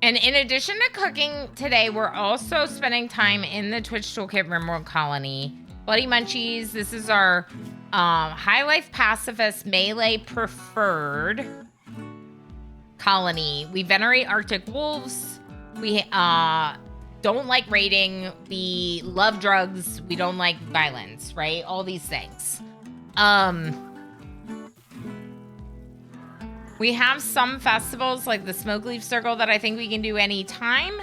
And in addition to cooking today, we're also spending time in the Twitch Toolkit RimWorld colony. Bloody Munchies, this is our High Life Pacifist Melee Preferred colony. We venerate Arctic wolves. We don't like raiding. We love drugs. We don't like violence, right? All these things. We have some festivals like the Smoke Leaf Circle that I think we can do anytime.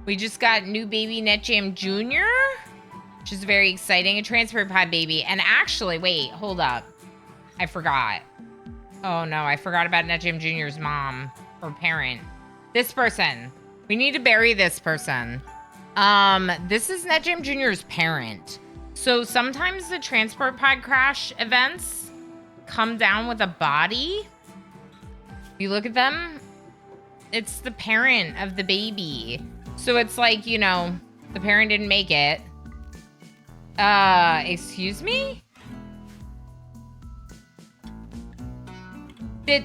We just got new baby NetJam Jr., which is very exciting. A transfer pod baby. And actually, wait, hold up. I forgot. Oh no, I forgot about NetJam Jr.'s mom or parent. This person. We need to bury this person. This is NetJam Jr.'s parent. So sometimes the transport pod crash events come down with a body. You look at them, it's the parent of the baby. So it's like, you know, the parent didn't make it. Excuse me? Did...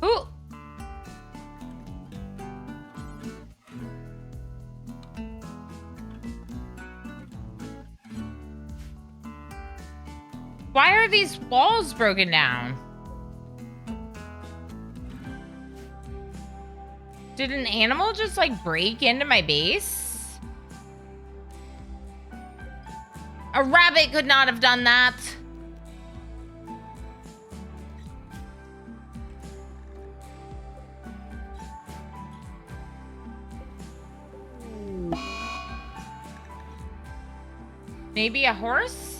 Who? Why are these walls broken down? Did an animal just like break into my base? A rabbit could not have done that. Maybe a horse?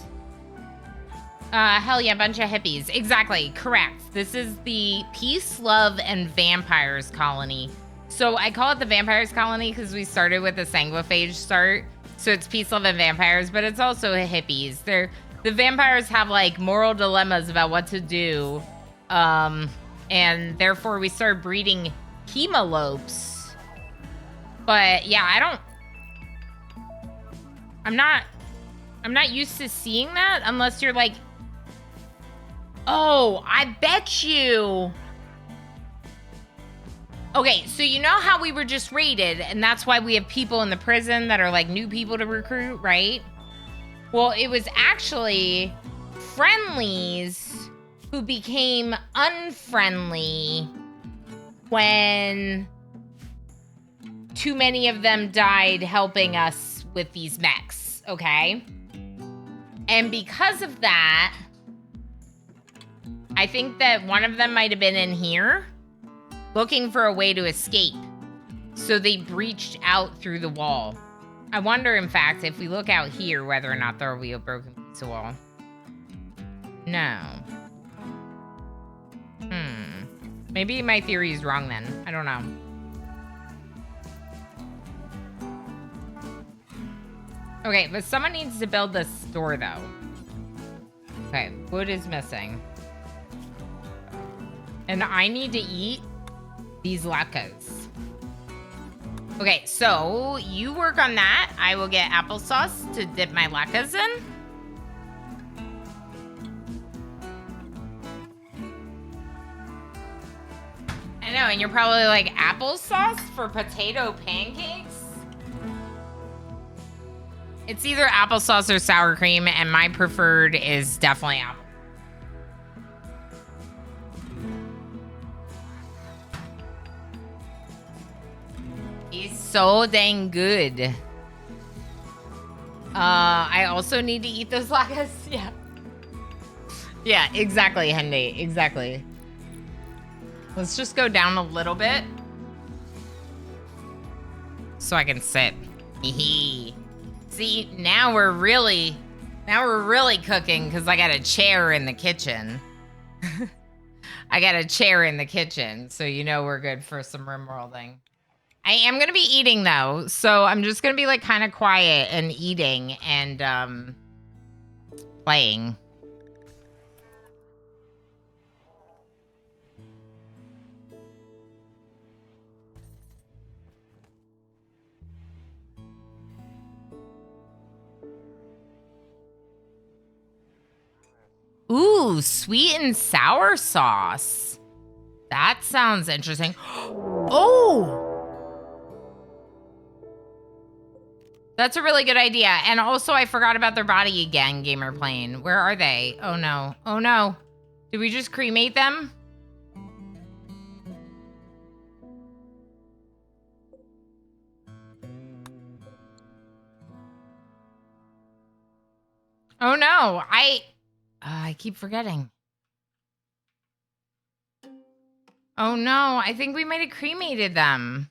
Hell yeah, bunch of hippies. Exactly, correct. This is the Peace, Love, and Vampires colony. So I call it the Vampires colony because we started with a sanguophage start. So it's Peace, Love, and Vampires, but it's also hippies. The vampires have like moral dilemmas about what to do. And therefore we started breeding hemolopes. But yeah, I'm not used to seeing that unless you're like, oh, I bet you. Okay, so you know how we were just raided, and that's why we have people in the prison that are like new people to recruit, right? Well, it was actually friendlies who became unfriendly when too many of them died helping us with these mechs, okay? And because of that, I think that one of them might have been in here looking for a way to escape. So they breached out through the wall. I wonder, in fact, if we look out here, whether or not there will be a broken piece of wall. No. Maybe my theory is wrong then. I don't know. Okay, but someone needs to build this door, though. Okay, wood is missing. And I need to eat these latkes. Okay, so you work on that. I will get applesauce to dip my latkes in. I know, and you're probably like, applesauce for potato pancakes? It's either applesauce or sour cream, and my preferred is definitely apple. It's so dang good. I also need to eat those latkes. Yeah. Yeah, exactly, Hendy. Exactly. Let's just go down a little bit so I can sit. Hee. See, now we're really cooking because I got a chair in the kitchen. I got a chair in the kitchen, so you know we're good for some RimWorlding. I am going to be eating, though, so I'm just going to be, like, kind of quiet and eating and, playing. Ooh, sweet and sour sauce. That sounds interesting. Oh! That's a really good idea. And also, I forgot about their body again, Gamer Plane. Where are they? Oh, no. Oh, no. Did we just cremate them? Oh, no. I keep forgetting. Oh, no. I think we might have cremated them.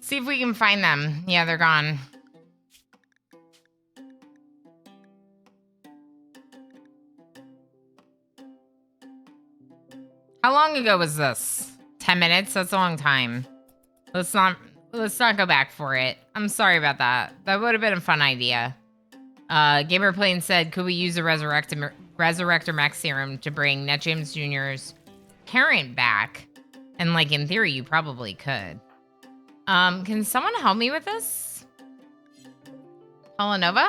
See if we can find them. Yeah, they're gone. How long ago was this? 10 minutes? That's a long time. Let's not go back for it. I'm sorry about that. That would have been a fun idea. Gamer Plane said, could we use a Resurrector Mech Serum to bring Net James Jr.'s parent back? And like in theory, you probably could. Can someone help me with this? Polanova?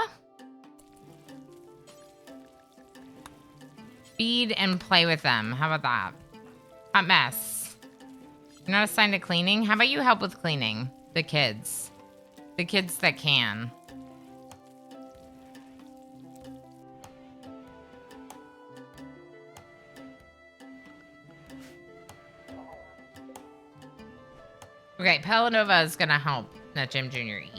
Feed and play with them. How about that? Hot mess. You're not assigned to cleaning? How about you help with cleaning? The kids. The kids that can. Okay, Pelanova is gonna help Net Jim Jr. eat.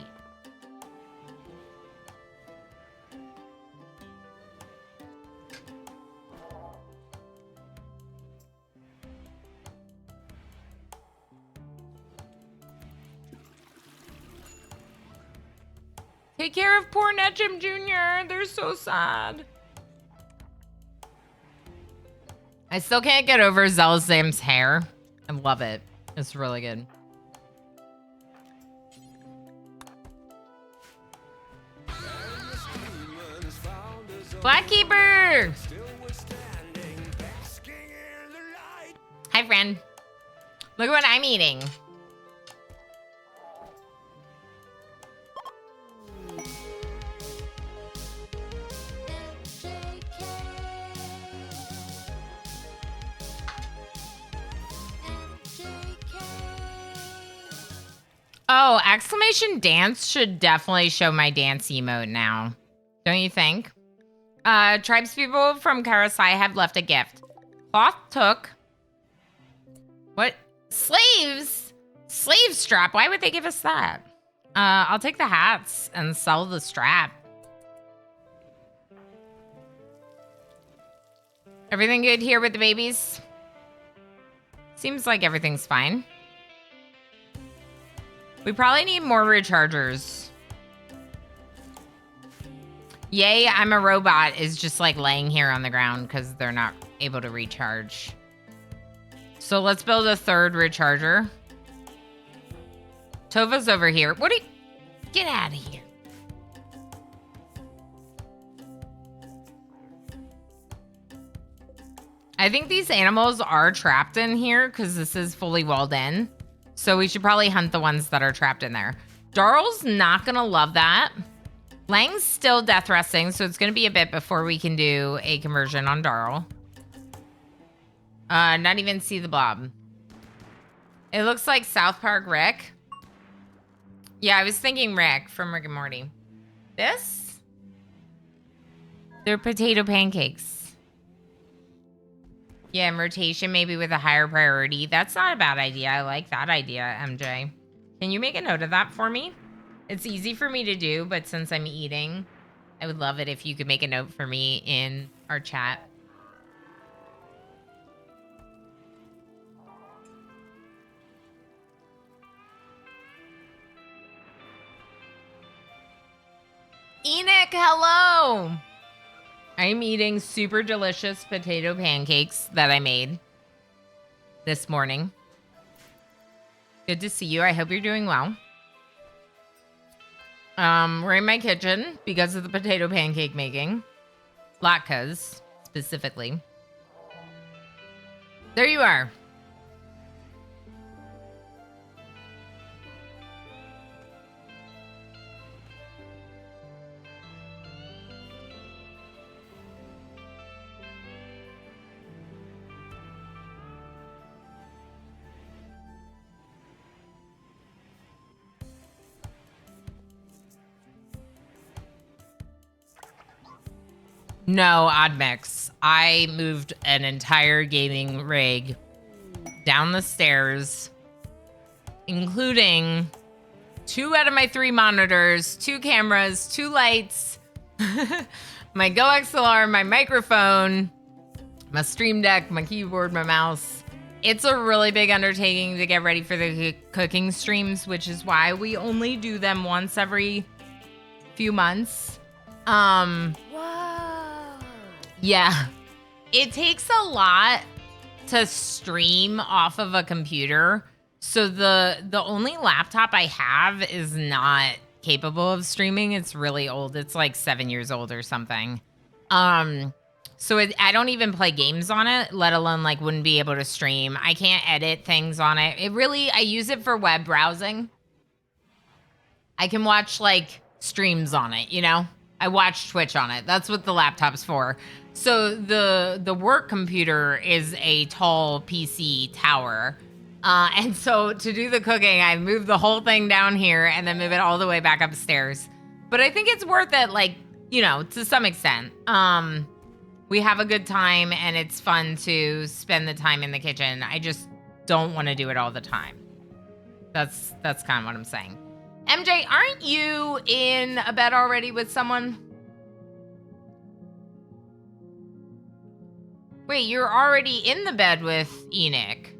Take care of poor Net Jim Jr. They're so sad. I still can't get over Zelzam's hair. I love it. It's really good. Blackkeeper! Hi, friend. Look at what I'm eating. Oh, exclamation dance should definitely show my dance emote now. Don't you think? Tribespeople from Karasai have left a gift. Cloth took. What? Slaves? Slave strap? Why would they give us that? I'll take the hats and sell the strap. Everything good here with the babies? Seems like everything's fine. We probably need more rechargers. Yay, I'm a robot is just like laying here on the ground because they're not able to recharge. So let's build a third recharger. Tova's over here. What are you? Get out of here. I think these animals are trapped in here because this is fully walled in. So we should probably hunt the ones that are trapped in there. Darl's not gonna love that. Lang's still death resting, so it's gonna be a bit before we can do a conversion on Darl. Not even see the blob. It looks like South Park Rick. Yeah, I was thinking Rick from Rick and Morty. This? They're potato pancakes. Yeah, and rotation maybe with a higher priority. That's not a bad idea. I like that idea, MJ. Can you make a note of that for me? It's easy for me to do, but since I'm eating, I would love it if you could make a note for me in our chat. Enoch, hello! I'm eating super delicious potato pancakes that I made this morning. Good to see you. I hope you're doing well. We're in my kitchen because of the potato pancake making. Latkes, specifically. There you are. No, odd mix. I moved an entire gaming rig down the stairs, including 2 out of my 3 monitors, 2 cameras, 2 lights, my Go XLR, my microphone, my stream deck, my keyboard, my mouse. It's a really big undertaking to get ready for the cooking streams, which is why we only do them once every few months. Whoa. Yeah. It takes a lot to stream off of a computer. So the only laptop I have is not capable of streaming. It's really old. It's like 7 years old or something. So I don't even play games on it, let alone like wouldn't be able to stream. I can't edit things on it. I use it for web browsing. I can watch like streams on it, you know? I watch Twitch on it. That's what the laptop's for. So the work computer is a tall PC tower. And so to do the cooking, I move the whole thing down here and then move it all the way back upstairs. But I think it's worth it, like, you know, to some extent. We have a good time and it's fun to spend the time in the kitchen. I just don't want to do it all the time. That's kind of what I'm saying. MJ, aren't you in a bed already with someone? Wait, you're already in the bed with Enoch.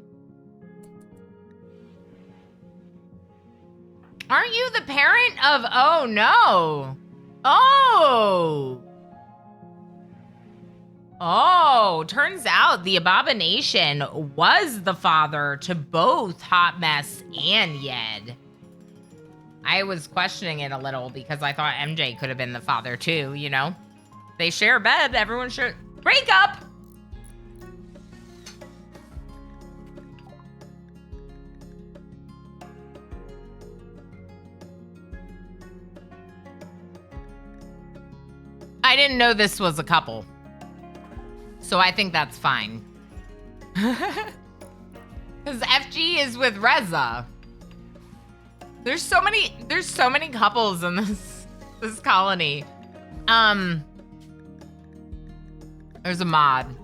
Aren't you the parent of... Oh, no. Oh. Oh, turns out the abomination was the father to both Hot Mess and Yed. I was questioning it a little because I thought MJ could have been the father too, you know? They share a bed, everyone should... Break up! I didn't know this was a couple. So I think that's fine. Because FG is with Reza. There's so many couples in this colony. There's a mod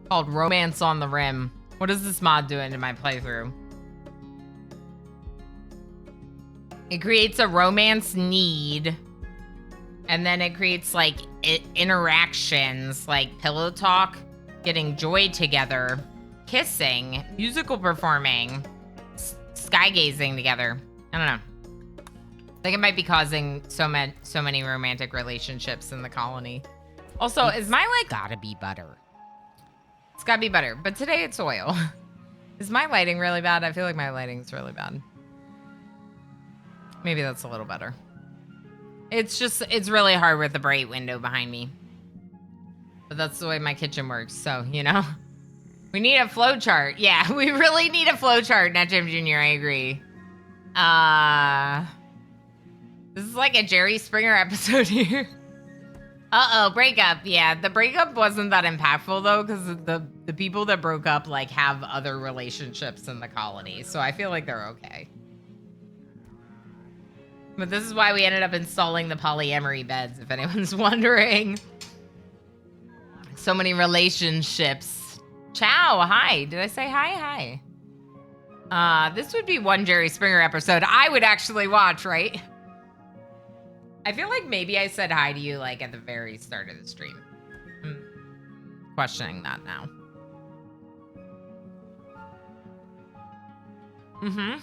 called Romance on the Rim. What is this mod doing to my playthrough? It creates a romance need. And then it creates like interactions like pillow talk, getting joy together, kissing, musical performing, sky gazing together. I don't know. I think it might be causing so many romantic relationships in the colony. Also, is my light gotta be butter? It's gotta be butter, but today it's oil. Is my lighting really bad? I feel like my lighting's really bad. Maybe that's a little better. It's really hard with the bright window behind me. But that's the way my kitchen works, so, you know. We need a flow chart. Yeah, we really need a flow chart, NetGem Jr., I agree. This is like a Jerry Springer episode here. Uh-oh, breakup. Yeah, the breakup wasn't that impactful, though, because the people that broke up, like, have other relationships in the colony, so I feel like they're okay. But this is why we ended up installing the polyamory beds, if anyone's wondering. So many relationships. Ciao, hi. Did I say hi? Hi. This would be one Jerry Springer episode I would actually watch, right? I feel like maybe I said hi to you, like, at the very start of the stream. I'm questioning that now. Mm-hmm.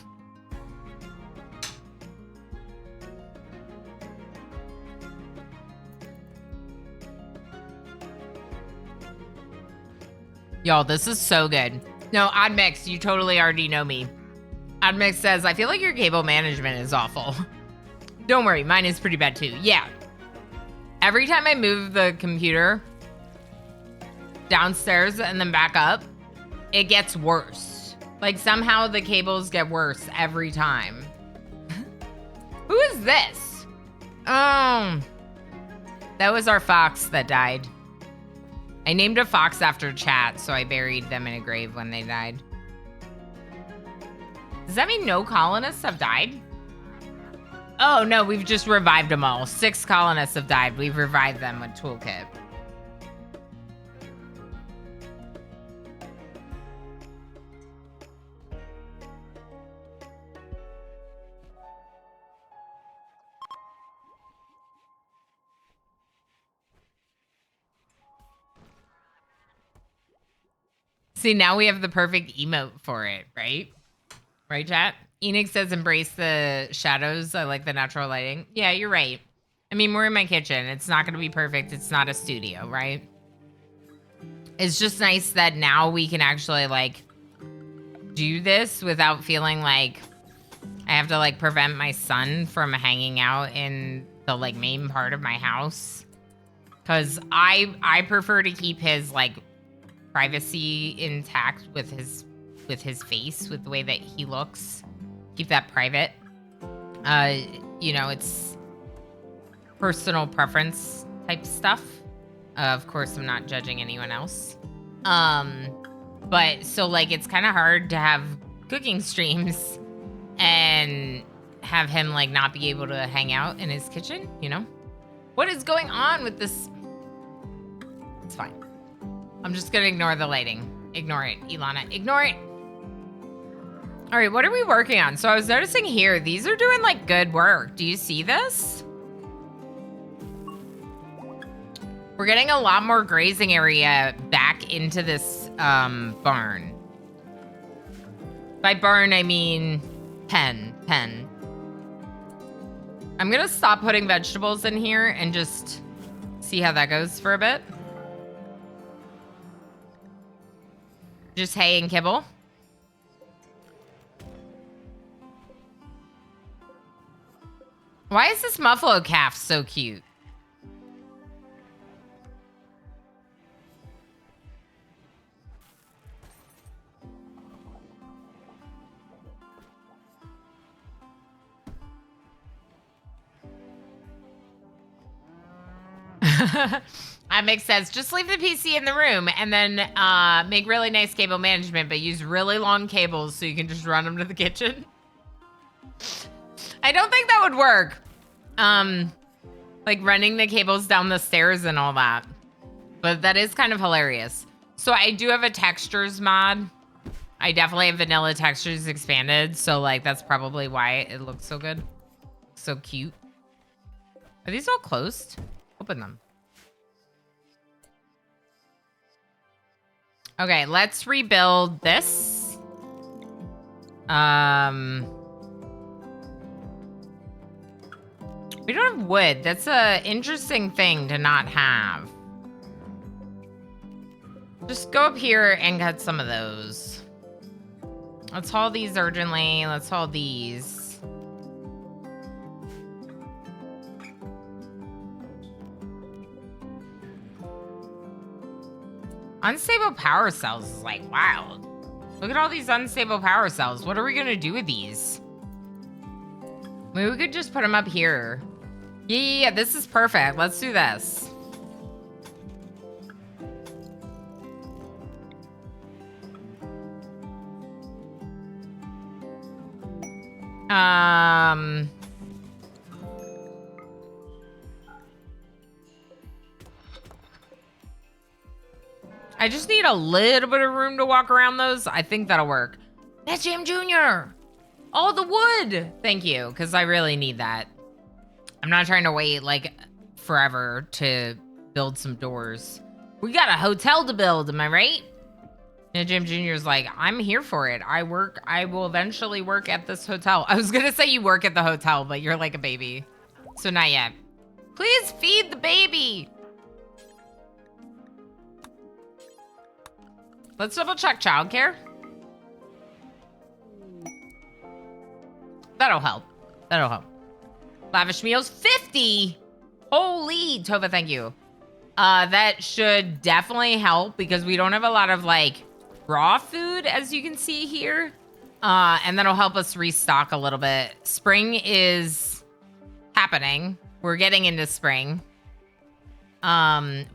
Y'all, this is so good. No, Oddmix, you totally already know me. Oddmix says, I feel like your cable management is awful. Don't worry, mine is pretty bad too. Yeah. Every time I move the computer downstairs and then back up, it gets worse. Like somehow the cables get worse every time. Who is this? That was our fox that died. I named a fox after chat, so I buried them in a grave when they died. Does that mean no colonists have died? Oh, no, we've just revived them all. 6 colonists have died. We've revived them with Toolkit. See, now we have the perfect emote for it, right? Right, chat? Enix says embrace the shadows. I like the natural lighting. Yeah, you're right. I mean, we're in my kitchen. It's not going to be perfect. It's not a studio, right? It's just nice that now we can actually, like, do this without feeling like I have to, like, prevent my son from hanging out in the, like, main part of my house. Because I prefer to keep his, like, privacy intact with his face, with the way that he looks. Keep that private. You know, it's personal preference type stuff. Of course, I'm not judging anyone else. But so, like, it's kind of hard to have cooking streams and have him, like, not be able to hang out in his kitchen, you know? What is going on with this? It's fine. I'm just gonna ignore the lighting. Ignore it, Ilana. Ignore it. All right, what are we working on? So I was noticing here, these are doing, like, good work. Do you see this? We're getting a lot more grazing area back into this barn. By barn, I mean pen. I'm gonna stop putting vegetables in here and just see how that goes for a bit. Just hay and kibble. Why is this muffalo calf so cute? That makes sense. Just leave the PC in the room and then make really nice cable management, but use really long cables so you can just run them to the kitchen. I don't think that would work. Like running the cables down the stairs and all that. But that is kind of hilarious. So I do have a textures mod. I definitely have vanilla textures expanded. So, like, that's probably why it looks so good. So cute. Are these all closed? Open them. Okay, let's rebuild this. We don't have wood. That's an interesting thing to not have. Just go up here and cut some of those. Let's haul these urgently. Let's haul these. Unstable power cells is like wild. Look at all these unstable power cells. What are we gonna do with these? Maybe we could just put them up here. Yeah, this is perfect. Let's do this. I just need a little bit of room to walk around those. I think that'll work. That's Jam Jr. All the wood. Thank you, because I really need that. I'm not trying to wait, like, forever to build some doors. We got a hotel to build, am I right? And Jim Jr.'s like, I'm here for it. I will eventually work at this hotel. I was gonna say you work at the hotel, but you're like a baby. So not yet. Please feed the baby. Let's double check childcare. That'll help. That'll help. Lavish meals, 50. Holy, Tova, thank you. That should definitely help because we don't have a lot of, like, raw food, as you can see here. And that'll help us restock a little bit. Spring is happening. We're getting into spring.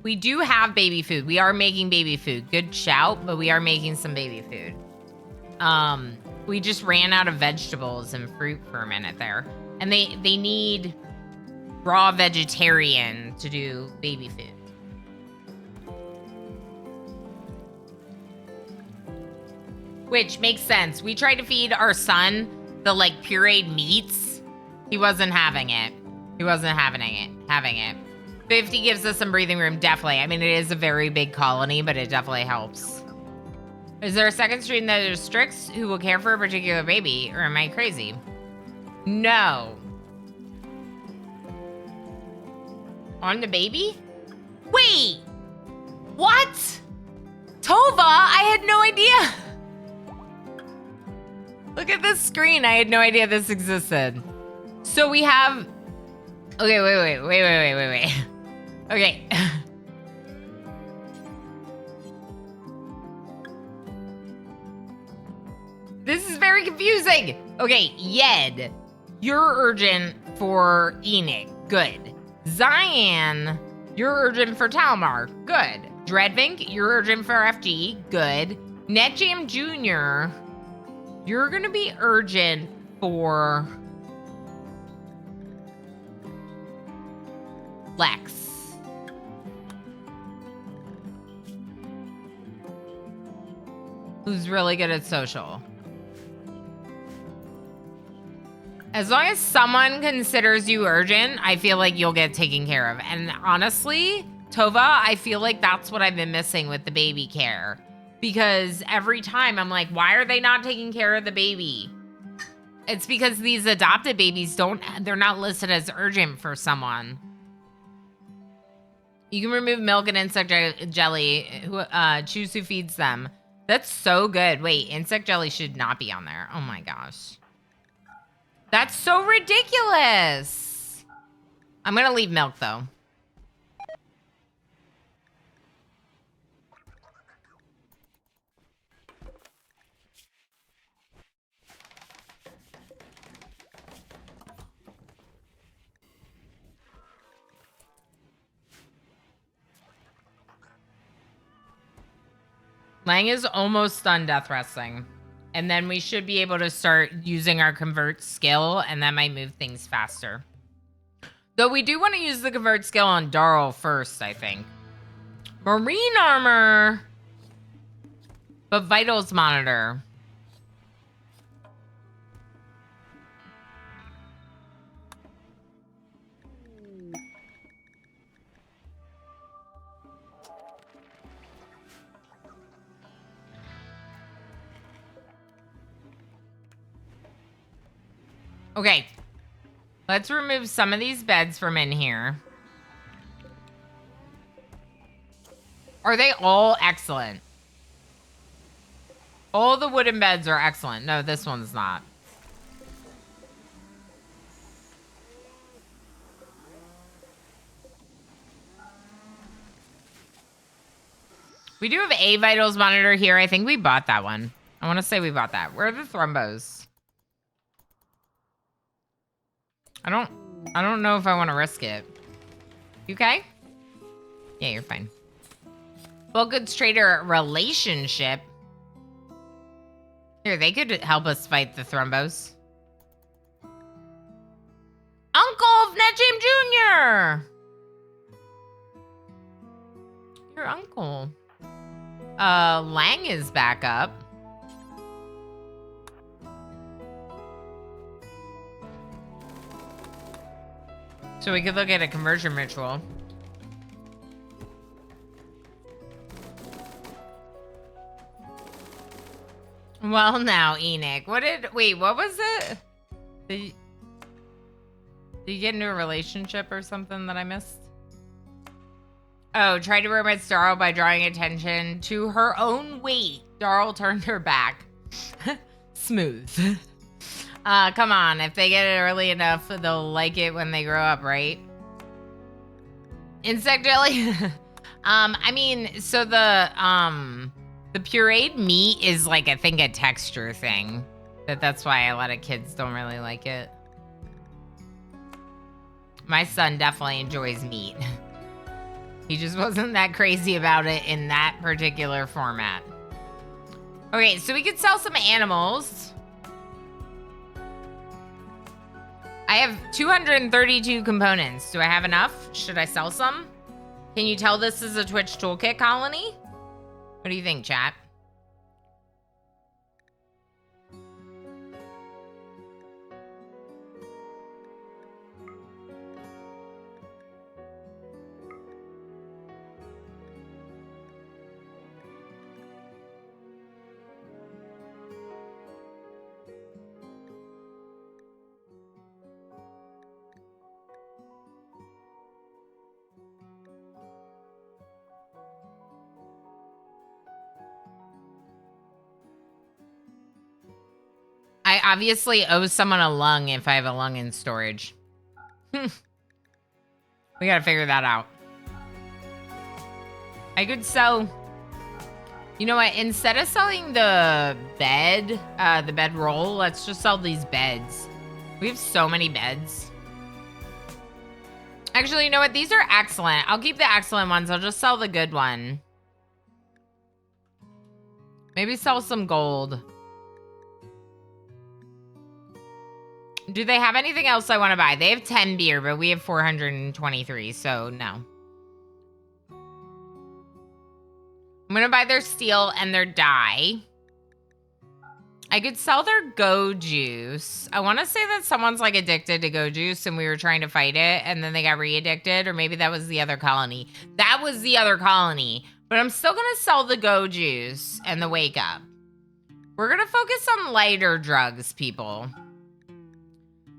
We do have baby food. We are making baby food. Good shout, but we are making some baby food. We just ran out of vegetables and fruit for a minute there. And they need raw vegetarian to do baby food. Which makes sense. We tried to feed our son the like pureed meats. He wasn't having it. He wasn't having it. 50 gives us some breathing room, definitely. I mean, it is a very big colony, but it definitely helps. Is there a second stream that restricts who will care for a particular baby, or am I crazy? No. On the baby? Wait! What? Tova, I had no idea. Look at this screen. I had no idea this existed. So we have... Okay, wait. Okay. This is very confusing. Okay, Yed, you're urgent for Enoch. Good. Zion, you're urgent for Talmar. Good. Dreadvink, you're urgent for FG. Good. NetJam Jr., you're gonna be urgent for Lex. Who's really good at social. As long as someone considers you urgent, I feel like you'll get taken care of. And honestly, Tova, I feel like that's what I've been missing with the baby care. Because every time I'm like, why are they not taking care of the baby? It's because these adopted babies they're not listed as urgent for someone. You can remove milk and insect jelly. Choose who feeds them. That's so good. Wait, insect jelly should not be on there. Oh my gosh. That's so ridiculous. I'm gonna leave milk though. Lang is almost done death resting. And then we should be able to start using our convert skill, and that might move things faster. Though we do want to use the convert skill on Darl first, I think. Marine armor. But vitals monitor. Okay, let's remove some of these beds from in here. Are they all excellent? All the wooden beds are excellent. No, this one's not. We do have a vitals monitor here. I think we bought that one. I want to say we bought that. Where are the thrombos? I don't know if I want to risk it. You okay? Yeah, you're fine. Well, goods trader relationship. Here, they could help us fight the thrombos. Uncle of NetJam Jr. Your uncle. Lang is back up. So we could look at a conversion ritual. Well, now, Enoch, what was it? Did you get into a relationship or something that I missed? Oh, tried to romance Darl by drawing attention to her own weight. Darl turned her back. Smooth. Come on, if they get it early enough, they'll like it when they grow up, right? Insect jelly? I mean, so the pureed meat is like, I think, a texture thing. That's why a lot of kids don't really like it. My son definitely enjoys meat. He just wasn't that crazy about it in that particular format. Okay, so we could sell some animals. I have 232 components. Do I have enough? Should I sell some? Can you tell this is a Twitch Toolkit colony? What do you think, chat? I obviously owe someone a lung if I have a lung in storage. We gotta figure that out. I could sell... You know what? Instead of selling the bed roll, let's just sell these beds. We have so many beds. Actually, you know what? These are excellent. I'll keep the excellent ones. I'll just sell the good one. Maybe sell some gold. Do they have anything else I want to buy? They have 10 beer, but we have 423, so no. I'm going to buy their steel and their dye. I could sell their go juice. I want to say that someone's like addicted to go juice and we were trying to fight it and then they got re-addicted, or maybe that was the other colony. That was the other colony, but I'm still going to sell the go juice and the wake up. We're going to focus on lighter drugs, people.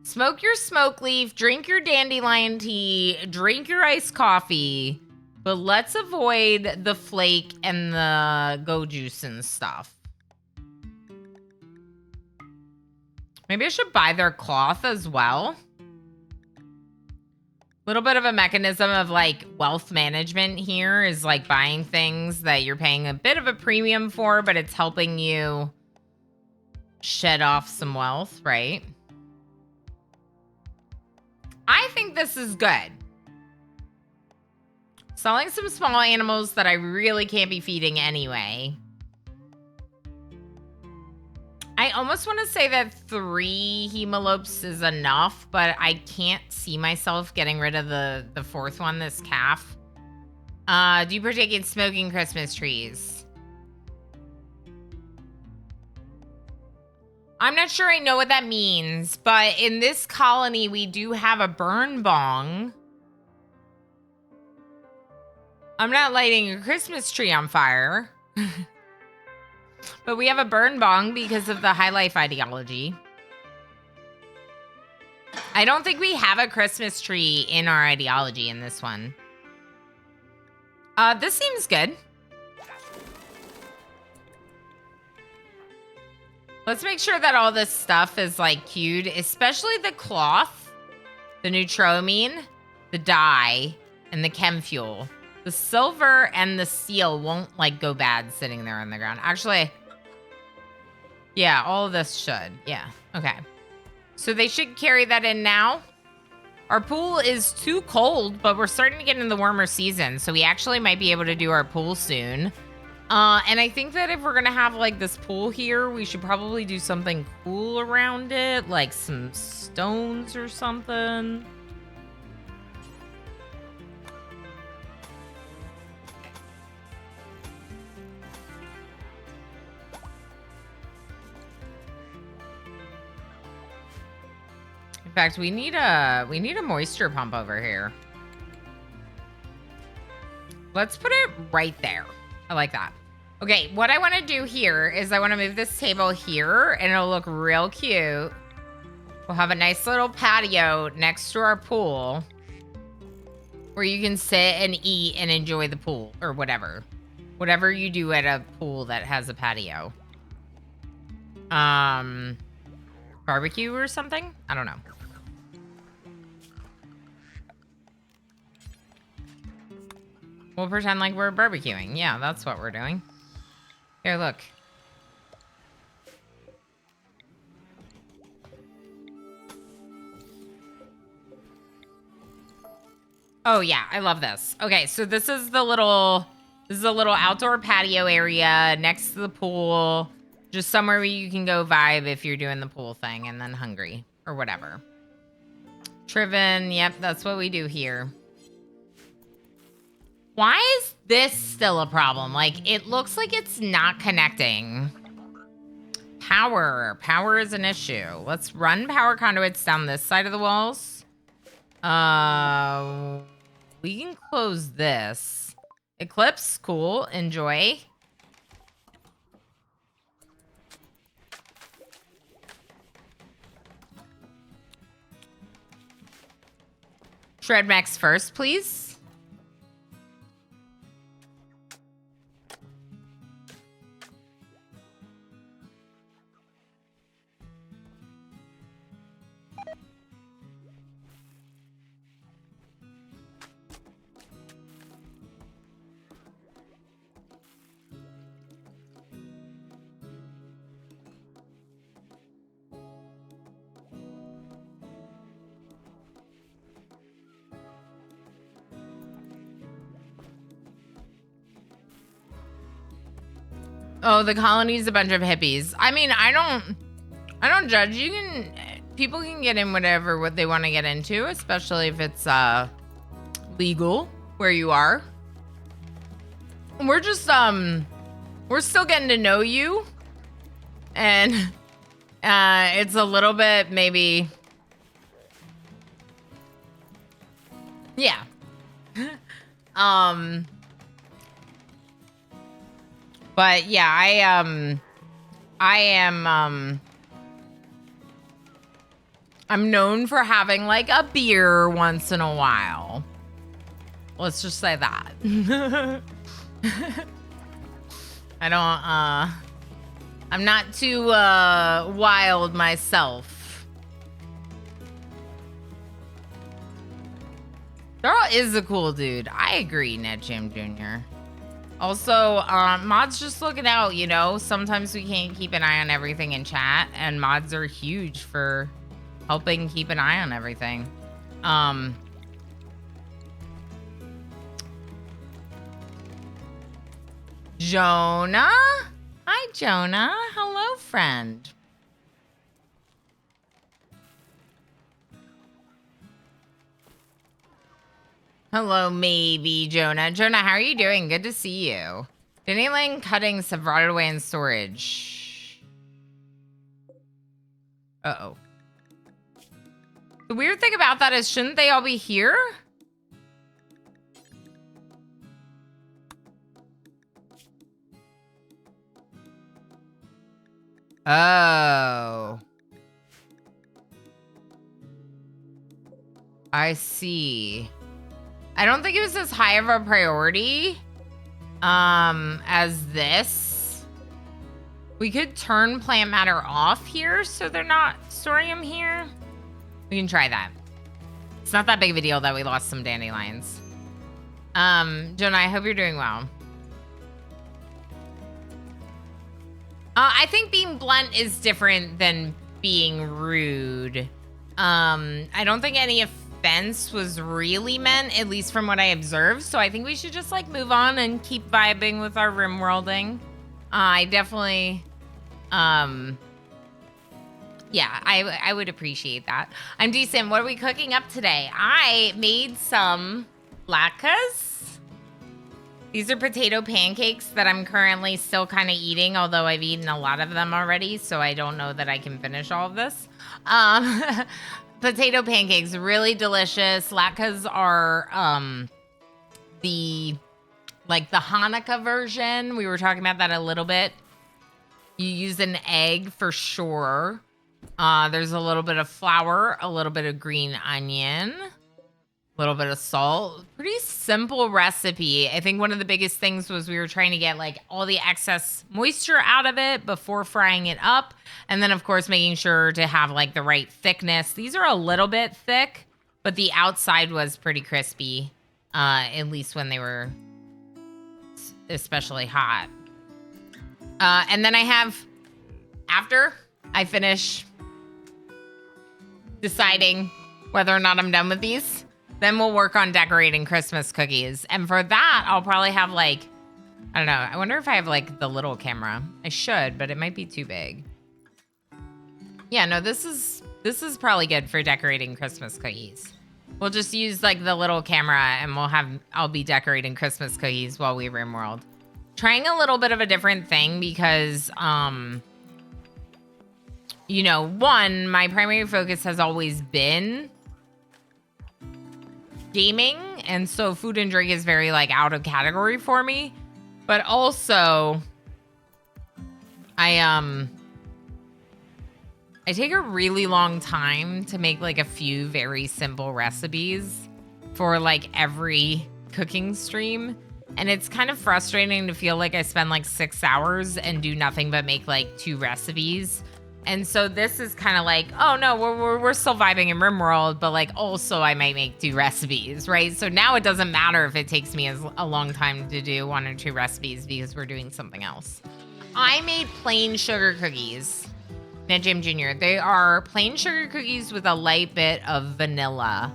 Smoke your smoke leaf, drink your dandelion tea, drink your iced coffee, but let's avoid the flake and the go juice and stuff. Maybe I should buy their cloth as well. Little bit of a mechanism of like wealth management here is like buying things that you're paying a bit of a premium for, but it's helping you shed off some wealth, right? I think this is good. Selling some small animals that I really can't be feeding anyway. I almost want to say that 3 hemolopes is enough, but I can't see myself getting rid of the fourth one, this calf. Do you partake in smoking Christmas trees? I'm not sure I know what that means, but in this colony, we do have a burn bong. I'm not lighting a Christmas tree on fire. But we have a burn bong because of the high life ideology. I don't think we have a Christmas tree in our ideology in this one. This seems good. Let's make sure that all this stuff is like queued, especially the cloth, the neutroamine, the dye, and the chem fuel. The silver and the steel won't like go bad sitting there on the ground. Actually, yeah, all of this should. Yeah, okay. So they should carry that in now. Our pool is too cold, but we're starting to get into the warmer season, so we actually might be able to do our pool soon. And I think that if we're gonna have like this pool here, we should probably do something cool around it, like some stones or something. In fact, we need a moisture pump over here. Let's put it right there. I like that. Okay, what I want to do here is I want to move this table here, and it'll look real cute. We'll have a nice little patio next to our pool where you can sit and eat and enjoy the pool or whatever. Whatever you do at a pool that has a patio. Barbecue or something? I don't know. We'll pretend like we're barbecuing. Yeah, that's what we're doing. Here, look. Oh yeah, I love this. Okay, so this is a little outdoor patio area next to the pool. Just somewhere where you can go vibe if you're doing the pool thing and then hungry or whatever. Triven, yep, that's what we do here. Why is this still a problem? Like, it looks like it's not connecting. Power. Power is an issue. Let's run power conduits down this side of the walls. We can close this. Eclipse, cool. Enjoy. Shred Max first, please. Oh, the colony's a bunch of hippies. I mean, I don't judge. People can get in what they want to get into, especially if it's legal where you are. We're just we're still getting to know you, and it's a little bit maybe, yeah. But yeah, I'm known for having like a beer once in a while. Let's just say that. I'm not too wild myself. Darrell is a cool dude. I agree, NetJam Jr. Also, mods just looking out, you know? Sometimes we can't keep an eye on everything in chat, and mods are huge for helping keep an eye on everything. Jonah? Hi, Jonah. Hello, friend. Hello, maybe, Jonah. Jonah, how are you doing? Good to see you. Dandelion cuttings have rotted away in storage. Uh-oh. The weird thing about that is, shouldn't they all be here? Oh. I see. I don't think it was as high of a priority as this. We could turn plant matter off here so they're not storing them here. We can try that. It's not that big of a deal that we lost some dandelions. Jonah, I hope you're doing well. I think being blunt is different than being rude. I don't think any offense was really meant, at least from what I observed. So I think we should just like move on and keep vibing with our RimWorlding. I definitely, yeah, I would appreciate that. I'm decent. What are we cooking up today? I made some latkes. These are potato pancakes that I'm currently still kind of eating, although I've eaten a lot of them already, so I don't know that I can finish all of this. Potato pancakes, really delicious. Latkes are the Hanukkah version. We were talking about that a little bit. You use an egg for sure. There's a little bit of flour, a little bit of green onion, a little bit of salt. Pretty simple recipe. I think one of the biggest things was we were trying to get like all the excess moisture out of it before frying it up. And then of course, making sure to have like the right thickness. These are a little bit thick, but the outside was pretty crispy, at least when they were especially hot. And then I have, after I finish deciding whether or not I'm done with these, then we'll work on decorating Christmas cookies. And for that, I'll probably have like, I don't know. I wonder if I have like the little camera. I should, but it might be too big. Yeah, no, this is This is probably good for decorating Christmas cookies. We'll just use like the little camera and I'll be decorating Christmas cookies while we RimWorld. Trying a little bit of a different thing because, you know, one, my primary focus has always been gaming. And so food and drink is very like out of category for me. But also, I take a really long time to make like a few very simple recipes for like every cooking stream. And it's kind of frustrating to feel like I spend like 6 hours and do nothing but make like 2 recipes. And so this is kind of like, oh no, we're still vibing in RimWorld, but like also I might make 2 recipes, right? So now it doesn't matter if it takes me a long time to do 1 or 2 recipes because we're doing something else. I made plain sugar cookies. Ned Jim Jr. They are plain sugar cookies with a light bit of vanilla,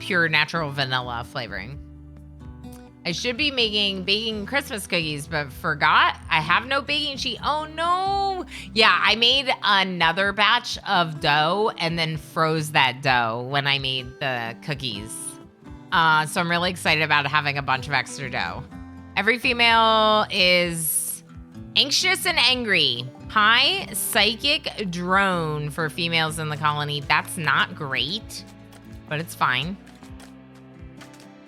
pure natural vanilla flavoring. I should be baking Christmas cookies, but forgot. I have no baking sheet. Oh no. Yeah, I made another batch of dough and then froze that dough when I made the cookies. So I'm really excited about having a bunch of extra dough. Every female is anxious and angry. High psychic drone for females in the colony. That's not great, but it's fine.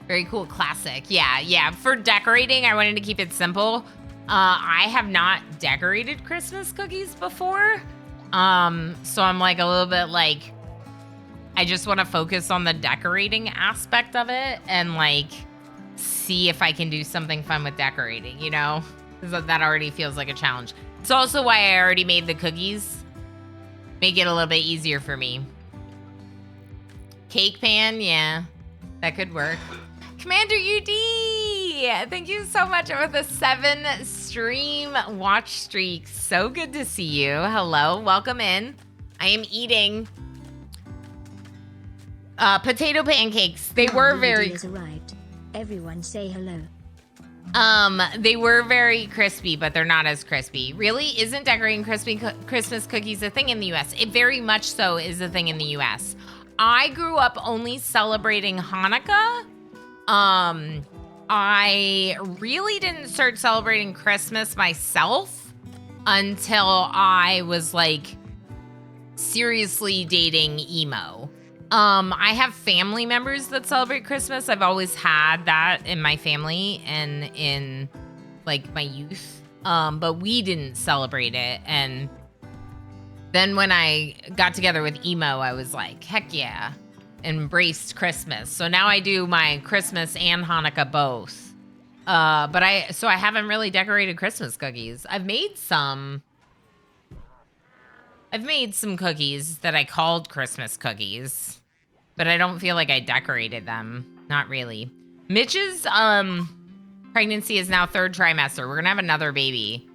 Very cool, classic. Yeah. For decorating, I wanted to keep it simple. I have not decorated Christmas cookies before. So I'm like a little bit like, I just want to focus on the decorating aspect of it and like see if I can do something fun with decorating, you know? Because that already feels like a challenge. It's also why I already made the cookies. Make it a little bit easier for me. Cake pan, yeah, that could work. Commander UD, thank you so much for the 7 stream watch streak. So good to see you. Hello, welcome in. I am eating potato pancakes. They were very... has arrived. Everyone say hello. They were very crispy, but they're not as crispy. Really? Isn't decorating Christmas cookies a thing in the US? It very much so is a thing in the US. I grew up only celebrating Hanukkah. I really didn't start celebrating Christmas myself until I was like seriously dating emo. I have family members that celebrate Christmas. I've always had that in my family and in like my youth. But we didn't celebrate it. And then when I got together with emo, I was like, heck yeah, embraced Christmas. So now I do my Christmas and Hanukkah both. But I haven't really decorated Christmas cookies. I've made some cookies that I called Christmas cookies, but I don't feel like I decorated them. Not really. Mitch's pregnancy is now 3rd trimester. We're gonna have another baby.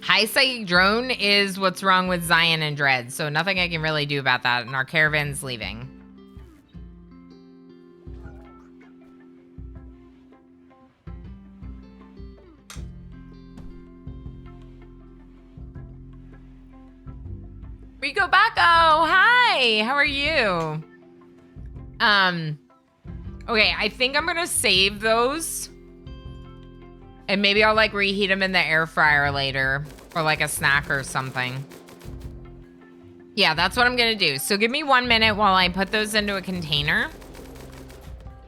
High psychic drone is what's wrong with Zion and Dread, so nothing I can really do about that, and our caravan's leaving. Rico Bacco, hi, how are you? Okay, I think I'm gonna save those. And maybe I'll like reheat them in the air fryer later for like a snack or something. Yeah, that's what I'm gonna do. So give me 1 minute while I put those into a container.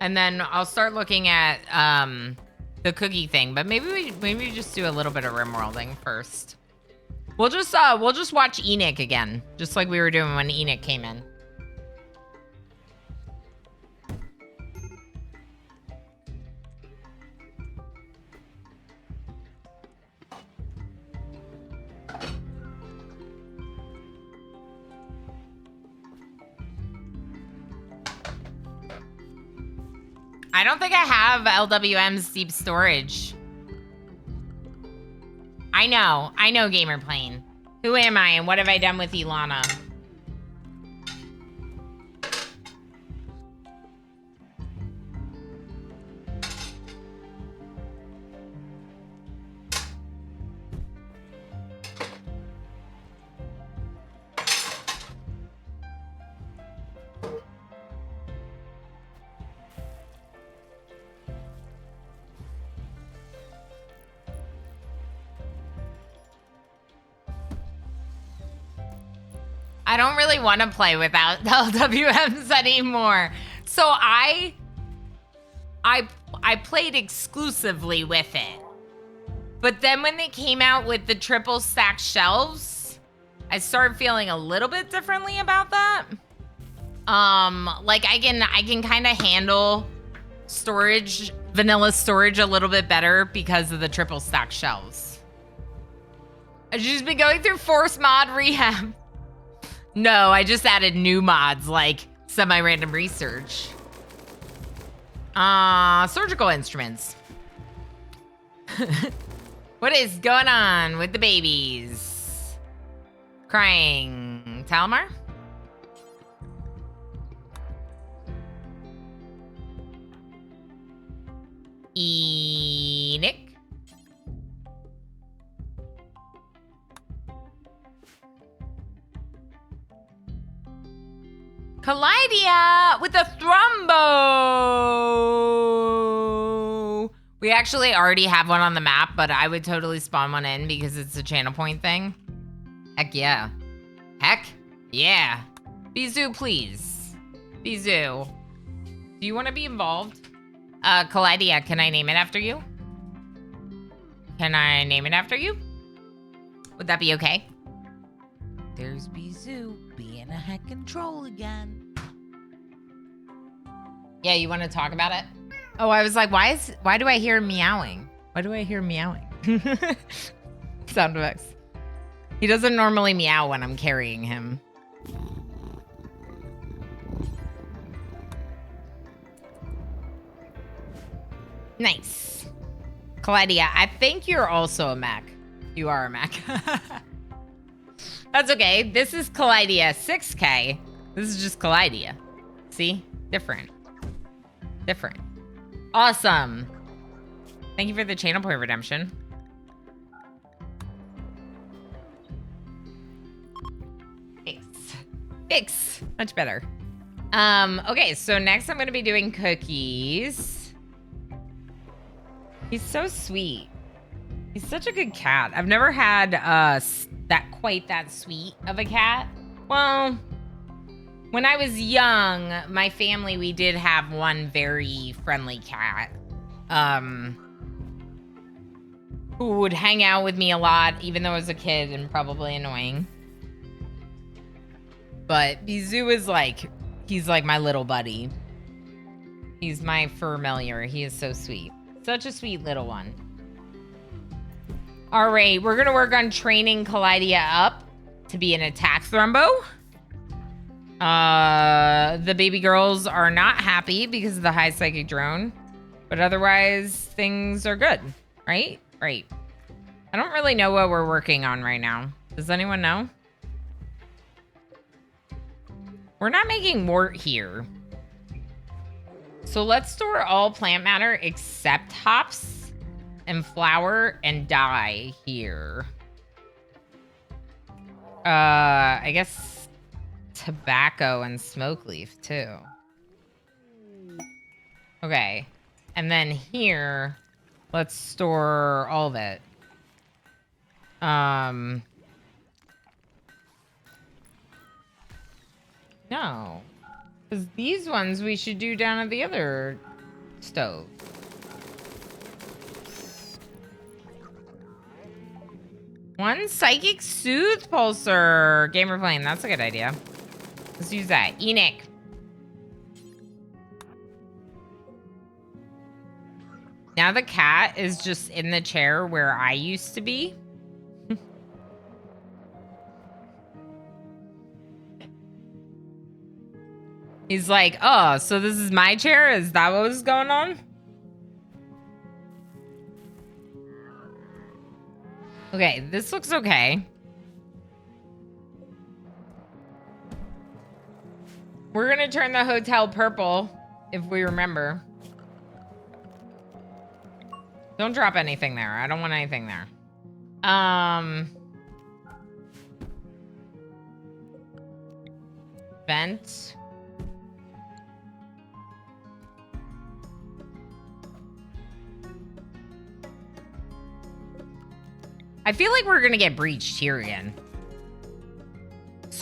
And then I'll start looking at the cookie thing. But maybe we just do a little bit of RimWorlding first. We'll just watch Enoch again, just like we were doing when Enoch came in. I don't think I have LWM's deep storage. I know Gamer Plane. Who am I and what have I done with Ilana? I don't really want to play without LWMs anymore. So I played exclusively with it. But then when they came out with the triple stack shelves, I started feeling a little bit differently about that. Like I can kind of handle storage, vanilla storage a little bit better because of the triple stack shelves. I've just been going through force mod rehab. No, I just added new mods like semi-random research. Surgical instruments. What is going on with the babies? Crying. Talmar? Nick? Kaleidia with a thrumbo. We actually already have one on the map, but I would totally spawn one in because it's a channel point thing. Heck yeah. Heck yeah. Bizoo, please. Bizoo. Do you want to be involved? Kaleidia, can I name it after you? Can I name it after you? Would that be okay? There's Bizoo being a heckin' troll again. Yeah, you want to talk about it? Oh, I was like, why do I hear meowing? Why do I hear meowing? Sound effects. He doesn't normally meow when I'm carrying him. Nice. Kaleidia, I think you're also a Mac. You are a Mac. That's okay. This is Kaleidia 6K. This is just Kaleidia. See? Different. Different. Awesome. Thank you for the channel point redemption. Fix. Much better. Okay, so next I'm gonna be doing cookies. He's so sweet. He's such a good cat. I've never had quite that sweet of a cat. Well, when I was young, my family, we did have one very friendly cat. Who would hang out with me a lot, even though I was a kid and probably annoying. But Bizoo is like, he's like my little buddy. He's my familiar. He is so sweet. Such a sweet little one. All right, we're gonna work on training Kaleidia up to be an attack thrumbo. The baby girls are not happy because of the high psychic drone, but otherwise things are good, right? Right. I don't really know what we're working on right now. Does anyone know? We're not making wort here. So let's store all plant matter except hops and flour and dye here. I guess tobacco and smoke leaf too. Okay. And then here, let's store all of it. No. Because these ones we should do down at the other stove. One psychic soothe pulsar. Gamer flame. That's a good idea. Let's use that. Enoch. Now the cat is just in the chair where I used to be. He's like, oh, so this is my chair? Is that what was going on? Okay, this looks okay. We're gonna turn the hotel purple, if we remember. Don't drop anything there. I don't want anything there. Vent. I feel like we're gonna get breached here again.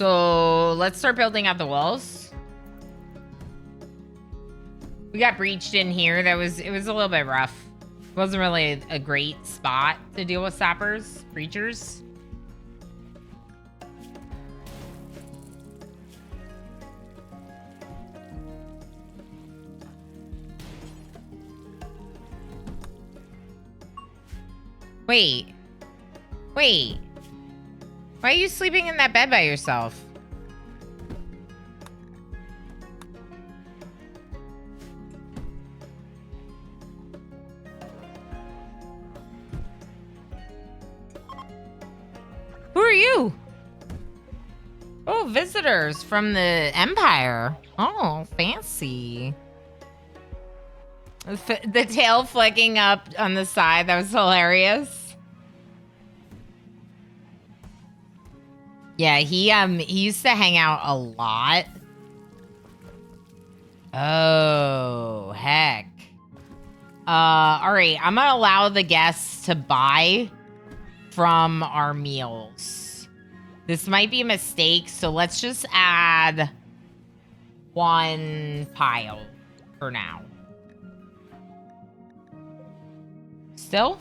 So let's start building out the walls. We got breached in here. It was a little bit rough. It wasn't really a great spot to deal with sappers, breachers. Wait. Why are you sleeping in that bed by yourself? Who are you? Oh, visitors from the Empire. Oh, fancy. The tail flicking up on the side. That was hilarious. Yeah, he used to hang out a lot. Oh, heck. All right, I'm gonna allow the guests to buy from our meals. This might be a mistake, so let's just add one pile for now. Still?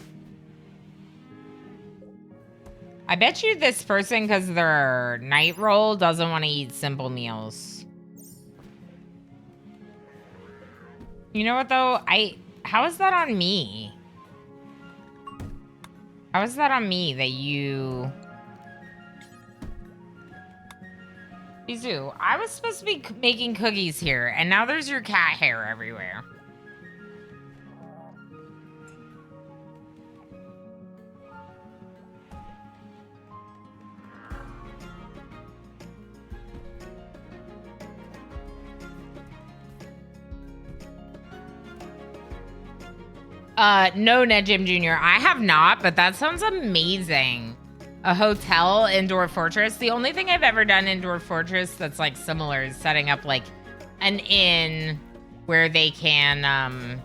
I bet you this person, because their night roll, doesn't want to eat simple meals. You know what, though? How is that on me? How is that on me that you... Izu, I was supposed to be making cookies here, and now there's your cat hair everywhere. No, Ned Jim Jr. I have not, but that sounds amazing. A hotel in Dwarf Fortress. The only thing I've ever done in Dwarf Fortress that's like similar is setting up like an inn where they can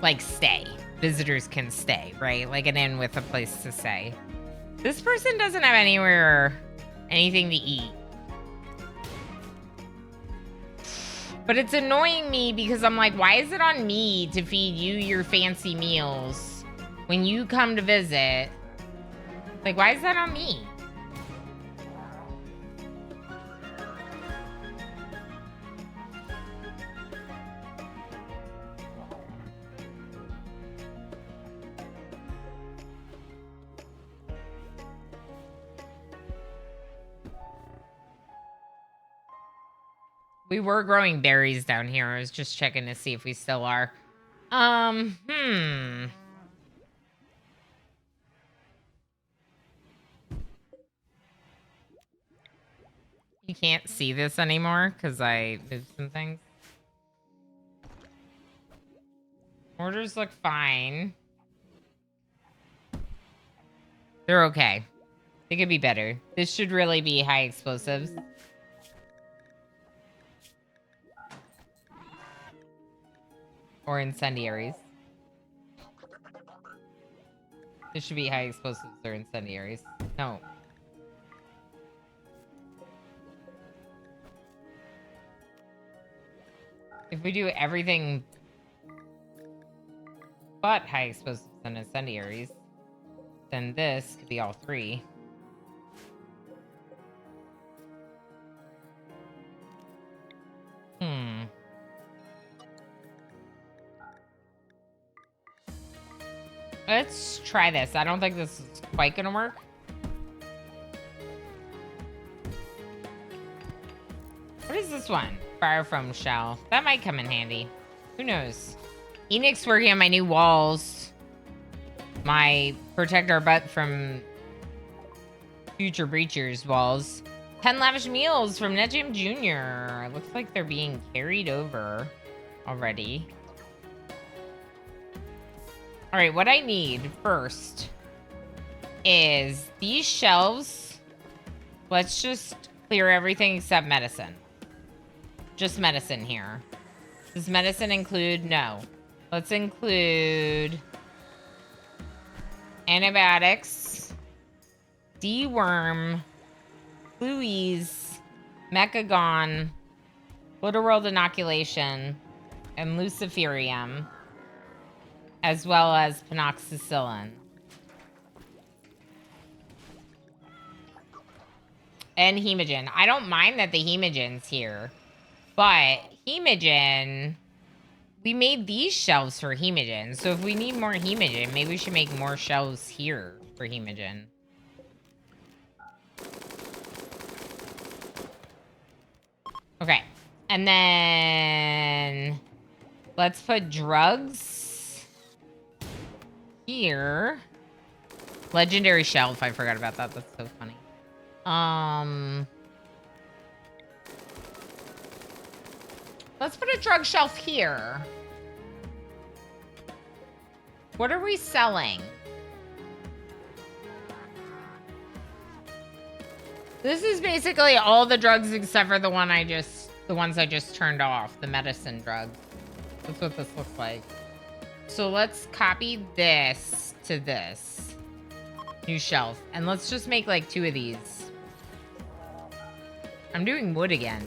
like stay. Visitors can stay, right? Like an inn with a place to stay. This person doesn't have anything to eat. But it's annoying me because I'm like, why is it on me to feed you your fancy meals when you come to visit? Like, why is that on me? We were growing berries down here. I was just checking to see if we still are. You can't see this anymore because I did some things. Orders look fine. They're okay. They could be better. This should really be high explosives. Or incendiaries. This should be high explosives or incendiaries. No. If we do everything but high explosives and incendiaries, then this could be all three. Let's try this. I don't think this is quite gonna work. What is this one? Fire foam shell. That might come in handy. Who knows? Enix working on my new walls. My protect our butt from future breachers walls. 10 lavish meals from Netjim Jr. Looks like they're being carried over already. All right, what I need first is these shelves. Let's just clear everything except medicine. Just medicine here. Does medicine include? No. Let's include antibiotics, deworm, Louise, Mechagon, World Inoculation, and Luciferium, as well as Penoxycillin. And Hemogen. I don't mind that the Hemogen's here, but Hemogen, we made these shelves for Hemogen. So if we need more Hemogen, maybe we should make more shelves here for Hemogen. Okay. And then let's put drugs here. Legendary shelf. I forgot about that. That's so funny. Let's put a drug shelf here. What are we selling? This is basically all the drugs except for the ones I just turned off, the medicine drugs. That's what this looks like. So let's copy this to this. New shelf. And let's just make like 2 of these. I'm doing wood again.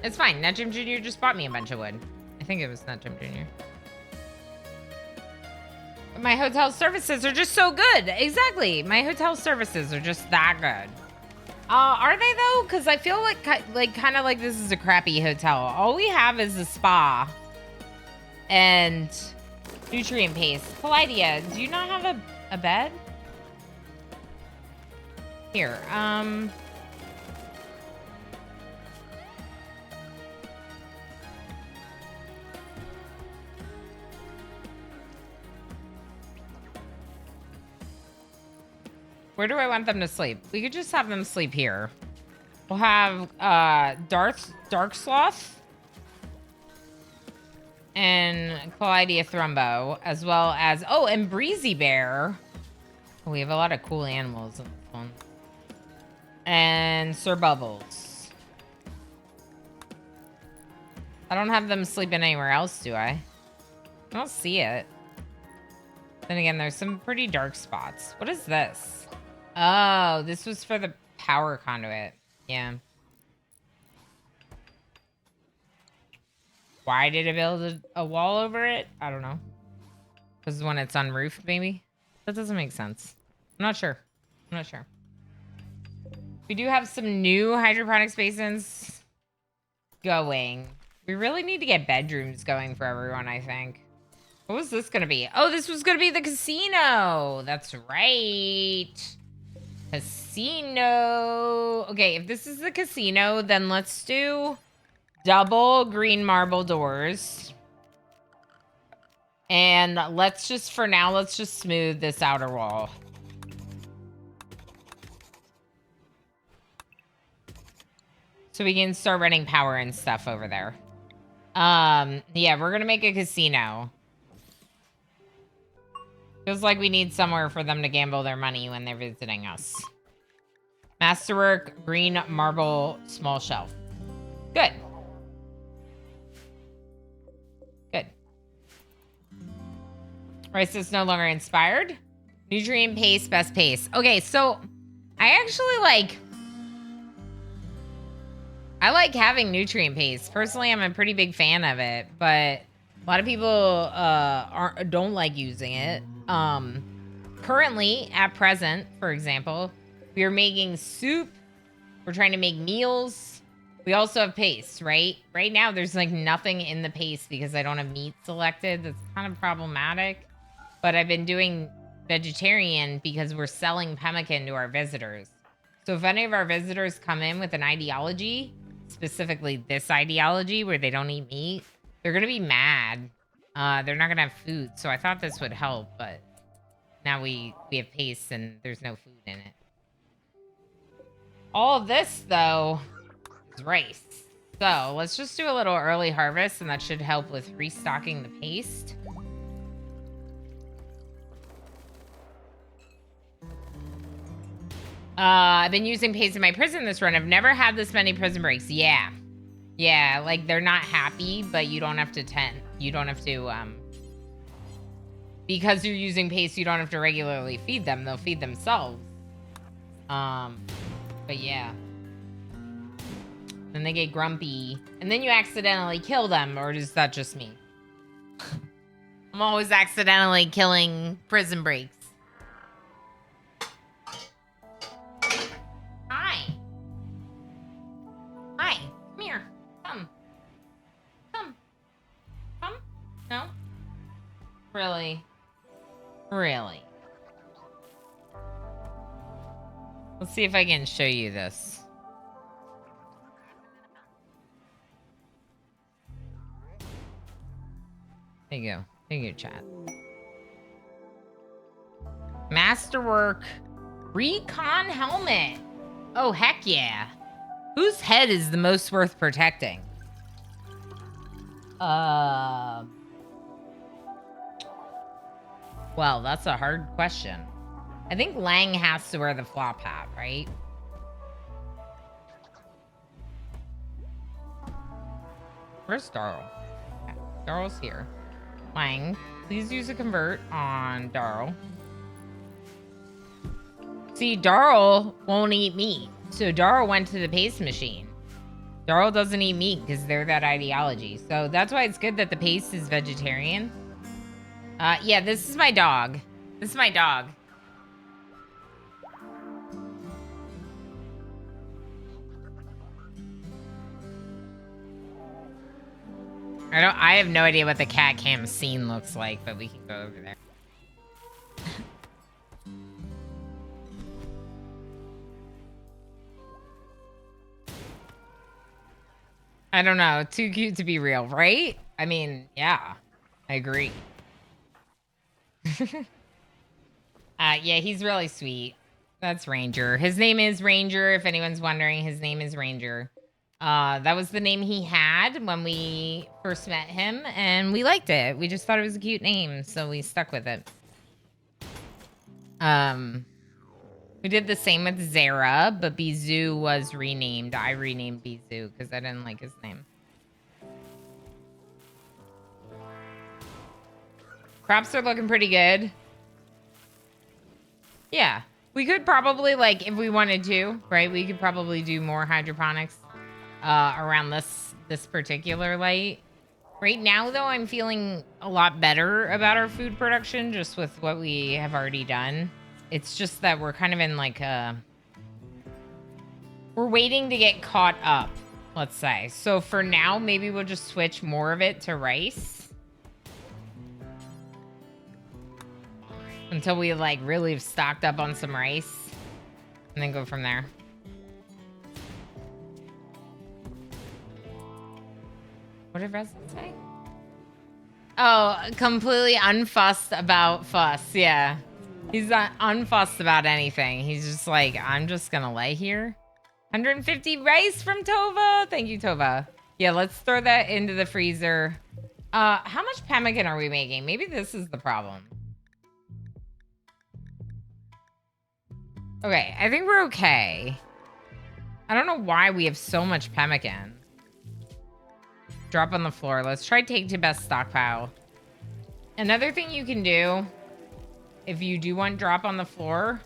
It's fine. Netjim Jr. just bought me a bunch of wood. I think it was Netjim Jr. My hotel services are just so good. Exactly. My hotel services are just that good. Are they though? Because I feel like kind of like this is a crappy hotel. All we have is a spa and nutrient paste. Palladium, do you not have a bed? Here. Where do I want them to sleep? We could just have them sleep here. We'll have Dark Sloth and Clydia Thrumbo, as well as and Breezy Bear. Oh, we have a lot of cool animals in this one. And Sir Bubbles. I don't have them sleeping anywhere else, do I? I don't see it. Then again, there's some pretty dark spots. What is this? Oh, this was for the power conduit. Yeah. Why did it build a wall over it? I don't know. Because when it's on roof, maybe? That doesn't make sense. I'm not sure. I'm not sure. We do have some new hydroponics basins going. We really need to get bedrooms going for everyone, I think. What was this going to be? Oh, this was going to be the casino. That's right. Casino. Okay, if this is the casino, then let's do double green marble doors. And let's just, for now, let's just smooth this outer wall. So we can start running power and stuff over there. Yeah, we're gonna make a casino. Feels like we need somewhere for them to gamble their money when they're visiting us. Masterwork, green marble, small shelf. Good. Good. Rice is no longer inspired. Nutrient paste, best pace. Okay, so I actually I like having nutrient paste. Personally, I'm a pretty big fan of it, but a lot of people don't like using it. Currently, at present, for example, we are making soup. We're trying to make meals. We also have paste, right? Right now, there's like nothing in the paste because I don't have meat selected. That's kind of problematic. But I've been doing vegetarian because we're selling pemmican to our visitors. So if any of our visitors come in with an ideology, specifically this ideology where they don't eat meat, they're going to be mad. They're not going to have food. So I thought this would help, but now we have paste and there's no food in it. All of this, though, is rice. So let's just do a little early harvest, and that should help with restocking the paste. I've been using paste in my prison this run. I've never had this many prison breaks. Yeah. Yeah, like they're not happy, but you don't have to because you're using paste, you don't have to regularly feed them. They'll feed themselves. But yeah. Then they get grumpy. And then you accidentally kill them, or is that just me? I'm always accidentally killing prison breaks. Hi. Hi. Come here. Come. Come. Come? No? Really? Really? Let's see if I can show you this. There you go. There you go, chat. Masterwork Recon helmet. Oh, heck yeah. Whose head is the most worth protecting? Well, that's a hard question. I think Lang has to wear the flop hat, right? Where's Darl? Darl's here. Lang, please use a convert on Darl. See, Darl won't eat meat. So Darl went to the paste machine. Darl doesn't eat meat because they're that ideology. So that's why it's good that the paste is vegetarian. Yeah, this is my dog. This is my dog. I have no idea what the cat cam scene looks like, but we can go over there. I don't know. Too cute to be real, right? I mean, yeah, I agree. Yeah, he's really sweet. That's Ranger. His name is Ranger. If anyone's wondering, his name is Ranger. That was the name he had when we first met him, and we liked it. We just thought it was a cute name, so we stuck with it. We did the same with Zara, but Bizou was renamed. I renamed Bizou because I didn't like his name. Crops are looking pretty good. Yeah, we could probably, like, if we wanted to, right? We could probably do more hydroponics around this particular light. Right now, though, I'm feeling a lot better about our food production just with what we have already done. It's just that we're kind of in like we're waiting to get caught up, let's say. So for now, maybe we'll just switch more of it to rice. Until we like really have stocked up on some rice. And then go from there. What did Resident say? Oh, completely unfussed about fuss, yeah. He's not unfussed about anything. He's just like, I'm just gonna lay here. 150 rice from Tova. Thank you, Tova. Yeah, let's throw that into the freezer. How much pemmican are we making? Maybe this is the problem. Okay, I think we're okay. I don't know why we have so much pemmican. Drop on the floor. Let's try take to best stockpile. Another thing you can do, if you do want drop on the floor.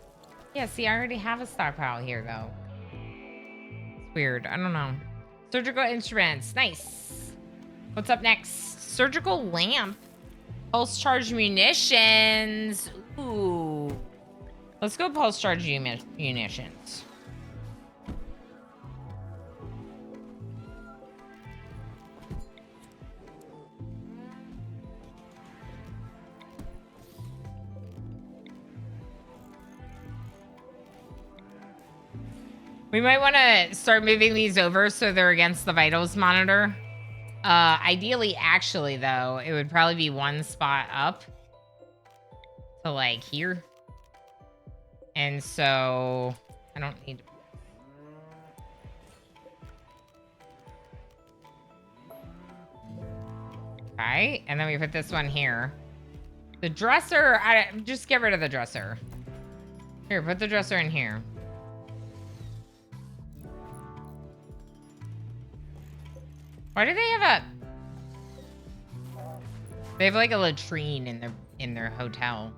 Yeah, see, I already have a stockpile here, though. It's weird. I don't know. Surgical instruments. Nice. What's up next? Surgical lamp. Pulse charge munitions. Ooh. Let's go pulse charge munitions. We might want to start moving these over so they're against the vitals monitor. Ideally, actually, though, it would probably be one spot up to, like, here. And so, I don't need to... Okay, and then we put this one here. The dresser, just get rid of the dresser. Here, put the dresser in here. Why do they have they have like a latrine in their hotel.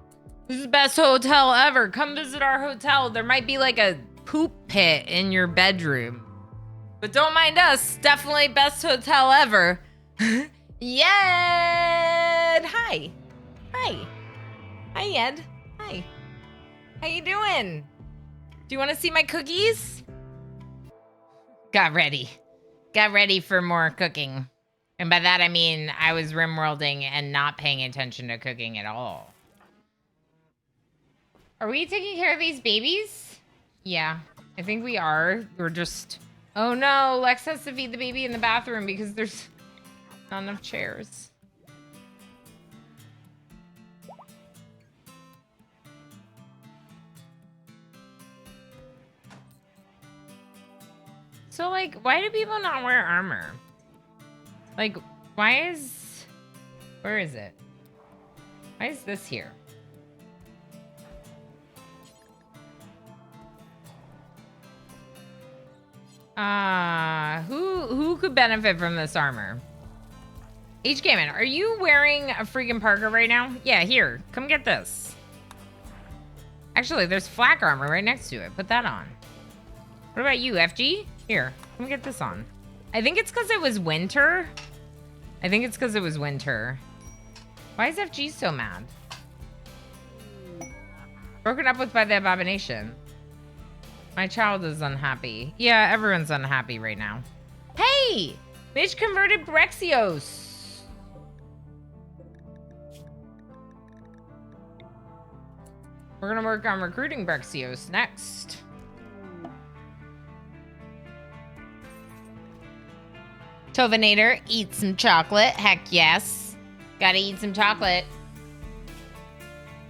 This is the best hotel ever. Come visit our hotel. There might be like a poop pit in your bedroom. But don't mind us. Definitely best hotel ever. Yed! Hi. Hi. Hi, Yed. Hi. How you doing? Do you want to see my cookies? Got ready. Got ready for more cooking. And by that, I mean I was RimWorlding and not paying attention to cooking at all. Are we taking care of these babies? Yeah, I think we are. We're just... Oh no, Lex has to feed the baby in the bathroom because there's not enough chairs. So, like, why do people not wear armor? Like, why is... Where is it? Why is this here? Who could benefit from this armor? H. Gammon, are you wearing a freaking parka right now? Yeah, here. Come get this. Actually, there's flak armor right next to it. Put that on. What about you, FG? Here, come get this on. I think it's because it was winter. I think it's because it was winter. Why is FG so mad? Broken up with by the abomination. My child is unhappy. Yeah, everyone's unhappy right now. Hey! Mitch converted Brexios. We're gonna work on recruiting Brexios next. Tovinator, eat some chocolate. Heck yes. Gotta eat some chocolate.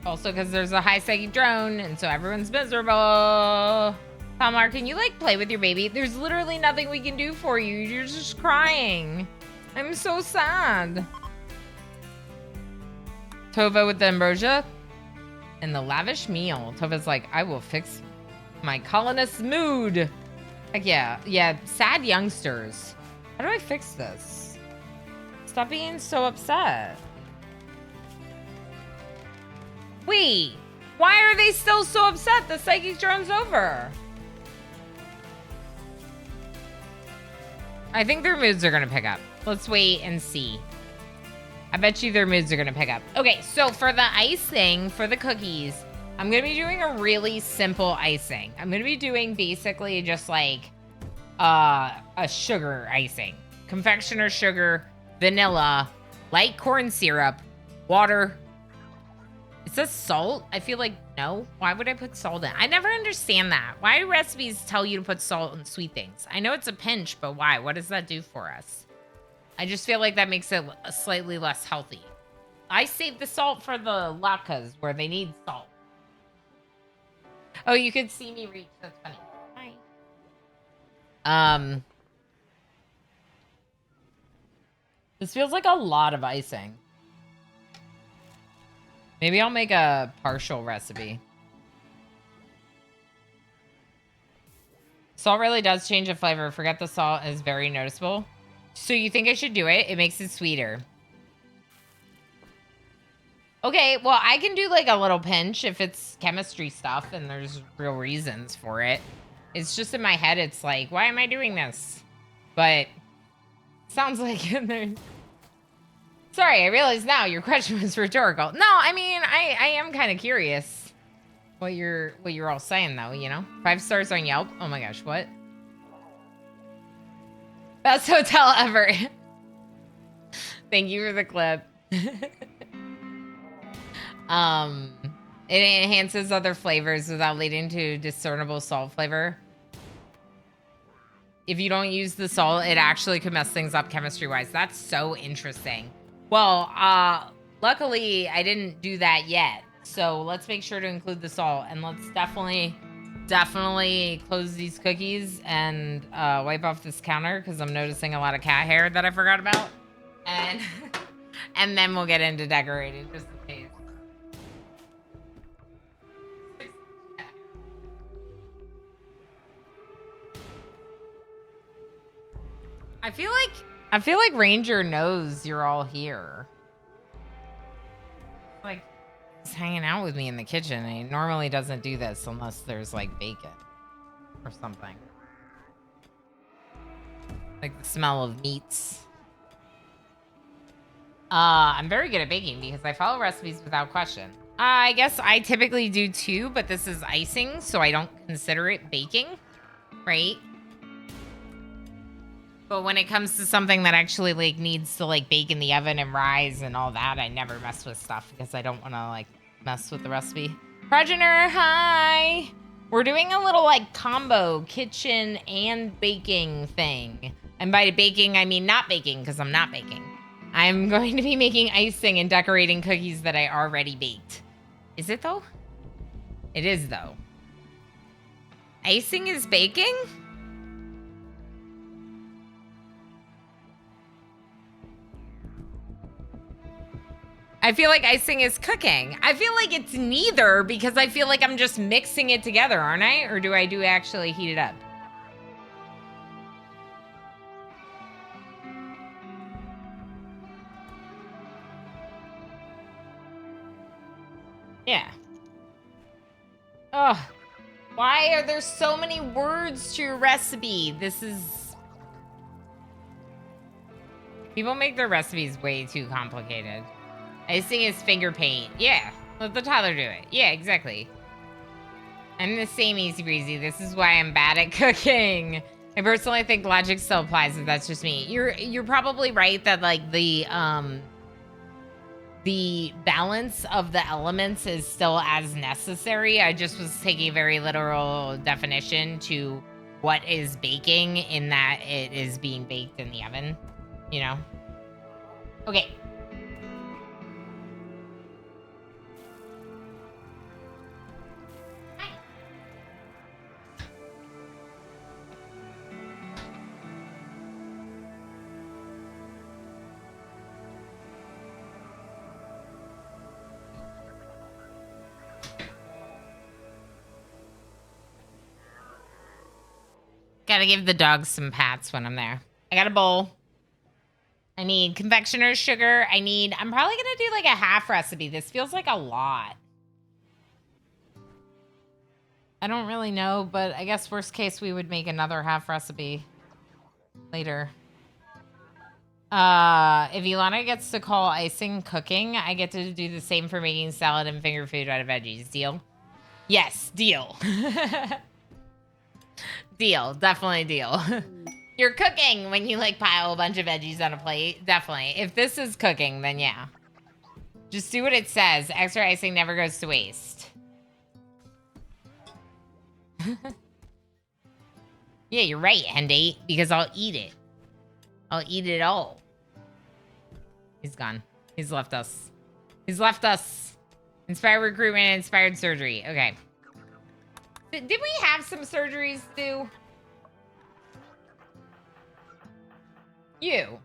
Also because there's a high psychic drone, and so everyone's miserable. Palmar, can you, like, play with your baby? There's literally nothing we can do for you. You're just crying. I'm so sad. Tova with the ambrosia and the lavish meal. Tova's like, I will fix my colonist's mood. Heck yeah. Yeah, sad youngsters. How do I fix this? Stop being so upset. Wait, why are they still so upset? The psychic drone's over. I think their moods are gonna pick up. Let's wait and see. I bet you their moods are gonna pick up. Okay, so for the icing, for the cookies, I'm gonna be doing a really simple icing. I'm gonna be doing basically just like a sugar icing. Confectioner sugar, vanilla, light corn syrup, water. It says salt. I feel like, no. Why would I put salt in? I never understand that. Why do recipes tell you to put salt in sweet things? I know it's a pinch, but why? What does that do for us? I just feel like that makes it slightly less healthy. I saved the salt for the latkes where they need salt. Oh, you could see me reach. That's funny. Hi. This feels like a lot of icing. Maybe I'll make a partial recipe. Salt really does change the flavor. Forget the salt is very noticeable. So you think I should do it? It makes it sweeter. Okay, well, I can do like a little pinch if it's chemistry stuff and there's real reasons for it. It's just in my head, it's like, why am I doing this? But sounds like Sorry, I realize now your question was rhetorical. No, I mean, I am kind of curious what you're all saying though, you know? 5 stars on Yelp. Oh my gosh, what? Best hotel ever. Thank you for the clip. It enhances other flavors without leading to discernible salt flavor. If you don't use the salt, it actually could mess things up chemistry-wise. That's so interesting. Well, luckily, I didn't do that yet. So let's make sure to include the salt. And let's definitely close these cookies and wipe off this counter because I'm noticing a lot of cat hair that I forgot about. And, and then we'll get into decorating just in case. I feel like Ranger knows you're all here. Like, he's hanging out with me in the kitchen. He normally doesn't do this unless there's like bacon. or something. Like the smell of meats. I'm very good at baking because I follow recipes without question. I guess I typically do too, but this is icing, so I don't consider it baking, right? But when it comes to something that actually like needs to like bake in the oven and rise and all that, I never mess with stuff because I don't want to like mess with the recipe. Progenitor, hi! We're doing a little like combo kitchen and baking thing. And by baking, I mean not baking because I'm not baking. I'm going to be making icing and decorating cookies that I already baked. Is it though? It is though. Icing is baking? I feel like icing is cooking. I feel like it's neither because I feel like I'm just mixing it together, aren't I? Or do I actually heat it up? Yeah. Ugh. Why are there so many words to your recipe? This is... People make their recipes way too complicated. Icing is finger paint. Yeah. Let the toddler do it. Yeah, exactly. I'm the same easy breezy. This is why I'm bad at cooking. I personally think logic still applies, but that's just me. You're probably right that like the balance of the elements is still as necessary. I just was taking a very literal definition to what is baking in that it is being baked in the oven, you know? Okay. Gotta give the dogs some pats when I'm there. I got a bowl. I need confectioner's sugar. I'm probably gonna do like a half recipe. This feels like a lot. I don't really know, but I guess worst case we would make another half recipe later. If Ilana gets to call icing cooking, I get to do the same for making salad and finger food out of veggies. Deal? Yes, deal. Deal. Definitely deal. You're cooking when you like pile a bunch of veggies on a plate. Definitely. If this is cooking, then yeah. Just do what it says. Extra icing never goes to waste. Yeah, you're right, Henday, because I'll eat it. I'll eat it all. He's gone. He's left us. He's left us. Inspired recruitment, inspired surgery. Okay. Did we have some surgeries, Stu? You.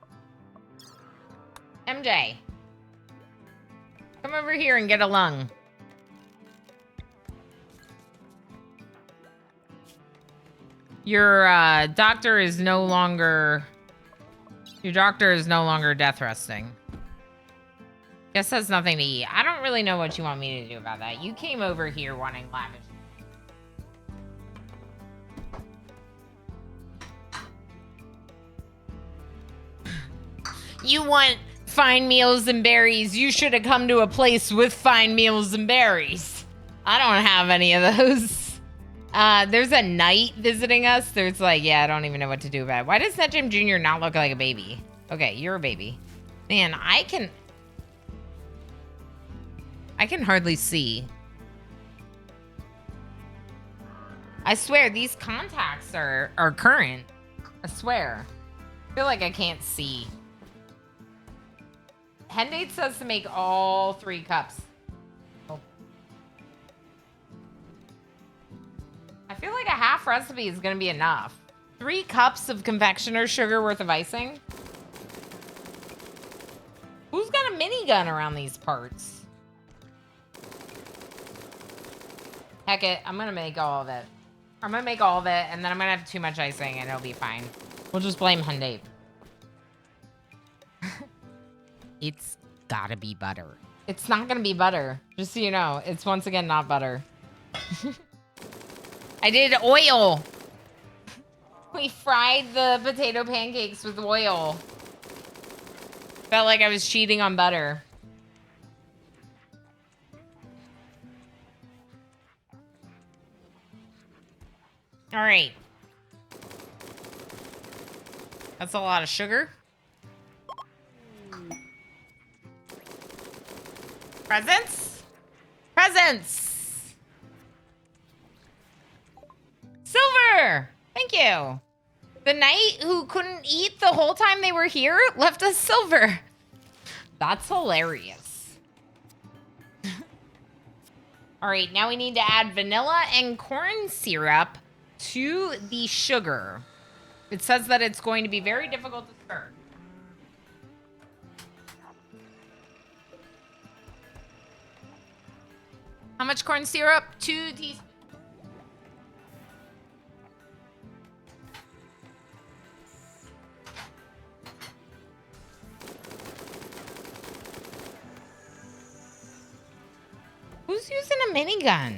MJ. Come over here and get a lung. Your doctor is no longer... Your doctor is no longer death resting. Guess that's nothing to eat. I don't really know what you want me to do about that. You came over here wanting lavish. You want fine meals and berries. You should have come to a place with fine meals and berries. I don't have any of those. There's a knight visiting us. There's like, yeah, I don't even know what to do about it. Why does Netjim Jr. not look like a baby? Okay, you're a baby. Man, I can hardly see. I swear, these contacts are current. I swear. I feel like I can't see. Hendate says to make all 3 cups. Oh. I feel like a half recipe is going to be enough. 3 cups of confectioner's sugar worth of icing? Who's got a minigun around these parts? Heck it, I'm going to make all of it. I'm going to make all of it, and then I'm going to have too much icing, and it'll be fine. We'll just blame Hendate. It's gotta be butter. It's not gonna be butter. Just so you know, it's once again not butter. I did oil. We fried the potato pancakes with oil. Felt like I was cheating on butter. All right. That's a lot of sugar. Presents? Presents! Silver! Thank you. The knight who couldn't eat the whole time they were here left us silver. That's hilarious. All right, now we need to add vanilla and corn syrup to the sugar. It says that it's going to be very difficult to stir. How much corn syrup? 2 teaspoons. Who's using a minigun?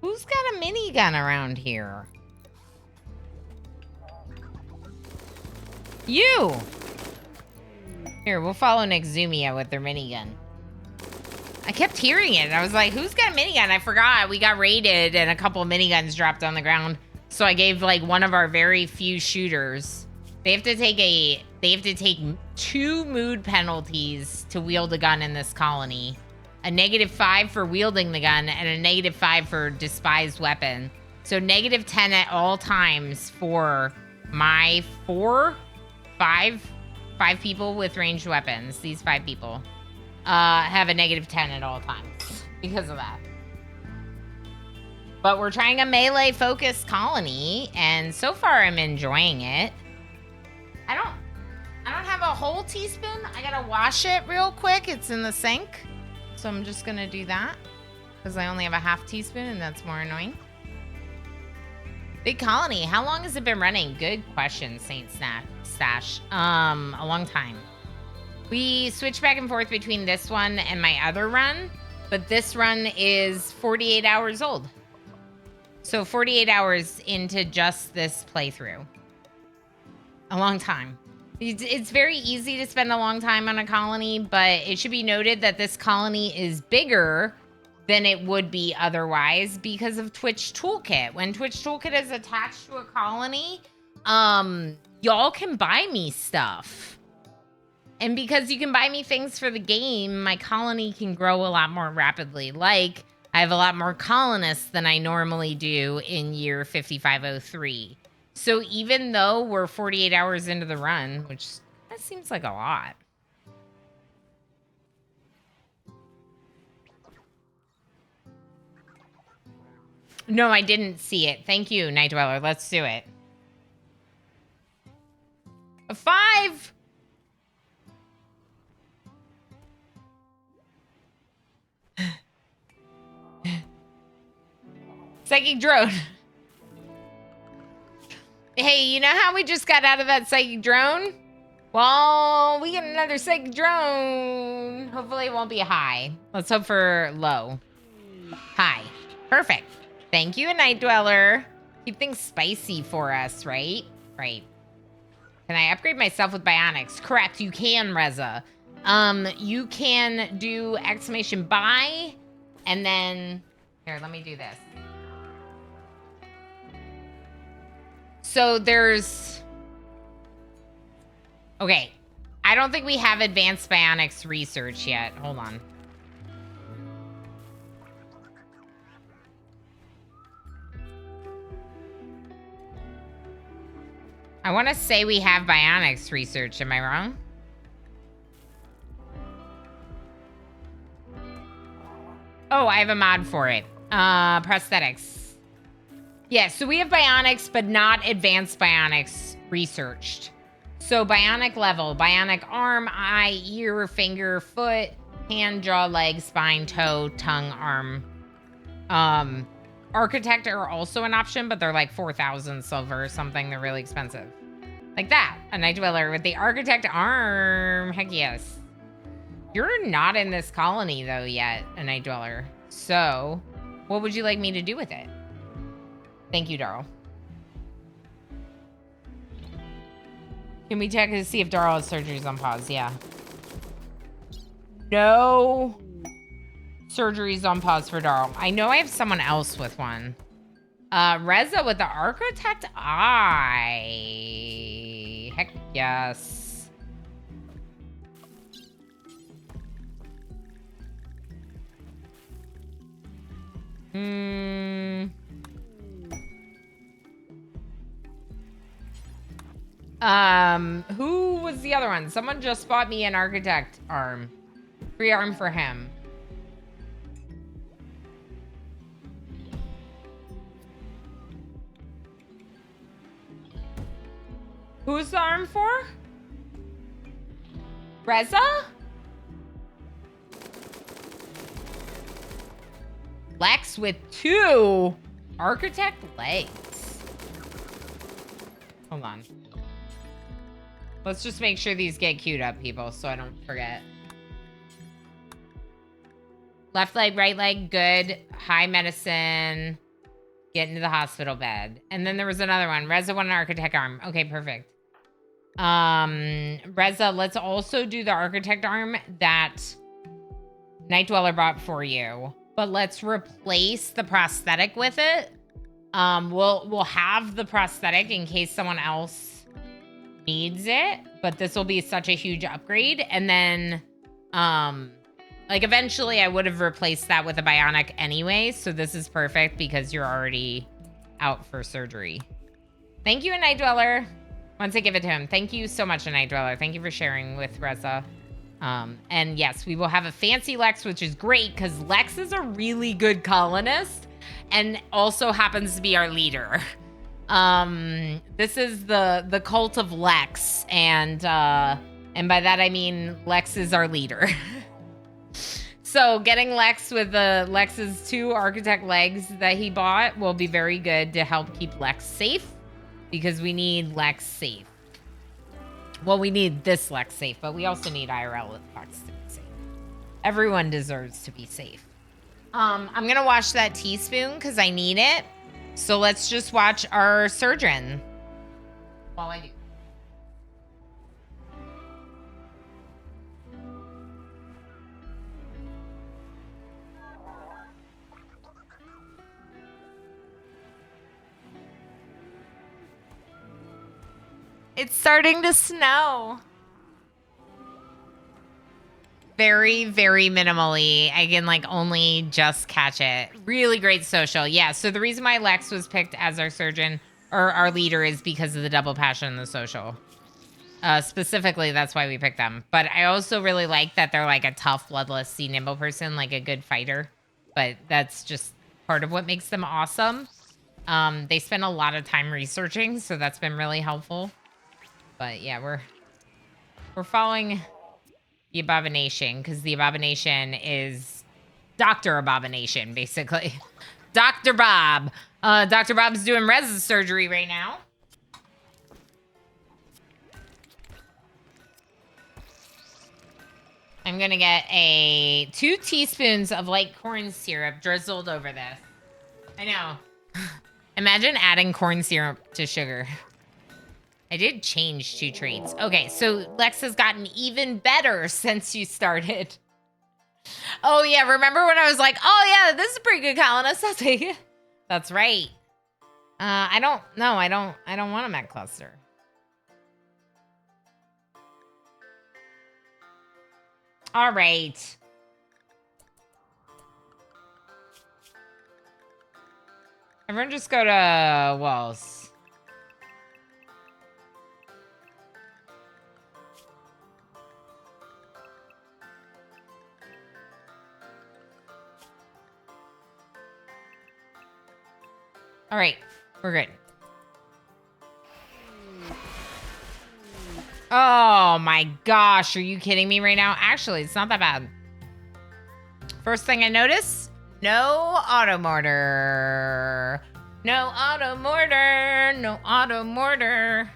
Who's got a minigun around here? You! Here, we'll follow Nexumia with their minigun. I kept hearing it, and I was like, who's got a minigun? I forgot. We got raided, and a couple of miniguns dropped on the ground. So I gave, like, one of our very few shooters. They have to take 2 mood penalties to wield a gun in this colony. A -5 for wielding the gun, and a -5 for despised weapon. So -10 at all times for my 5 people with ranged weapons. These 5 people have a -10 at all times because of that. But we're trying a melee focused colony, and so far I'm enjoying it. I don't have a whole teaspoon. I gotta wash it real quick. It's in the sink. So I'm just gonna do that because I only have a ½ teaspoon, and that's more annoying. Big colony. How long has it been running? Good question, Saint Stash. A long time. We switch back and forth between this one and my other run, but this run is 48 hours old. So 48 hours into just this playthrough. A long time. It's very easy to spend a long time on a colony, but it should be noted that this colony is bigger than it would be otherwise because of Twitch Toolkit. When Twitch Toolkit is attached to a colony, y'all can buy me stuff. And because you can buy me things for the game, my colony can grow a lot more rapidly. Like, I have a lot more colonists than I normally do in year 5503. So even though we're 48 hours into the run, which that seems like a lot. No, I didn't see it. Thank you, Night Dweller. Let's do it. A 5! Psychic drone. Hey, you know how we just got out of that psychic drone? Well, we get another psychic drone. Hopefully it won't be high. Let's hope for low. High. Perfect. Thank you, Night Dweller. Keep things spicy for us, right? Right. Can I upgrade myself with bionics? Correct, you can, Reza. You can do exclamation buy, and then... Here, let me do this. So there's... Okay. I don't think we have advanced bionics research yet. Hold on. I want to say we have bionics research. Am I wrong? Oh, I have a mod for it. Prosthetics. Yeah, so we have bionics, but not advanced bionics researched. So bionic level, bionic arm, eye, ear, finger, foot, hand, jaw, leg, spine, toe, tongue, arm. Architect are also an option, but they're like 4,000 silver or something. They're really expensive. Like that, a Night Dweller with the architect arm. Heck yes. You're not in this colony, though, yet, a night dweller. So, what would you like me to do with it? Thank you, Darl. Can we check to see if Darl has surgeries on pause? Yeah. No surgeries on pause for Darl. I know I have someone else with one. Reza with the architect eye. Heck yes. Who was the other one? Someone just bought me an architect arm. Free arm for him. Who's the arm for? Reza? Lex with 2 architect legs. Hold on. Let's just make sure these get queued up, people, so I don't forget. Left leg, right leg, good. High medicine. Get into the hospital bed. And then there was another one. Reza won an architect arm. Okay, perfect. Reza, let's also do the architect arm that Night Dweller bought for you. But let's replace the prosthetic with it. We'll have the prosthetic in case someone else needs it. But this will be such a huge upgrade. And then, like, eventually I would have replaced that with a bionic anyway. So this is perfect because you're already out for surgery. Thank you, Night Dweller. Once I give it to him. Thank you so much, Night Dweller. Thank you for sharing with Reza. And yes, we will have a fancy Lex, which is great because Lex is a really good colonist and also happens to be our leader. This is the cult of Lex, and by that I mean Lex is our leader. So getting Lex with Lex's 2 architect legs that he bought will be very good to help keep Lex safe, because we need Lex safe. Well, we need this Lex safe, but we also need IRL Lex to be safe. Everyone deserves to be safe. I'm gonna wash that teaspoon because I need it. So let's just watch our surgeon while I do. It's starting to snow. Very, very minimally. I can like only just catch it. Really great social. Yeah, so the reason why Lex was picked as our surgeon or our leader is because of the double passion in the social. Specifically, that's why we picked them. But I also really like that they're like a tough, bloodless, sea nimble person, like a good fighter. But that's just part of what makes them awesome. They spend a lot of time researching, so that's been really helpful. But yeah, we're following the Abomination because the Abomination is Dr. Abomination, basically. Dr. Bob. Dr. Bob's doing Rez's surgery right now. I'm gonna get 2 teaspoons of light corn syrup drizzled over this. I know. Imagine adding corn syrup to sugar. I did change 2 traits. Okay, so Lex has gotten even better since you started. Oh yeah, remember when I was like, oh yeah, this is a pretty good colonist. I'll take it. That's right. I don't want a mech cluster. All right. Everyone just go to walls. All right, we're good. Oh my gosh, are you kidding me right now? Actually, it's not that bad. First thing I notice, no auto mortar. No auto mortar, no auto mortar.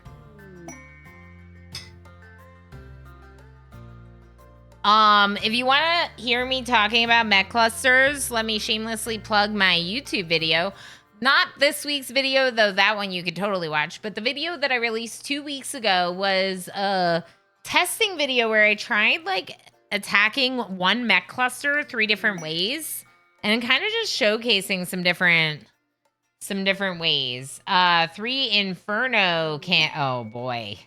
If you want to hear me talking about mech clusters, let me shamelessly plug my YouTube video. Not this week's video, though that one you could totally watch, but the video that I released 2 weeks ago was a testing video where I tried like attacking one mech cluster 3 different ways and kind of just showcasing some different ways. 3 Inferno can't, oh boy.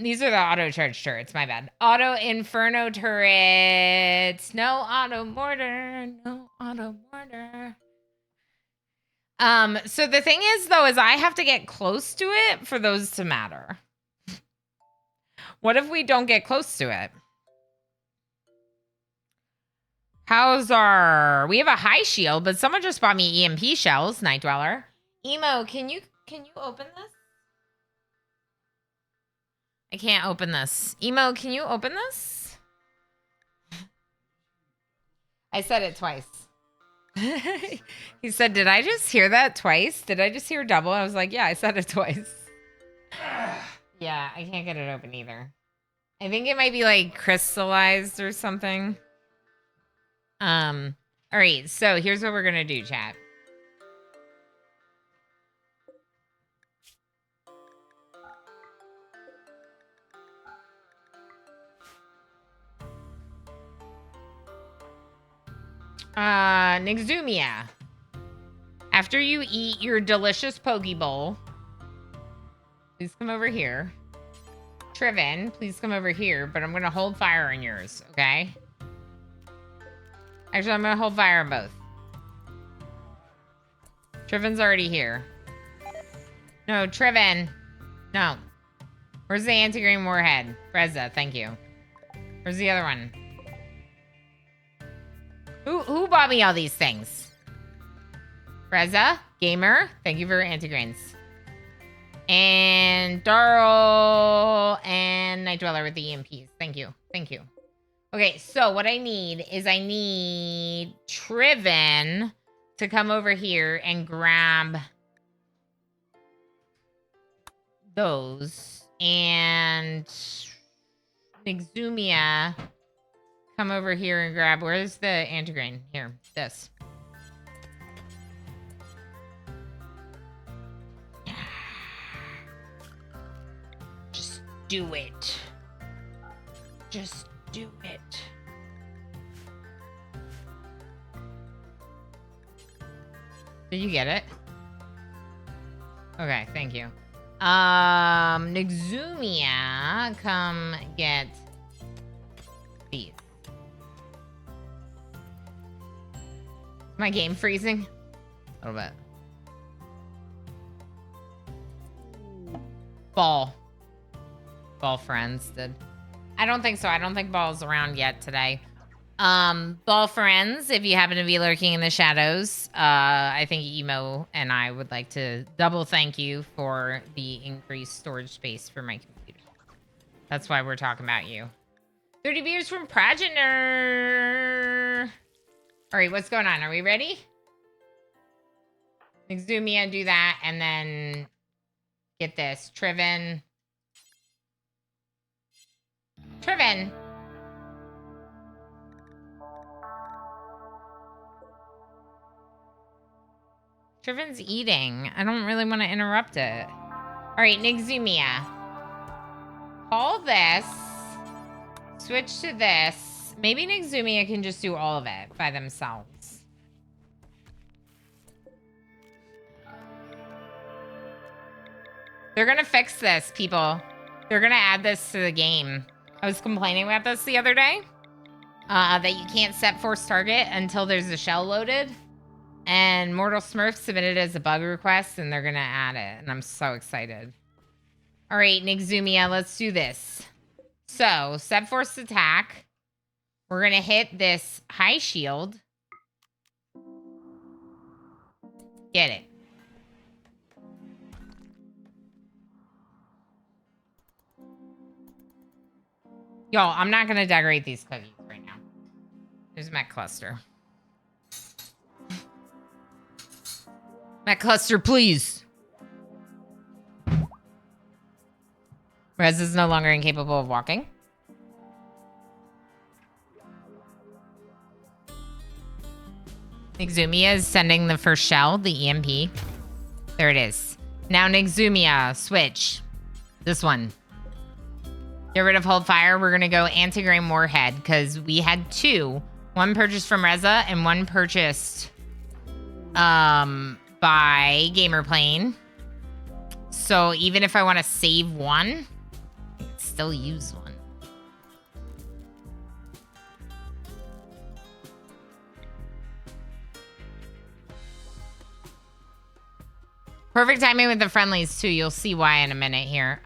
These are the auto charge turrets, my bad. Auto Inferno turrets. No auto mortar. No auto mortar. So the thing is though, is I have to get close to it for those to matter. What if we don't get close to it? How's our... We have a high shield, but someone just bought me EMP shells, Night Dweller. Emo, can you open this? I can't open this. Emo, can you open this? I said it twice. He said, did I just hear that twice? Did I just hear double? I was like, yeah, I said it twice. Yeah, I can't get it open either. I think it might be like crystallized or something. All right, so here's what we're gonna do, chat. Nixumia. After you eat your delicious poke bowl, please come over here. Triven, please come over here, but I'm gonna hold fire on yours, okay? Actually, I'm gonna hold fire on both. Triven's already here. No, Triven. No. Where's the anti-green warhead? Reza, thank you. Where's the other one? Who bought me all these things? Reza, Gamer, thank you for anti-grains. And Darl and Night Dweller with the EMPs. Thank you. Thank you. Okay, so what I need is I need Triven to come over here and grab those. And Nixumia, come over here and grab, where's the antigrain? Here, this. Just do it. Just do it. Did you get it? Okay, thank you. Nixumia, come get these. Is my game freezing? A little bit. Ball friends did. I don't think so. I don't think Ball's around yet today. Ball friends, if you happen to be lurking in the shadows, I think Emo and I would like to double thank you for the increased storage space for my computer. That's why we're talking about you. 30 beers from Progenitor. All right, what's going on? Are we ready? Nixumia, do that, and then get this. Triven. Triven's eating. I don't really want to interrupt it. All right, Nixumia. All this. Switch to this. Maybe Nixumia can just do all of it by themselves. They're gonna fix this, people. They're gonna add this to the game. I was complaining about this the other day. That you can't set force target until there's a shell loaded. And Mortal Smurf submitted it as a bug request, and they're gonna add it. And I'm so excited. All right, Nixumia, let's do this. So, set force attack. We're gonna hit this high shield. Get it. Y'all, I'm not gonna decorate these cookies right now. There's Mech Cluster. Mech Cluster, please. Rez is no longer incapable of walking. Nixumia is sending the first shell, the EMP. There it is. Now Nixumia, switch. This one. Get rid of Hold Fire. We're going to go Anti-Grain Warhead because we had 2. One purchased from Reza and one purchased by Gamerplane. So even if I want to save one, I can still use one. Perfect timing with the friendlies too. You'll see why in a minute here.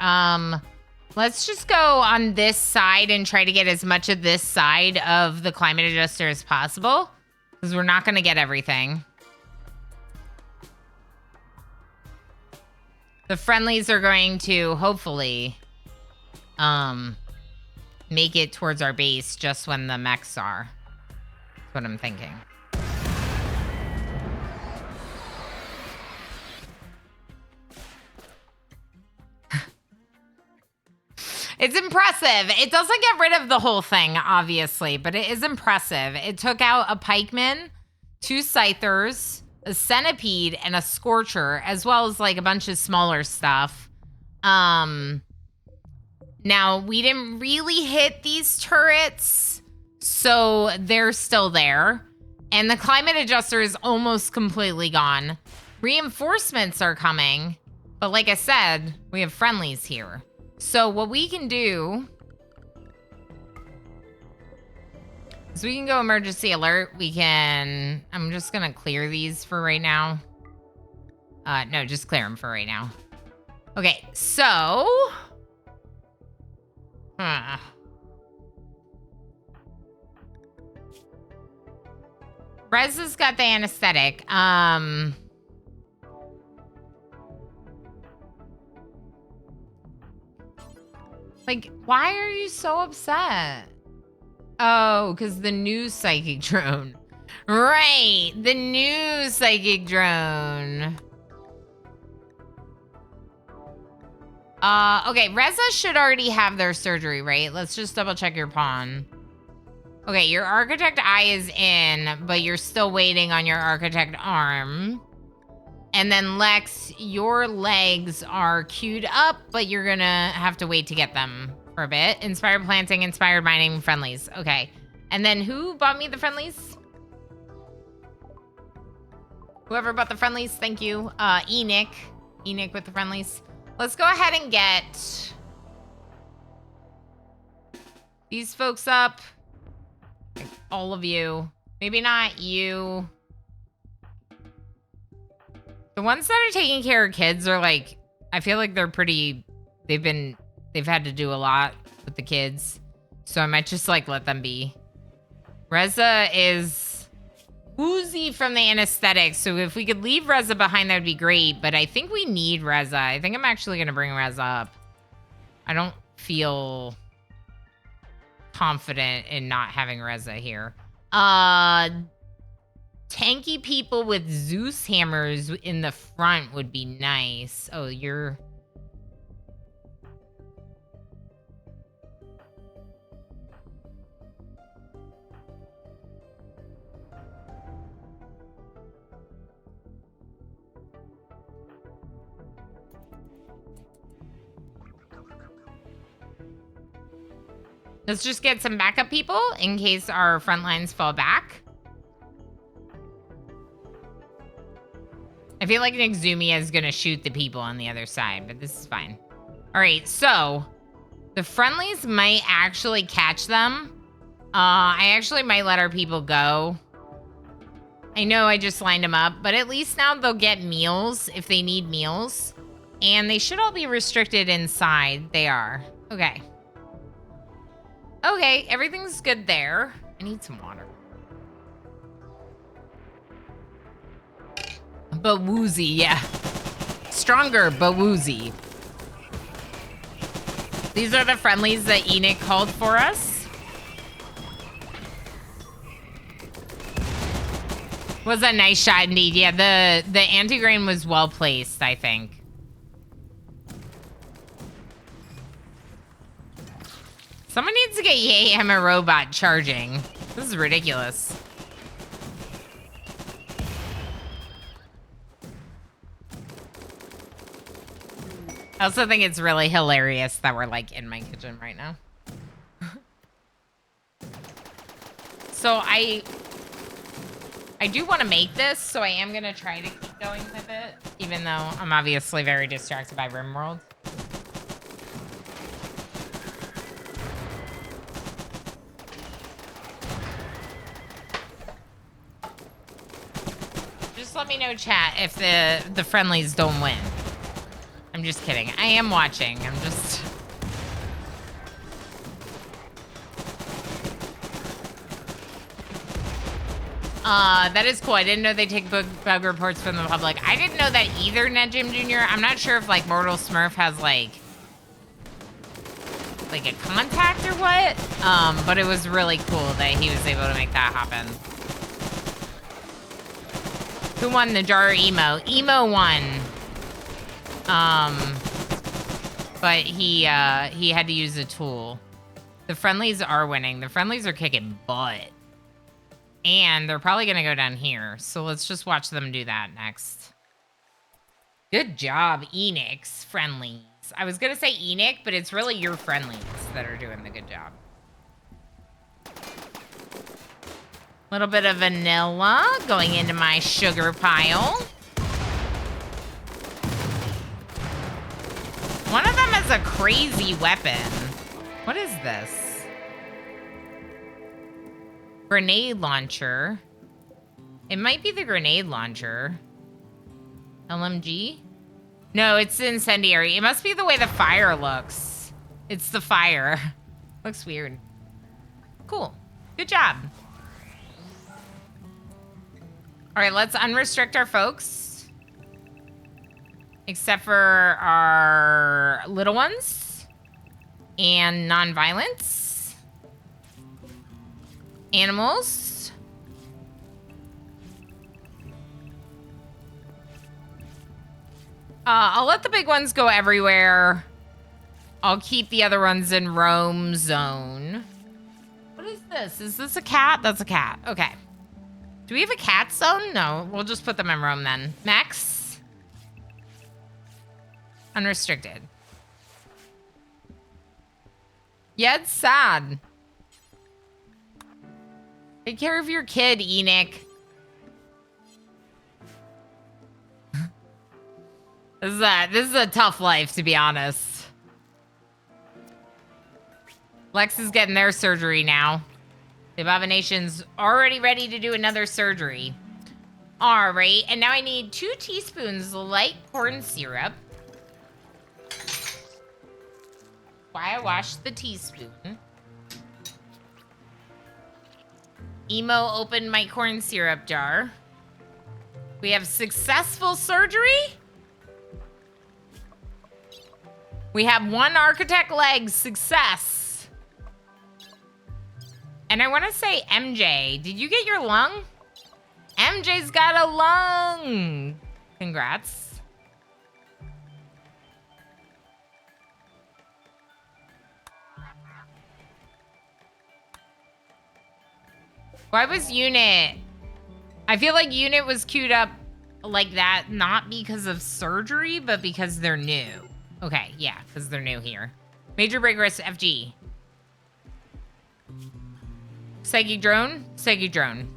Let's just go on this side and try to get as much of this side of the climate adjuster as possible, because we're not going to get everything. The friendlies are going to hopefully make it towards our base just when the mechs are. That's what I'm thinking. It's impressive. It doesn't get rid of the whole thing, obviously, but it is impressive. It took out a pikeman, 2 scythers, a centipede, and a scorcher, as well as like a bunch of smaller stuff. Now, we didn't really hit these turrets, so they're still there. And the climate adjuster is almost completely gone. Reinforcements are coming, but like I said, we have friendlies here. So what we can do is we can go emergency alert. We can, I'm just going to clear these for right now. No, just clear them for right now. Okay, so. Rez has got the anesthetic. Like, why are you so upset? Oh, because the new psychic drone. Right, the new psychic drone. Okay, Reza should already have their surgery, right? Let's just double check your pawn. Okay, your architect eye is in, but you're still waiting on your architect arm. And then Lex, your legs are queued up, but you're gonna have to wait to get them for a bit. Inspired planting, inspired mining, friendlies. Okay. And then who bought me the friendlies? Whoever bought the friendlies, thank you. Enoch. Enoch with the friendlies. Let's go ahead and get these folks up. Like all of you. Maybe not you. The ones that are taking care of kids are like, I feel like they're pretty, they've had to do a lot with the kids. So I might just like let them be. Reza is woozy from the anesthetic. So if we could leave Reza behind, that would be great. But I think we need Reza. I think I'm actually going to bring Reza up. I don't feel confident in not having Reza here. Tanky people with Zeus hammers in the front would be nice. Oh, you're... Let's just get some backup people in case our front lines fall back. I feel like Nixumia is going to shoot the people on the other side, but this is fine. All right, so the friendlies might actually catch them. I actually might let our people go. I know I just lined them up, but at least now they'll get meals if they need meals. And they should all be restricted inside. They are. Okay. Okay, everything's good there. I need some water. But woozy, yeah. Stronger, but woozy. These are the friendlies that Enoch called for us. Was a nice shot indeed. Yeah, the anti-grain was well placed, I think. Someone needs to get Yay, I'm a Robot charging. This is ridiculous. I also think it's really hilarious that we're like in my kitchen right now. So I do want to make this, so I am going to try to keep going with it, even though I'm obviously very distracted by RimWorld. Just let me know, chat, if the friendlies don't win. I'm just kidding. I am watching. I'm just... That is cool. I didn't know they take bug reports from the public. I didn't know that either, NetJim Jr. I'm not sure if, like, Mortal Smurf has, like a contact or what. But it was really cool that he was able to make that happen. Who won the jar emo? Emo won. But he had to use a tool. The friendlies are winning. The friendlies are kicking butt. And they're probably going to go down here. So let's just watch them do that next. Good job, Enix friendlies. I was going to say Enoch, but it's really your friendlies that are doing the good job. Little bit of vanilla going into my sugar pile. One of them has a crazy weapon. What is this? Grenade launcher. It might be the grenade launcher. LMG? No, it's incendiary. It must be the way the fire looks. It's the fire. Looks weird. Cool. Good job. All right, let's unrestrict our folks. Except for our little ones. And non-violence. Animals. I'll let the big ones go everywhere. I'll keep the other ones in roam zone. What is this? Is this a cat? That's a cat. Okay. Do we have a cat zone? No. We'll just put them in roam then. Max. Unrestricted. Yeah, it's sad. Take care of your kid, Enoch. This is a tough life, to be honest. Lex is getting their surgery now. The Abomination's already ready to do another surgery. All right, and now I need 2 teaspoons light corn syrup. Why I washed the teaspoon. Emo opened my corn syrup jar. We have successful surgery. We have 1 architect leg success. And I want to say, MJ, did you get your lung? MJ's got a lung. Congrats. Why was Unit? I feel like Unit was queued up like that, not because of surgery, but because they're new. Okay, yeah, because they're new here. Major break risk FG. Psychic drone? Psychic drone.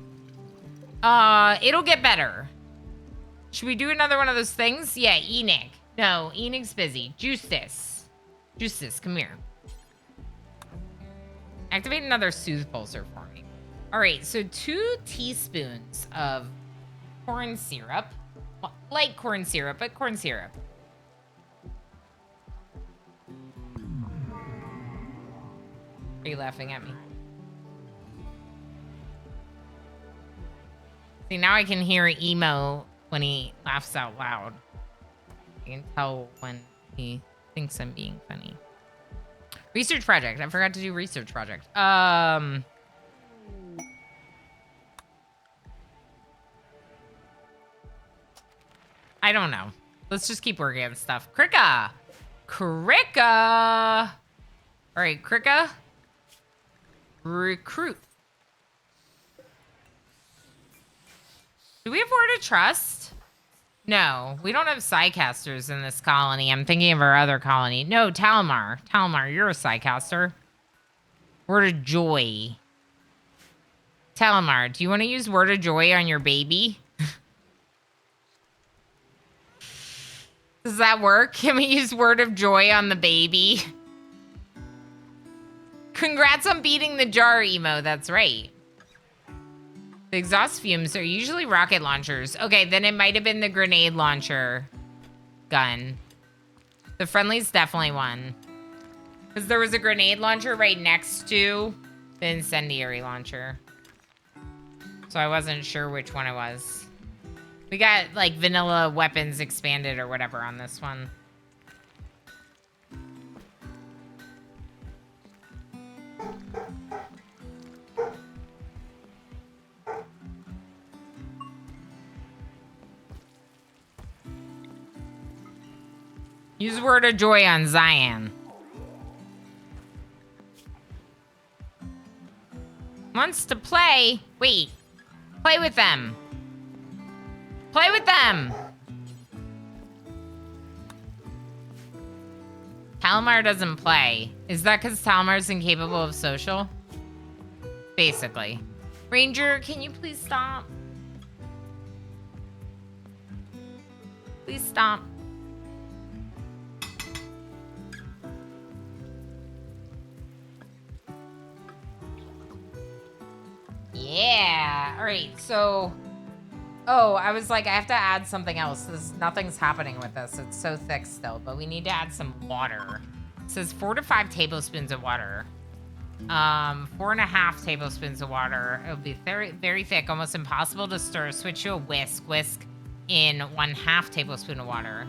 It'll get better. Should we do another one of those things? Yeah, Enoch. No, Enoch's busy. Justice. Justice, come here. Activate another soothe pulsar for me. All right, so 2 teaspoons of corn syrup. Well, light corn syrup, but corn syrup. Are you laughing at me? See, now I can hear Emo when he laughs out loud. I can tell when he thinks I'm being funny. Research project. I forgot to do research project. I don't know. Let's just keep working on stuff. Krika! Krika! All right, Krika. Recruit. Do we have Word of Trust? No, we don't have Psycasters in this colony. I'm thinking of our other colony. No, Talamar. Talamar, you're a Psycaster. Word of Joy. Talamar, do you want to use Word of Joy on your baby? Does that work? Can we use Word of Joy on the baby? Congrats on beating the jar, Emo. That's right. The exhaust fumes are usually rocket launchers. Okay, then it might have been the grenade launcher gun. The friendly's definitely won. Because there was a grenade launcher right next to the incendiary launcher. So I wasn't sure which one it was. We got, like, vanilla weapons expanded or whatever on this one. Use Word of Joy on Zion. Wants to play. Wait. Play with them. Play with them. Talamar doesn't play. Is that because Talamar's incapable of social? Basically. Ranger, can you please stop? Please stop. Yeah. All right. So, oh, I was like, I have to add something else. Nothing's happening with this. It's so thick still, but we need to add some water. It says 4 to 5 tablespoons of water. 4.5 tablespoons of water. It'll be very, very thick, almost impossible to stir. Switch to a whisk. Whisk in 1/2 tablespoon of water.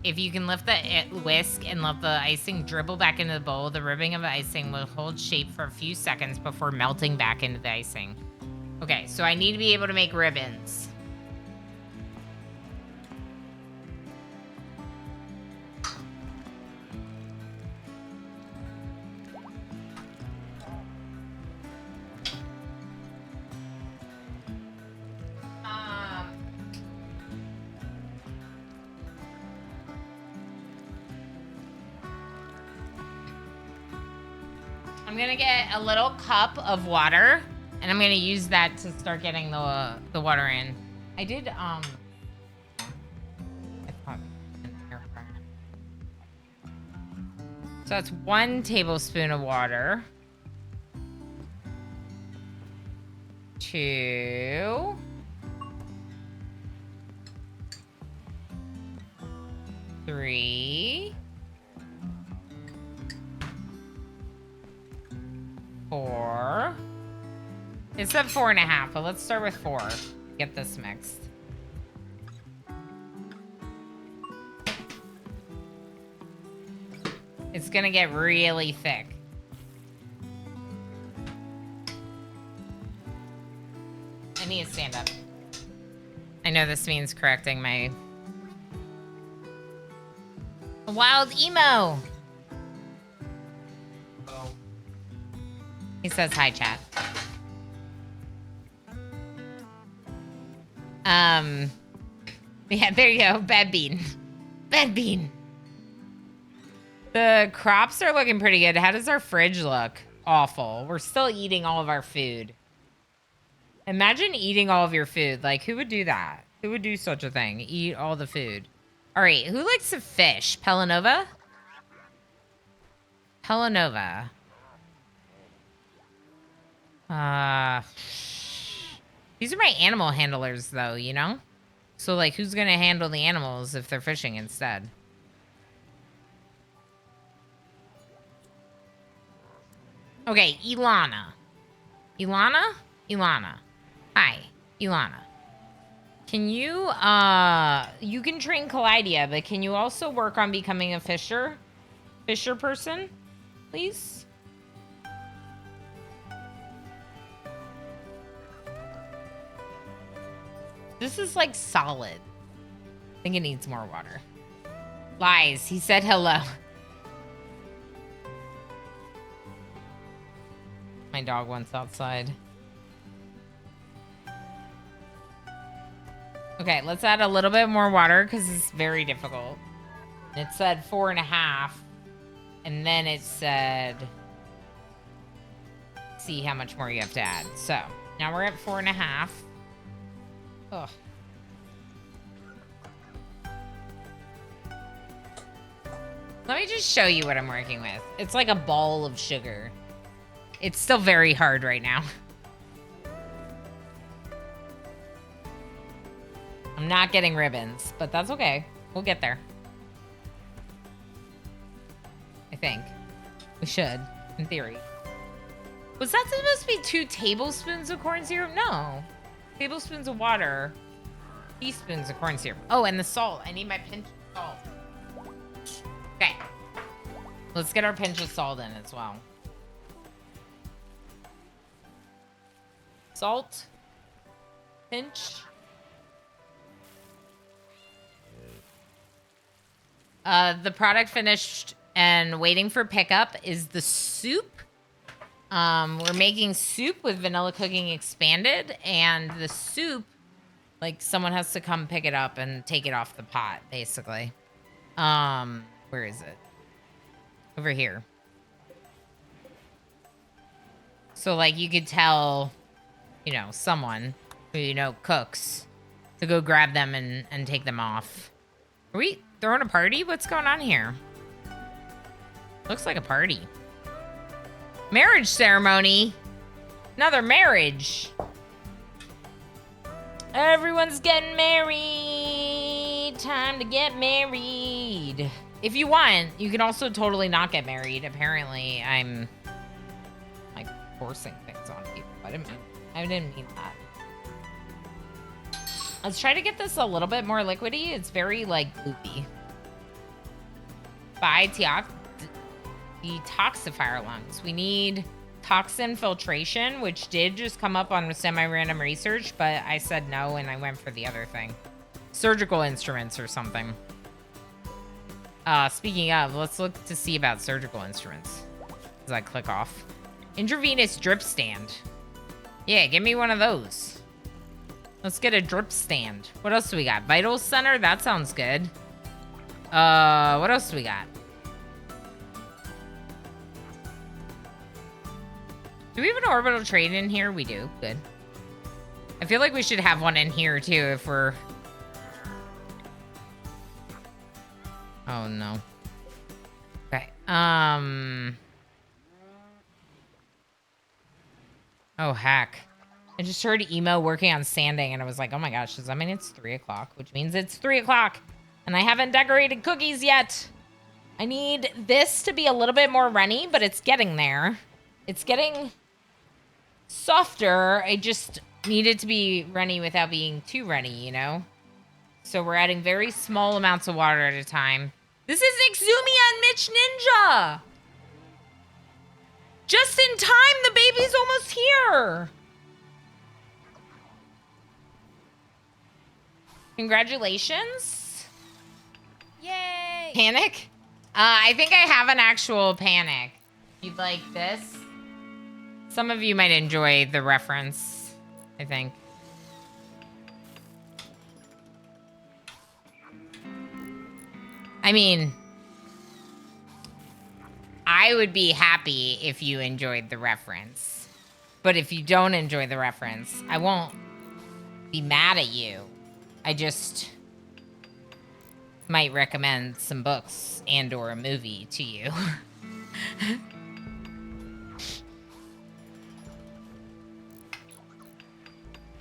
If you can lift the whisk and let the icing dribble back into the bowl, the ribbing of the icing will hold shape for a few seconds before melting back into the icing. Okay, so I need to be able to make ribbons. I'm gonna get a little cup of water, and I'm gonna use that to start getting the water in. I did I thought an air fryer. So that's 1 tablespoon of water. 2. 3. 4. It said 4.5, but let's start with 4. Get this mixed. It's gonna get really thick. I need to stand up. I know this means correcting my wild emo. He says hi, chat. Yeah, there you go. Bad bean. Bad bean. The crops are looking pretty good. How does our fridge look? Awful. We're still eating all of our food. Imagine eating all of your food. Like, who would do that? Who would do such a thing? Eat all the food. All right, who likes to fish? Pelanova? Pelanova. These are my animal handlers, though, you know? So, like, who's gonna handle the animals if they're fishing instead? Okay, Ilana. Ilana? Ilana. Hi, Ilana. Can you, you can train Collidia, but can you also work on becoming a fisher person, please? This is like solid. I think it needs more water. Lies. He said hello. My dog wants outside. Okay, let's add a little bit more water because it's very difficult. It said 4.5. And then it said, see how much more you have to add. So now we're at 4.5. Ugh. Let me just show you what I'm working with. It's like a ball of sugar. It's still very hard right now. I'm not getting ribbons, but that's okay. We'll get there. I think. We should, in theory. Was that supposed to be 2 tablespoons of corn syrup? No. Tablespoons of water. Teaspoons of corn syrup. Oh, and the salt. I need my pinch of salt. Okay. Let's get our pinch of salt in as well. Salt. Pinch. The product finished and waiting for pickup is the soup. We're making soup with vanilla cooking expanded, and the soup, like, someone has to come pick it up and take it off the pot, basically. Where is it? Over here. So, like, you could tell, you know, someone who, you know, cooks to go grab them and take them off. Are we throwing a party? What's going on here? Looks like a party. Marriage ceremony. Another marriage. Everyone's getting married. Time to get married. If you want, you can also totally not get married. Apparently, I'm like forcing things on people. I didn't mean that. Let's try to get this a little bit more liquidy. It's very, like, goopy. Buy detoxifier lungs. We need toxin filtration, which did just come up on semi-random research, but I said no, and I went for the other thing. Surgical instruments or something. Speaking of, let's look to see about surgical instruments. As I click off. Intravenous drip stand. Yeah, give me one of those. Let's get a drip stand. What else do we got? Vital center? That sounds good. What else do we got? Do we have an orbital trade in here? We do. Good. I feel like we should have one in here, too, if we're... Oh, no. Okay. Oh, heck. I just heard emo working on sanding, and I was like, oh my gosh, does that mean it's 3 o'clock? Which means it's 3 o'clock, and I haven't decorated cookies yet. I need this to be a little bit more runny, but it's getting there. It's getting softer. I just need it to be runny without being too runny, you know? So we're adding very small amounts of water at a time. This is Exumia and Mitch Ninja! Just in time, the baby's almost here! Congratulations. Yay. Panic? I think I have an actual panic. You'd like this? Some of you might enjoy the reference, I think. I mean, I would be happy if you enjoyed the reference. But if you don't enjoy the reference, I won't be mad at you. I just might recommend some books and or a movie to you.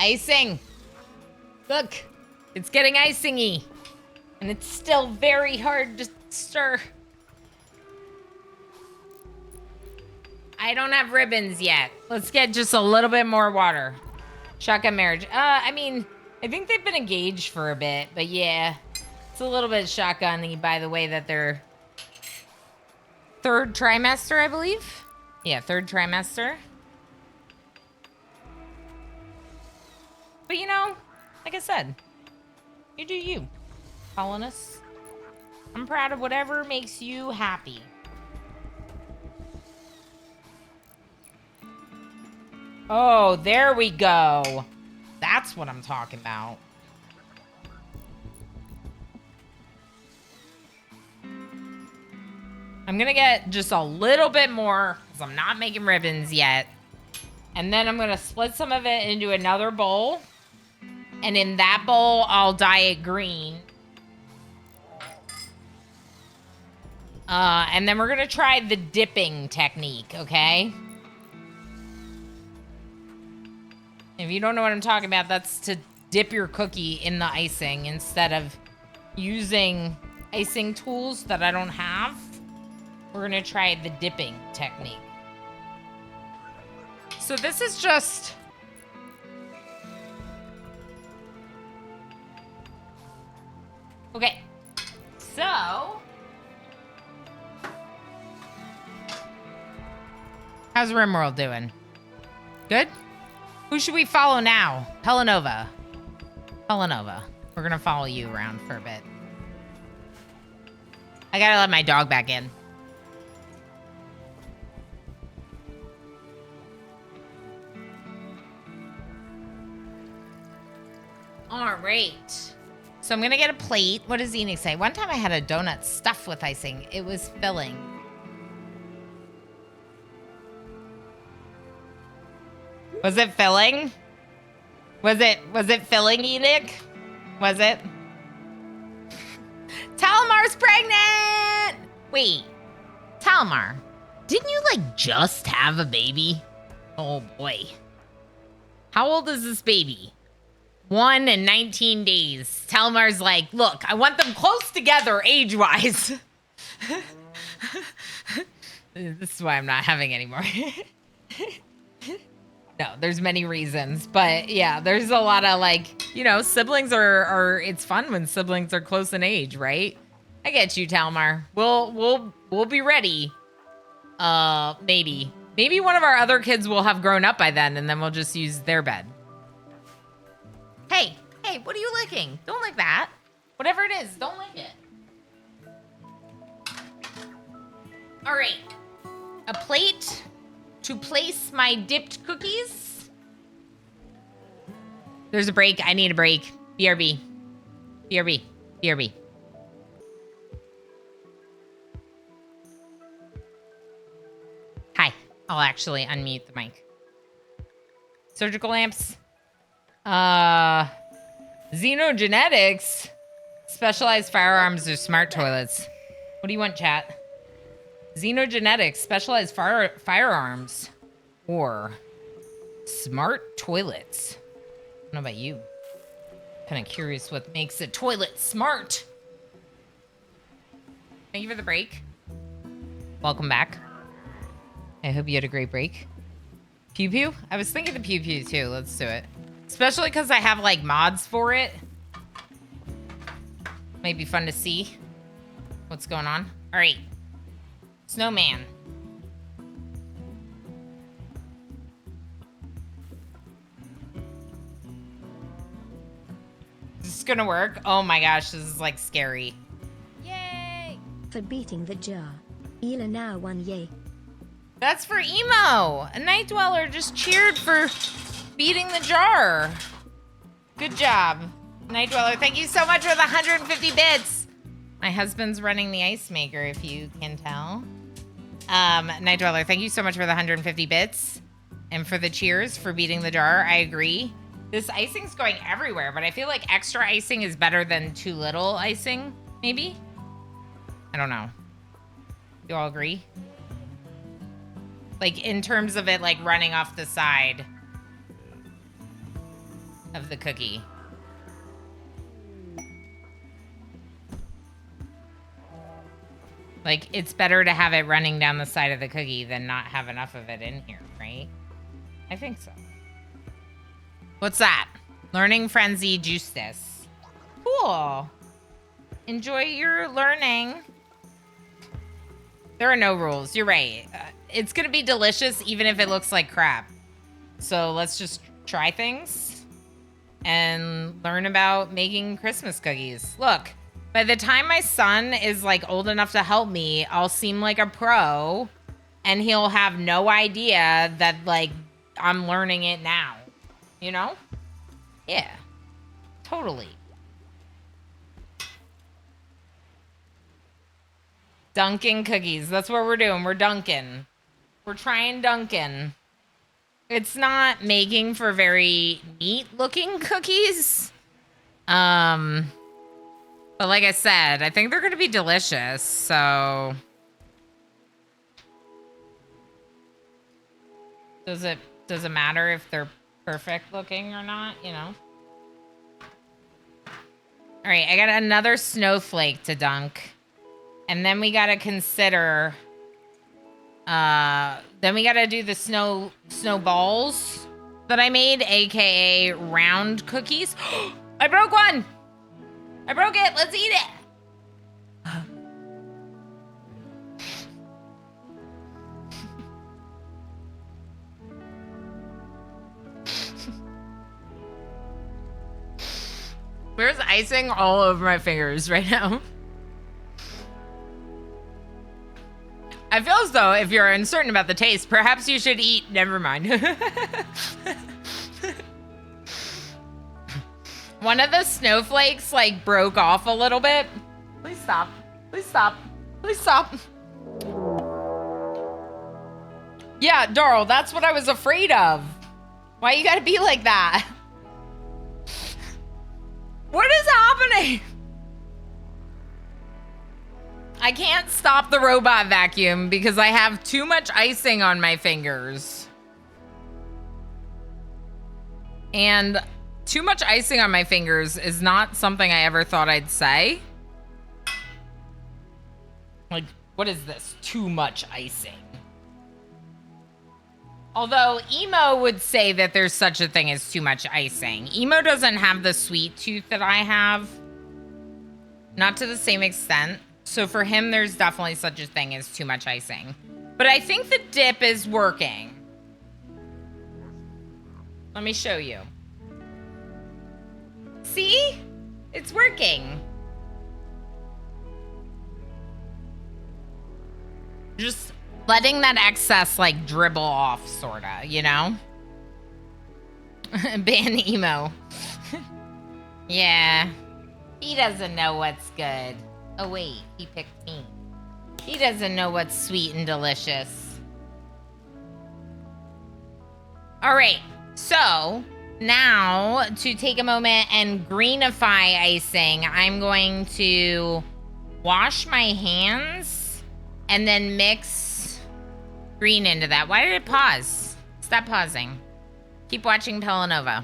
Icing! Look! It's getting icing-y! And it's still very hard to stir. I don't have ribbons yet. Let's get just a little bit more water. Shotgun marriage. I mean... I think they've been engaged for a bit, but yeah. It's a little bit shotgun-y by the way that they're... Third trimester, I believe? Yeah, third trimester. But you know, like I said, you do you, colonists. I'm proud of whatever makes you happy. Oh, there we go. That's what I'm talking about. I'm gonna get just a little bit more because I'm not making ribbons yet. And then I'm gonna split some of it into another bowl. And in that bowl, I'll dye it green. And then we're gonna try the dipping technique, okay? If you don't know what I'm talking about, that's to dip your cookie in the icing instead of using icing tools that I don't have. We're gonna try the dipping technique. So this is just... Okay, so... How's RimWorld doing? Good? Who should we follow now? Pelanova. Pelanova. We're gonna follow you around for a bit. I gotta let my dog back in. All right. So I'm gonna get a plate. What does Enoch say? One time I had a donut stuffed with icing. It was filling. Was it filling? Was it filling, Enoch? Was it? Talamar's pregnant! Wait, Talamar, didn't you like just have a baby? Oh boy. How old is this baby? 1 and 19 days. Talamar's like, look, I want them close together age-wise. This is why I'm not having any more. No, there's many reasons, but yeah, there's a lot of like, you know, siblings are it's fun when siblings are close in age, right? I get you, Talmar. We'll be ready. Maybe one of our other kids will have grown up by then, and then we'll just use their bed. Hey, what are you licking? Don't lick that. Whatever it is, don't lick it. All right, a plate to place my dipped cookies. There's a break. I need a break. BRB. BRB. BRB. Hi. I'll actually unmute the mic. Surgical lamps. Xenogenetics. Specialized firearms or smart toilets. What do you want, chat? Xenogenetics, specialized firearms, or smart toilets. I don't know about you. Kind of curious what makes a toilet smart. Thank you for the break. Welcome back. I hope you had a great break. Pew Pew? I was thinking the Pew Pew too. Let's do it. Especially because I have like mods for it. Might be fun to see what's going on. All right. Snowman. Is this gonna work? Oh my gosh, this is like scary. Yay! For beating the jar. Ela now won yay. That's for Emo! A Night Dweller just cheered for beating the jar. Good job. Night Dweller, thank you so much for the 150 bits. My husband's running the ice maker, if you can tell. Night Dweller, thank you so much for the 150 bits. And for the cheers for beating the jar. I agree. This icing's going everywhere, but I feel like extra icing is better than too little icing, maybe? I don't know. You all agree? Like, in terms of it, like, running off the side of the cookie. Like, it's better to have it running down the side of the cookie than not have enough of it in here, right? I think so. What's that? Learning Frenzy Justice. Cool. Enjoy your learning. There are no rules. You're right. It's going to be delicious even if it looks like crap. So let's just try things and learn about making Christmas cookies. Look. By the time my son is like old enough to help me, I'll seem like a pro and he'll have no idea that like I'm learning it now. You know? Yeah. Totally. Dunkin' cookies. That's what we're doing. We're dunking. We're trying Dunkin'. It's not making for very neat looking cookies. But like I said, I think they're going to be delicious. So does it matter if they're perfect looking or not, you know? All right, I got another snowflake to dunk. And then we got to consider then we got to do the snowballs that I made, aka round cookies. I broke one. I broke it. Let's eat it. There's icing all over my fingers right now. I feel as though if you're uncertain about the taste, perhaps you should eat. Never mind. One of the snowflakes like broke off a little bit. Please stop. Please stop. Please stop. Yeah, Darl, that's what I was afraid of. Why you gotta be like that? What is happening? I can't stop the robot vacuum because I have too much icing on my fingers. And too much icing on my fingers is not something I ever thought I'd say. Like, what is this? Too much icing. Although Emo would say that there's such a thing as too much icing. Emo doesn't have the sweet tooth that I have. Not to the same extent. So for him, there's definitely such a thing as too much icing. But I think the dip is working. Let me show you. See? It's working. Just letting that excess like dribble off, sorta, you know? Ban Emo. Yeah. He doesn't know what's good. Oh wait, he picked me. He doesn't know what's sweet and delicious. All right, so now to take a moment and greenify icing, I'm going to wash my hands and then mix green into that. Why did it pause? Stop pausing. Keep watching Pelanova.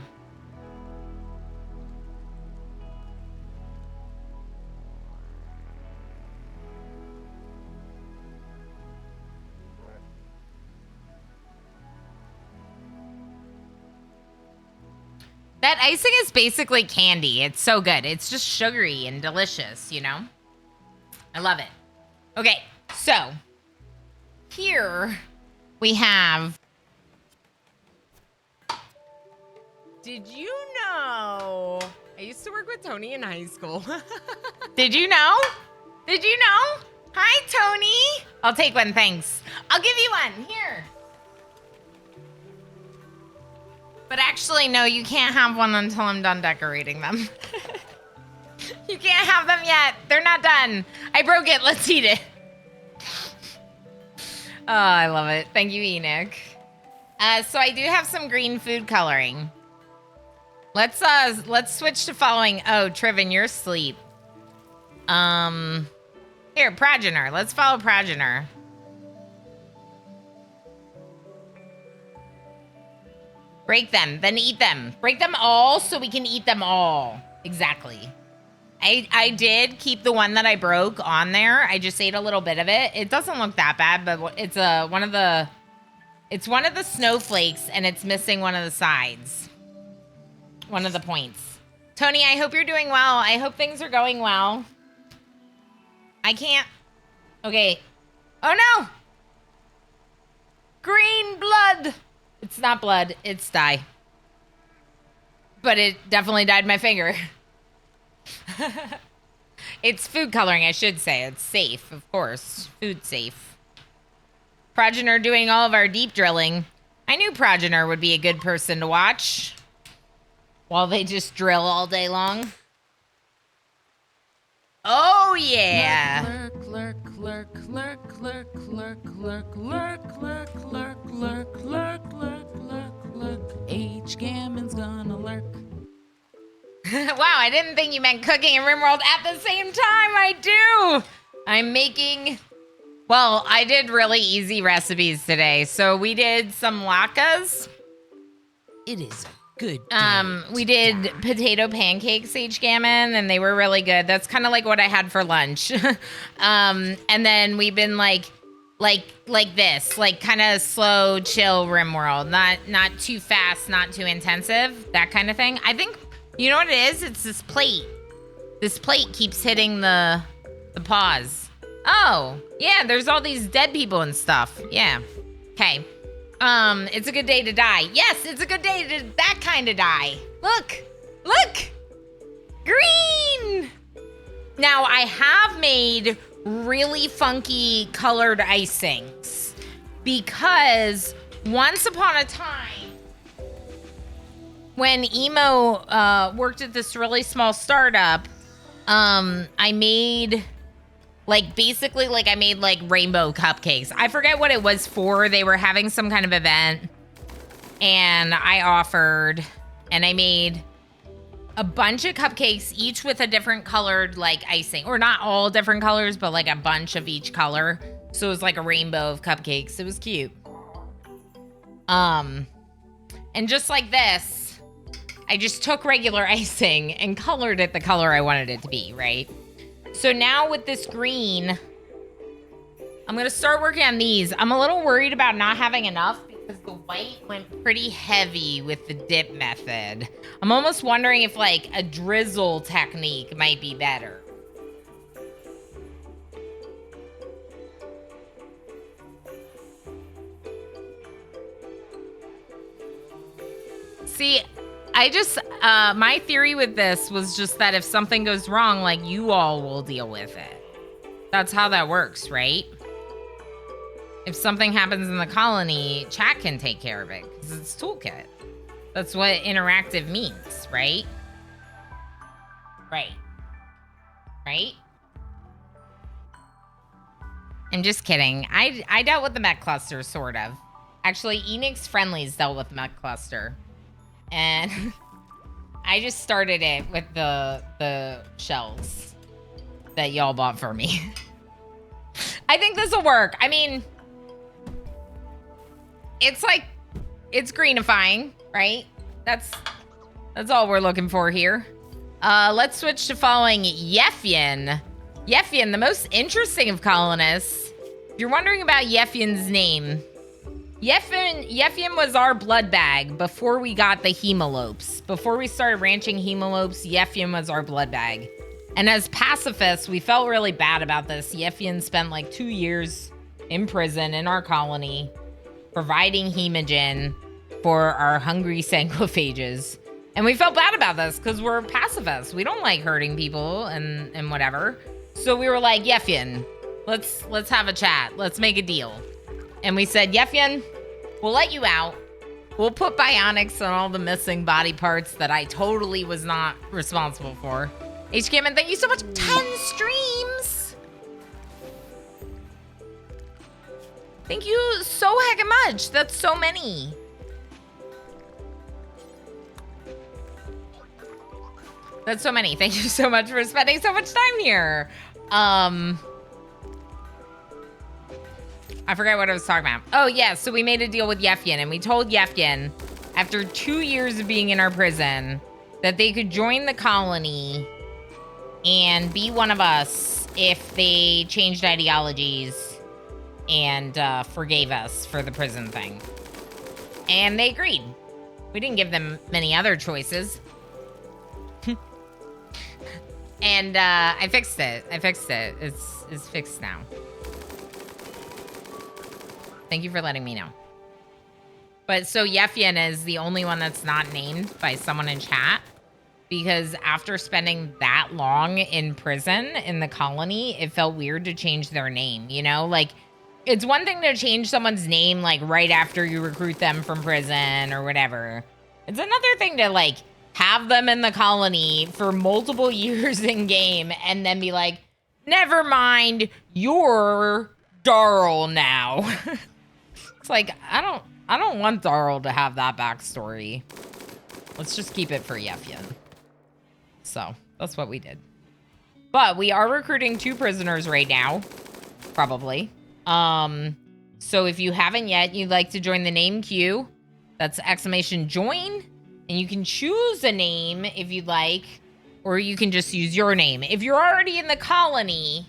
That icing is basically candy. It's so good. It's just sugary and delicious, you know? I love it. Okay, so here we have... Did you know? I used to work with Tony in high school. Did you know? Did you know? Hi, Tony. I'll take one, thanks. I'll give you one. Here. But actually, no, you can't have one until I'm done decorating them. You can't have them yet. They're not done. I broke it. Let's eat it. Oh, I love it. Thank you, Enoch. So I do have some green food coloring. Let's switch to following. Oh, Trivan, you're asleep. Here, Progenitor. Let's follow Progenitor. Break them, then eat them. Break them all so we can eat them all. Exactly. I did keep the one that I broke on there. I just ate a little bit of it. It doesn't look that bad, but it's one of the snowflakes, and it's missing one of the sides. One of the points. Tony, I hope you're doing well. I hope things are going well. I can't. Okay. Oh no! Green blood! It's not blood, it's dye. But it definitely dyed my finger. It's food coloring, I should say. It's safe, of course. Food safe. Progenitor doing all of our deep drilling. I knew Progenitor would be a good person to watch. While they just drill all day long. Oh, yeah. Lurk, lurk, lurk, lurk, lurk, lurk, lurk, lurk, lurk, lurk, lurk, lurk, lurk, lurk, lurk. H. Gammon's gonna lurk. Wow, I didn't think you meant cooking and RimWorld at the same time. I do. I'm making... Well, I did really easy recipes today. So we did some latkes. It is a good day We to did die. potato pancakes, H. Gammon, and they were really good. That's kind of like what I had for lunch. And then we've been like this, like kind of slow, chill RimWorld. Not too fast, not too intensive, that kind of thing. I think, you know what it is? It's this plate. This plate keeps hitting the pause. Oh, yeah, there's all these dead people and stuff. Yeah. Okay. It's a good day to die. Yes, it's a good day to that kind of die. Look. Green. Now, I have made really funky colored icings because once upon a time, when Emo worked at this really small startup, I made... basically, I made, rainbow cupcakes. I forget what it was for. They were having some kind of event. And I offered. And I made a bunch of cupcakes, each with a different colored, icing. Or not all different colors, but, a bunch of each color. So it was like a rainbow of cupcakes. It was cute. And just like this, I just took regular icing and colored it the color I wanted it to be, right? So now with this green, I'm going to start working on these. I'm a little worried about not having enough because the white went pretty heavy with the dip method. I'm almost wondering if a drizzle technique might be better. See, I just, my theory with this was just that if something goes wrong, you all will deal with it. That's how that works, right? If something happens in the colony, chat can take care of it because it's Toolkit. That's what interactive means, right? Right? I'm just kidding. I dealt with the mech cluster, sort of. Actually, Enix Friendlies dealt with mech cluster. And I just started it with the shells that y'all bought for me. I think this will work. I mean, it's greenifying, right? That's all we're looking for here. Let's switch to following Yefyan. Yefyan, the most interesting of colonists. If you're wondering about Yefyan's name, Yefyan was our blood bag before we got the hemolopes. Before we started ranching hemolopes, Yefyan was our blood bag. And as pacifists, we felt really bad about this. Yefyan spent 2 years in prison in our colony, providing hemogen for our hungry sanguophages. And we felt bad about this because we're pacifists. We don't like hurting people and whatever. So we were like, Yefyan, let's have a chat. Let's make a deal. And we said, Yefyan, we'll let you out. We'll put bionics on all the missing body parts that I totally was not responsible for. H. Gammon, thank you so much. 10 streams. Thank you so heckin' much. That's so many. That's so many. Thank you so much for spending so much time here. I forgot what I was talking about. Oh, yeah. So we made a deal with Yefyan, and we told Yefyan, after 2 years of being in our prison, that they could join the colony and be one of us if they changed ideologies and forgave us for the prison thing. And they agreed. We didn't give them many other choices. And I fixed it. It's fixed now. Thank you for letting me know. But so Yefyan is the only one that's not named by someone in chat. Because after spending that long in prison in the colony, it felt weird to change their name, you know? It's one thing to change someone's name, right after you recruit them from prison or whatever. It's another thing to, have them in the colony for multiple years in game, and then be like, never mind, you're Darl now. It's like, I don't want Darl to have that backstory. Let's just keep it for Yefyan. So, that's what we did. But we are recruiting 2 prisoners right now. Probably. So if you haven't yet, you'd like to join the name queue. That's _join. And you can choose a name if you'd like. Or you can just use your name. If you're already in the colony,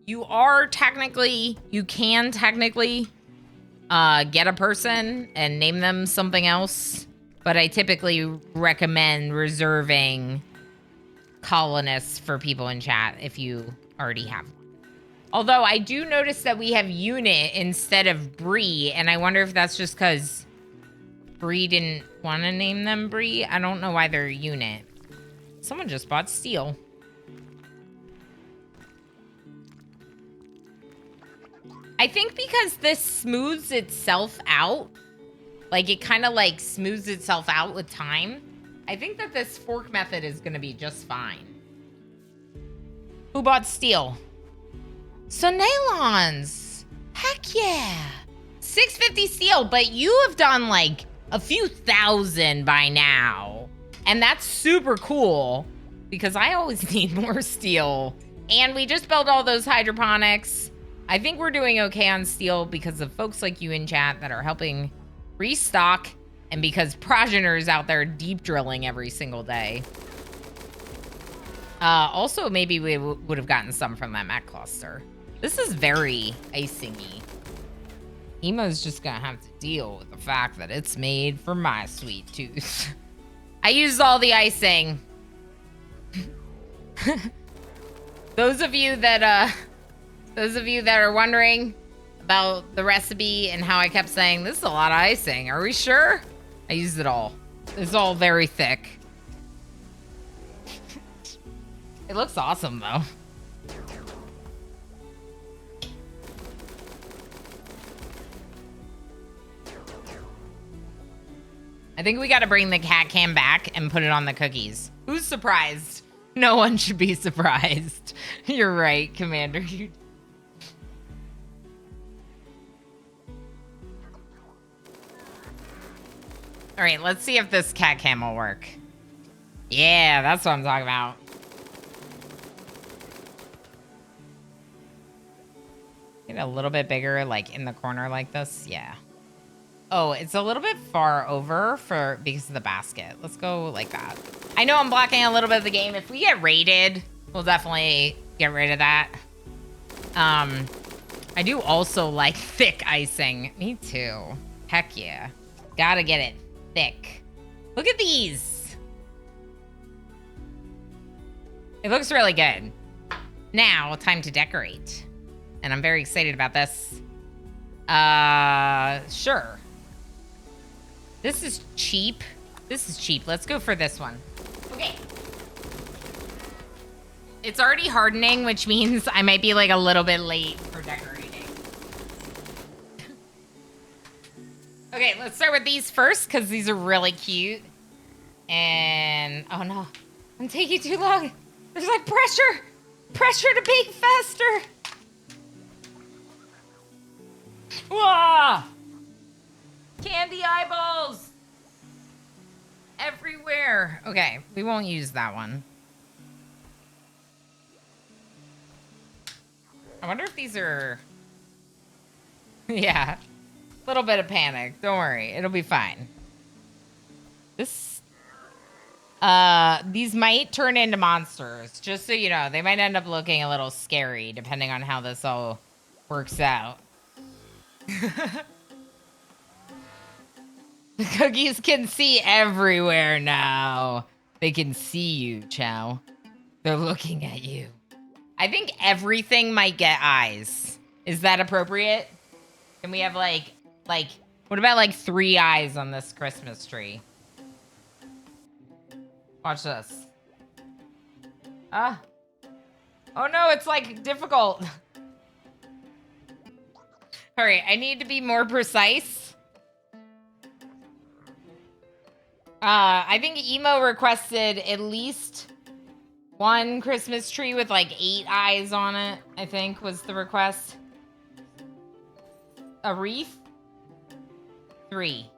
you can technically get a person and name them something else. But I typically recommend reserving colonists for people in chat if you already have one. Although I do notice that we have unit instead of Bree, and I wonder if that's just because Bree didn't want to name them Bree. I don't know why they're unit. Someone just bought steel. I think because this smooths itself out, like it kind of like smooths itself out with time, I think that this fork method is going to be just fine. Who bought steel? Sonalons! Heck yeah! 650 steel, but you have done like a few thousand by now. And that's super cool because I always need more steel. And we just built all those hydroponics. I think we're doing okay on steel because of folks like you in chat that are helping restock, and because Progenor's out there deep drilling every single day. Also, maybe we would have gotten some from that mech cluster. This is very icing-y. Emo's just gonna have to deal with the fact that it's made for my sweet tooth. I used all the icing. Those of you that are wondering about the recipe and how I kept saying, this is a lot of icing. Are we sure? I used it all. It's all very thick. It looks awesome, though. I think we gotta bring the cat cam back and put it on the cookies. Who's surprised? No one should be surprised. You're right, Commander. All right, let's see if this cat cam will work. Yeah, that's what I'm talking about. Get a little bit bigger, like in the corner like this. Yeah. Oh, it's a little bit far over because of the basket. Let's go like that. I know I'm blocking a little bit of the game. If we get raided, we'll definitely get rid of that. I do also like thick icing. Me too. Heck yeah. Gotta get it thick. Look at these. It looks really good. Now, time to decorate. And I'm very excited about this. Sure. This is cheap. This is cheap. Let's go for this one. Okay. It's already hardening, which means I might be like a little bit late for decorating. Okay, let's start with these first because these are really cute. And, oh no, I'm taking too long. There's like pressure to bake faster. Whoa! Candy eyeballs everywhere. Okay, we won't use that one. I wonder if these are... Yeah. A little bit of panic. Don't worry. It'll be fine. This... These might turn into monsters. Just so you know. They might end up looking a little scary, depending on how this all works out. The cookies can see everywhere now. They can see you, Chow. They're looking at you. I think everything might get eyes. Is that appropriate? Can we have like, what about like 3 eyes on this Christmas tree? Watch this. Ah. Oh no, it's like difficult. All right, I need to be more precise. I think Emo requested at least one Christmas tree with like 8 eyes on it, I think was the request. A wreath? 3.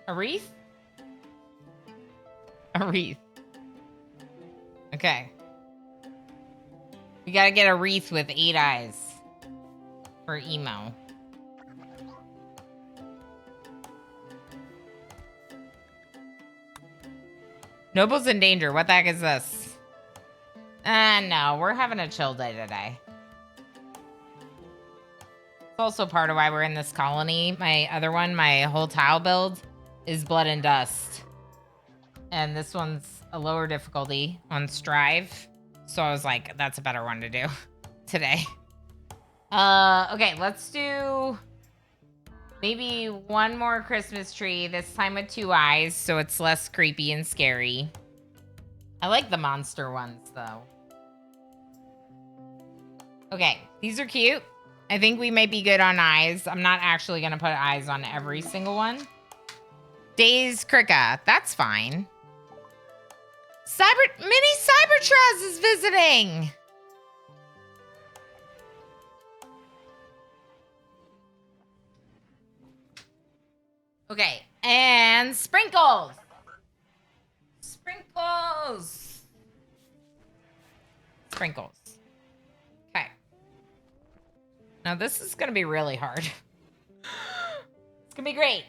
A wreath? A wreath. Okay. We gotta get a wreath with 8 eyes for Emo. Noble's in danger. What the heck is this? No. We're having a chill day today. It's also part of why we're in this colony. My other one, my whole tile build, is Blood and Dust. And this one's a lower difficulty on Strive. So I was like, that's a better one to do today. Okay, let's do maybe one more Christmas tree, this time with 2 eyes, so it's less creepy and scary. I like the monster ones, though. Okay, these are cute. I think we might be good on eyes. I'm not actually going to put eyes on every single one. Days Krika, that's fine. Mini Cybertraz is visiting. Okay, and Sprinkles. Sprinkles. Sprinkles. Okay. Now this is going to be really hard. It's going to be great.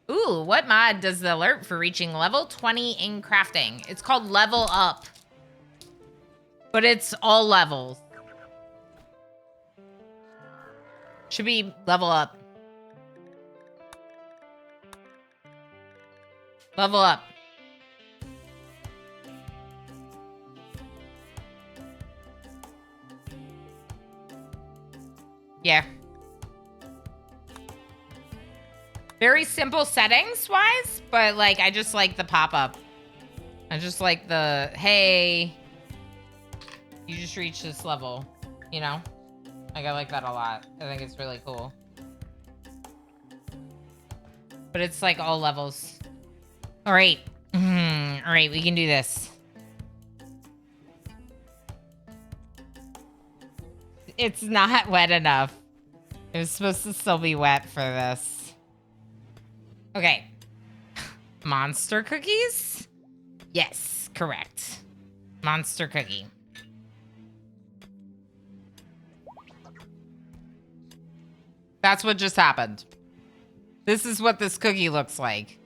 Ooh, what mod does the alert for reaching level 20 in crafting? It's called Level Up. But it's all levels. Should be level up. Level up. Yeah. Very simple settings wise, but like I just like the pop-up. I just like the, hey, you just reached this level, you know? Like I like that a lot. I think it's really cool. But it's like all levels. All right. All right, we can do this. It's not wet enough. It was supposed to still be wet for this. Okay. Monster cookies? Yes, correct. Monster cookie. That's what just happened. This is what this cookie looks like.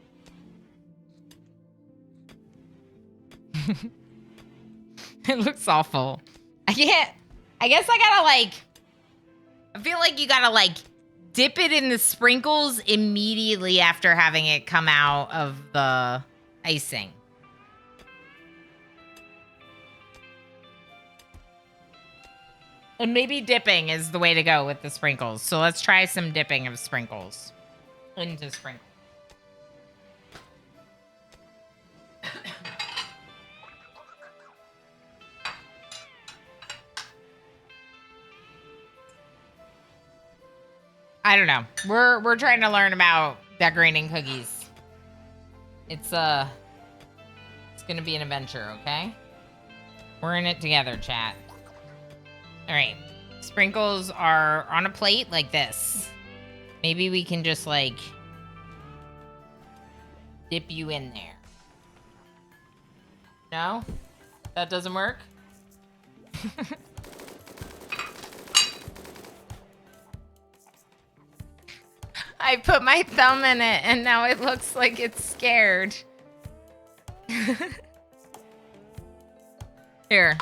It looks awful. I guess I gotta like, I feel like you gotta like dip it in the sprinkles immediately after having it come out of the icing. And maybe dipping is the way to go with the sprinkles. So let's try some dipping of sprinkles into sprinkles. I don't know. We're trying to learn about decorating cookies. It's gonna be an adventure, okay? We're in it together, chat. All right. Sprinkles are on a plate like this. Maybe we can just like dip you in there. No? That doesn't work? I put my thumb in it and now it looks like it's scared. Here.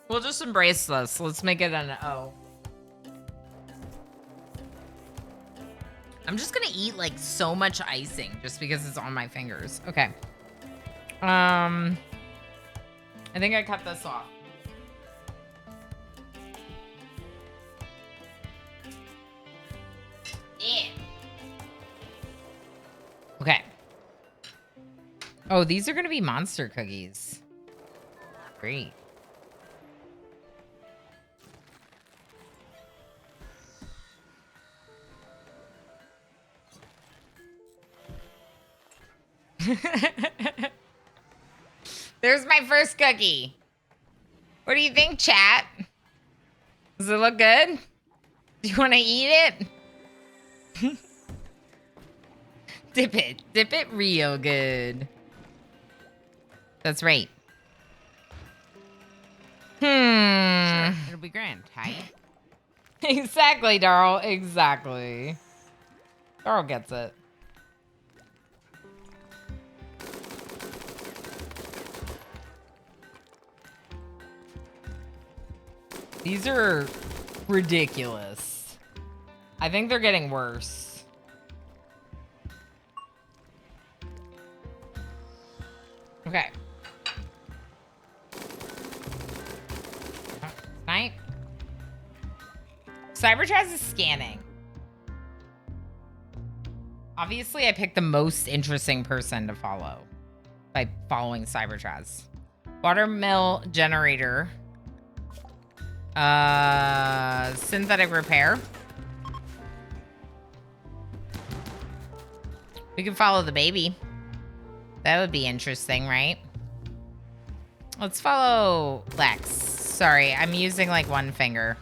We'll just embrace this. Let's make it an O. I'm just gonna eat like so much icing just because it's on my fingers. Okay. I think I cut this off. Yeah. Okay. Oh, these are gonna be monster cookies. Great. There's my first cookie. What do you think, chat? Does it look good? Do you want to eat it? Dip it. Dip it real good. That's right. Sure, it'll be grand. Hi. Exactly, Darl. Exactly. Darl gets it. These are ridiculous. I think they're getting worse. Okay. Night. Cybertraz is scanning. Obviously, I picked the most interesting person to follow by following Cybertraz. Watermill generator. Synthetic repair. We can follow the baby. That would be interesting, right? Let's follow Lex. Sorry, I'm using like one finger.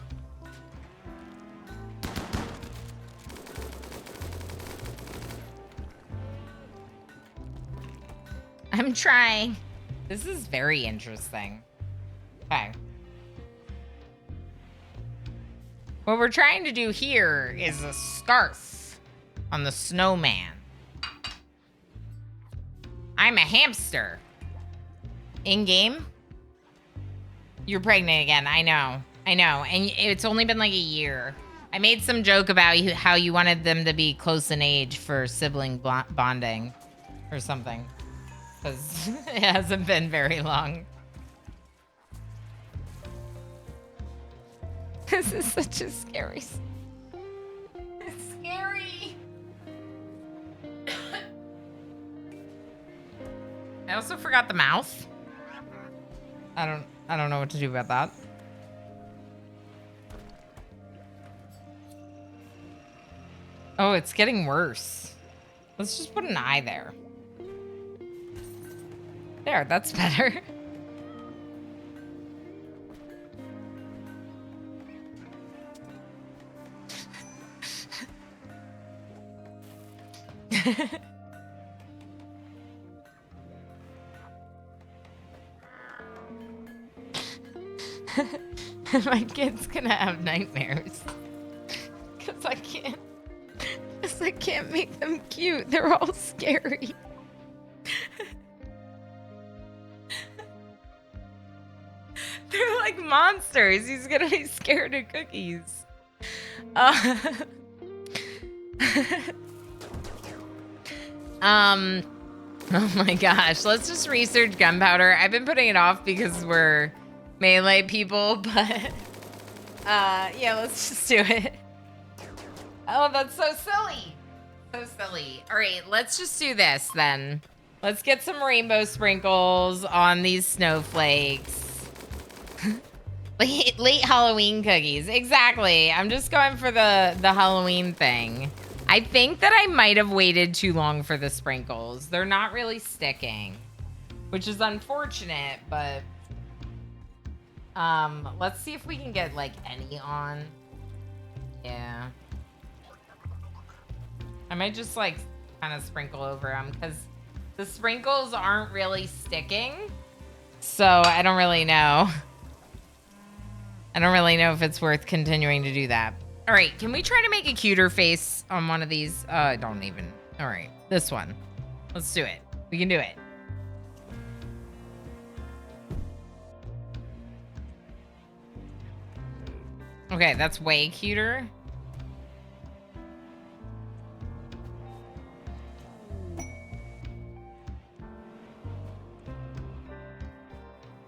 I'm trying. This is very interesting. Okay. What we're trying to do here is a scarf on the snowman. I'm a hamster. In-game? You're pregnant again. I know. I know. And it's only been like a year. I made some joke about how you wanted them to be close in age for sibling bonding or something. Because it hasn't been very long. This is such a scary... It's scary. I also forgot the mouth. I don't know what to do about that. Oh, it's getting worse. Let's just put an eye there. There, that's better. My kid's gonna have nightmares. Cause I can't make them cute. They're all scary. They're like monsters. He's gonna be scared of cookies. Oh my gosh. Let's just research gunpowder. I've been putting it off because we're melee people, but yeah, let's just do it. Oh, that's so silly. So silly. All right, let's just do this then. Let's get some rainbow sprinkles on these snowflakes. late Halloween cookies. Exactly. I'm just going for the Halloween thing. I think that I might have waited too long for the sprinkles. They're not really sticking, which is unfortunate, but let's see if we can get like any on. Yeah. I might just like kind of sprinkle over them because the sprinkles aren't really sticking. So I don't really know. I don't really know if it's worth continuing to do that. All right, can we try to make a cuter face on one of these? I don't even. All right, this one. Let's do it. We can do it. Okay, that's way cuter.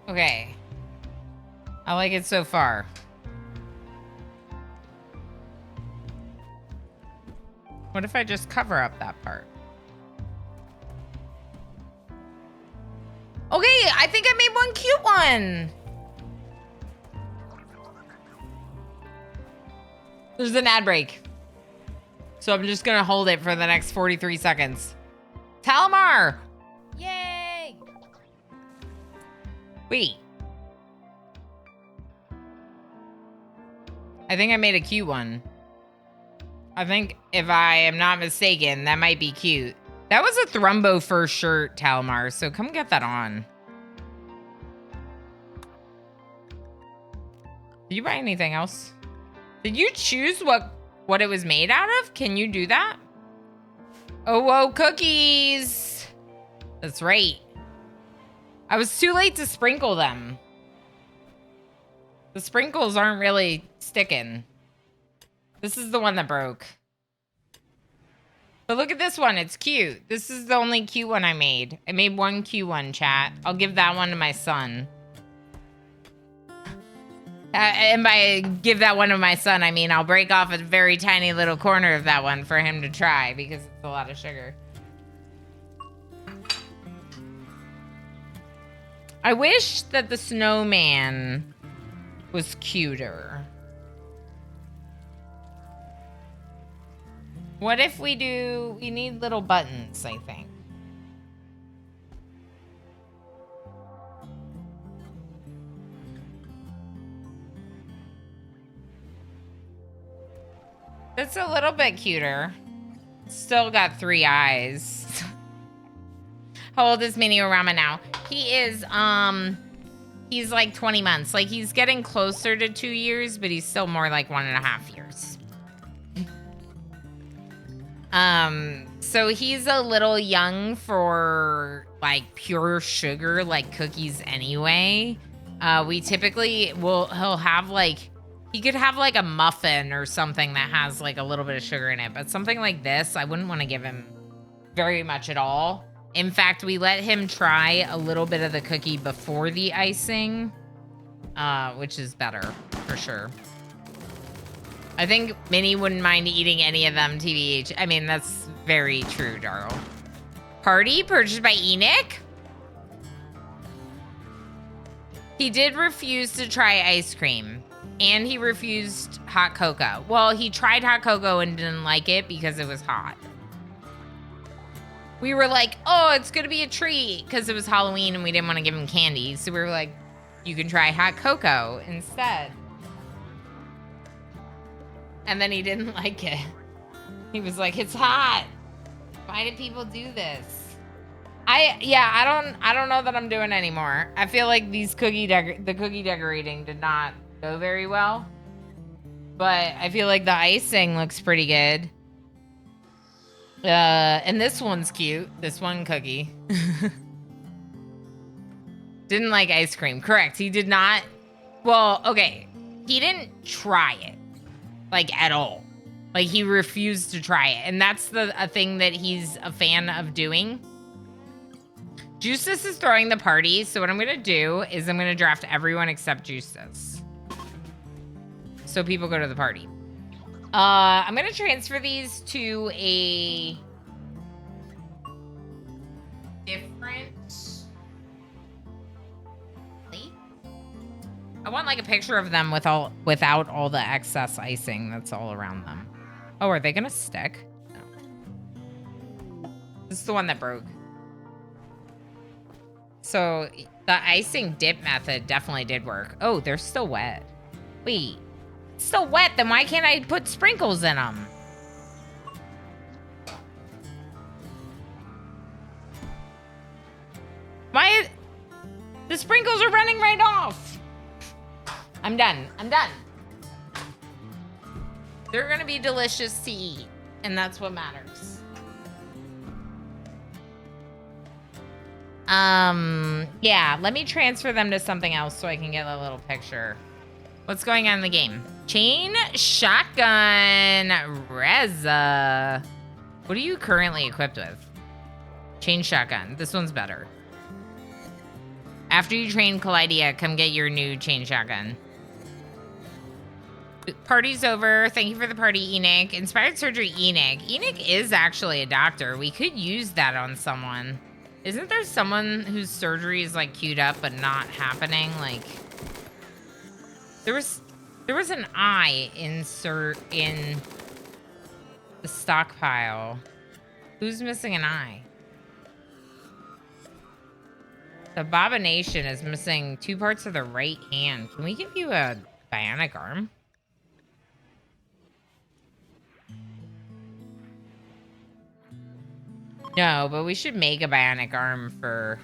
Okay. I like it so far. What if I just cover up that part? Okay, I think I made one cute one. There's an ad break. So I'm just gonna hold it for the next 43 seconds. Talamar, Wait. I think I made a cute one. I think, if I am not mistaken, that might be cute. That was a Thrumbo fur shirt, Talamar, so come get that on. Did you buy anything else? Did you choose what it was made out of? Can you do that? Oh, whoa, cookies. That's right. I was too late to sprinkle them. The sprinkles aren't really sticking. This is the one that broke. But look at this one. It's cute. This is the only cute one I made. I made one cute one, chat. I'll give that one to my son. And by give that one to my son, I mean I'll break off a very tiny little corner of that one for him to try because it's a lot of sugar. I wish that the snowman was cuter. What if we need little buttons, I think. It's a little bit cuter. Still got 3 eyes. How old is Mini-O-Rama now? He is, he's like 20 months. Like, he's getting closer to 2 years, but he's still more like 1.5 years. So he's a little young for, like, pure sugar, like cookies anyway. We typically he'll have, like, he could have, like, a muffin or something that has, like, a little bit of sugar in it. But something like this, I wouldn't want to give him very much at all. In fact, we let him try a little bit of the cookie before the icing, which is better, for sure. I think Minnie wouldn't mind eating any of them, TBH. I mean, that's very true, Darl. Party purchased by Enoch? He did refuse to try ice cream. And he refused hot cocoa. Well, he tried hot cocoa and didn't like it because it was hot. We were like, oh, it's going to be a treat because it was Halloween and we didn't want to give him candy. So we were like, you can try hot cocoa instead. And then he didn't like it. He was like, it's hot. Why do people do this? I don't know that I'm doing anymore. I feel like these the cookie decorating did not go very well. But I feel like the icing looks pretty good. And this one's cute. This one cookie. Didn't like ice cream. Correct. He did not. Well, okay. He didn't try it. Like, at all. Like, he refused to try it. And that's a thing that he's a fan of doing. Juices is throwing the party. So what I'm going to do is I'm going to draft everyone except Juices. So people go to the party. I'm going to transfer these to a different plate. I want like a picture of them without all the excess icing that's all around them. Oh, are they going to stick? No. This is the one that broke. So the icing dip method definitely did work. Oh, they're still wet. Wait. Still wet, then why can't I put sprinkles in them? Why? The sprinkles are running right off. I'm done. I'm done. They're gonna be delicious to eat, and that's what matters. Yeah, let me transfer them to something else so I can get a little picture. What's going on in the game? Chain shotgun, Reza. What are you currently equipped with? Chain shotgun. This one's better. After you train Kaleidia, come get your new chain shotgun. Party's over. Thank you for the party, Enoch. Inspired surgery, Enoch. Enoch is actually a doctor. We could use that on someone. Isn't there someone whose surgery is like queued up but not happening? Like, there was an eye insert in the stockpile. Who's missing an eye? The abomination is missing 2 parts of the right hand. Can we give you a bionic arm? No, but we should make a bionic arm for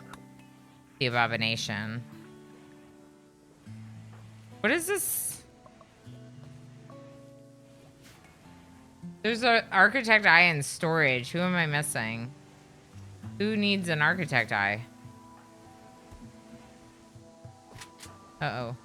the abomination. What is this? There's an architect eye in storage. Who am I missing? Who needs an architect eye? Uh-oh.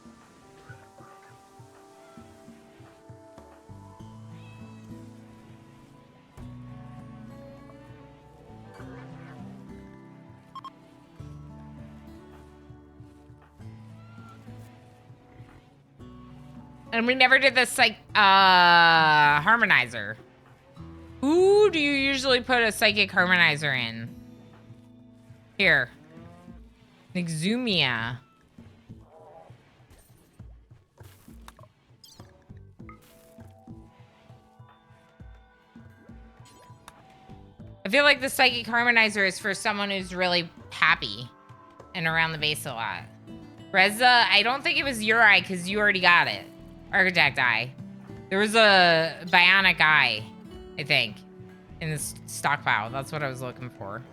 And we never did this, like, harmonizer. Who do you usually put a psychic harmonizer in? Here. Exumia. I feel like the psychic harmonizer is for someone who's really happy and around the base a lot. Reza, I don't think it was your eye because you already got it. Architect eye. There was a bionic eye, I think, in this stockpile. That's what I was looking for.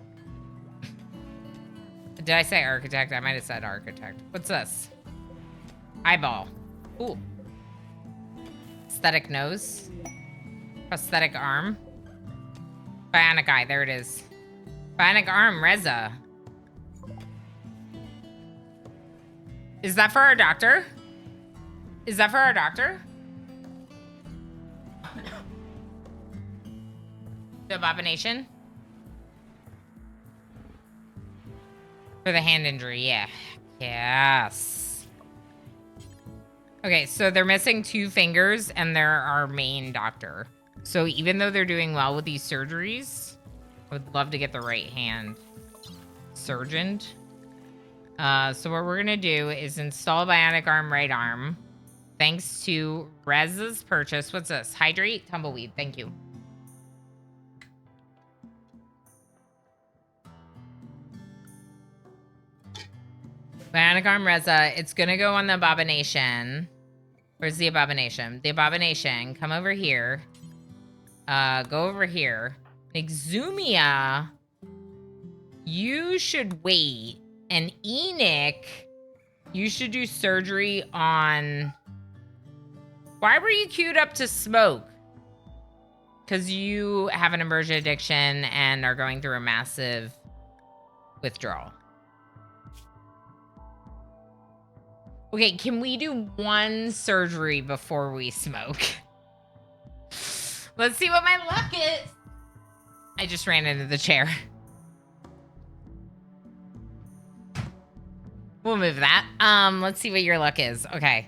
Did I say architect? I might have said architect. What's this? Eyeball. Ooh. Aesthetic nose. Prosthetic arm. Bionic eye. There it is. Bionic arm. Reza. Is that for our doctor? Is that for our doctor? The abomination? For the hand injury, yeah. Yes. Okay, so they're missing 2 fingers and they're our main doctor. So even though they're doing well with these surgeries, I would love to get the right hand surgeoned. So what we're gonna do is install bionic arm, right arm. Thanks to Rez's purchase. What's this? Hydrate? Tumbleweed. Thank you. Bionic arm Reza. It's going to go on the abomination. Where's the abomination? The abomination. Come over here. Go over here. Exumia. You should wait. And Enoch, you should do surgery on... Why were you queued up to smoke? Because you have an immersion addiction and are going through a massive withdrawal. Okay, can we do 1 surgery before we smoke? Let's see what my luck is. I just ran into the chair. We'll move that. Let's see what your luck is. Okay,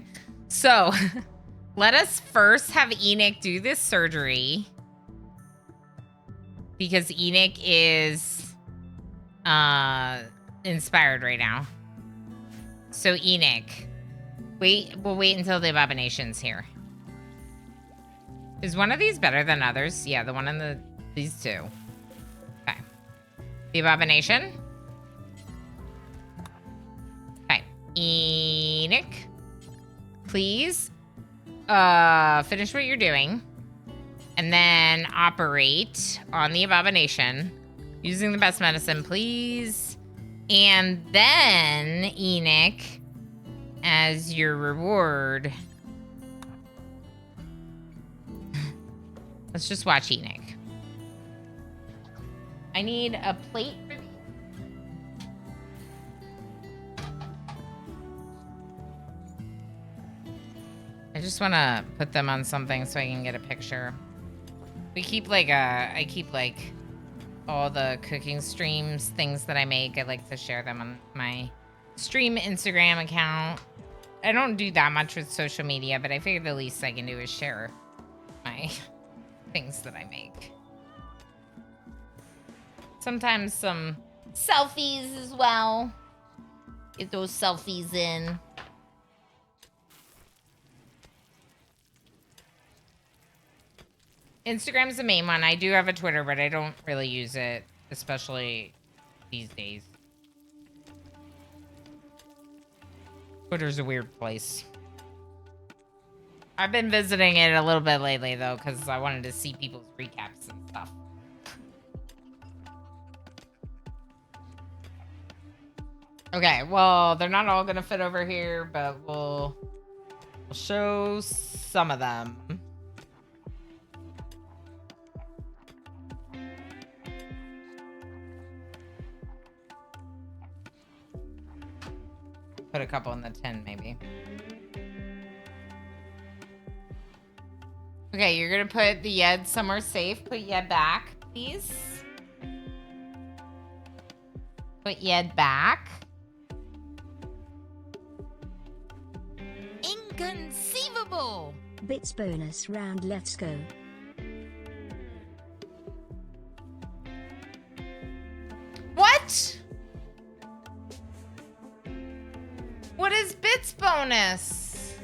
so... Let us first have Enoch do this surgery. Because Enoch is inspired right now. So Enoch. We'll wait until the abomination's here. Is one of these better than others? Yeah, the one in these 2. Okay. The abomination. Okay. Enoch. Please. Finish what you're doing. And then operate on the abomination. Using the best medicine, please. And then, Enoch, as your reward... Let's just watch Enoch. I need a plate for these. I just want to put them on something so I can get a picture. We keep like I keep like all the cooking streams, things that I make. I like to share them on my stream Instagram account. I don't do that much with social media, but I figure the least I can do is share my things that I make. Sometimes some selfies as well. Get those selfies in. Instagram's the main one. I do have a Twitter, but I don't really use it, especially these days. Twitter's a weird place. I've been visiting it a little bit lately, though, because I wanted to see people's recaps and stuff. Okay, well, they're not all going to fit over here, but we'll show some of them. Put a couple in the tin, maybe. Okay, you're gonna put the Yed somewhere safe. Put Yed back, please. Put Yed back. Inconceivable! Bits bonus round, let's go. What? What is bits bonus?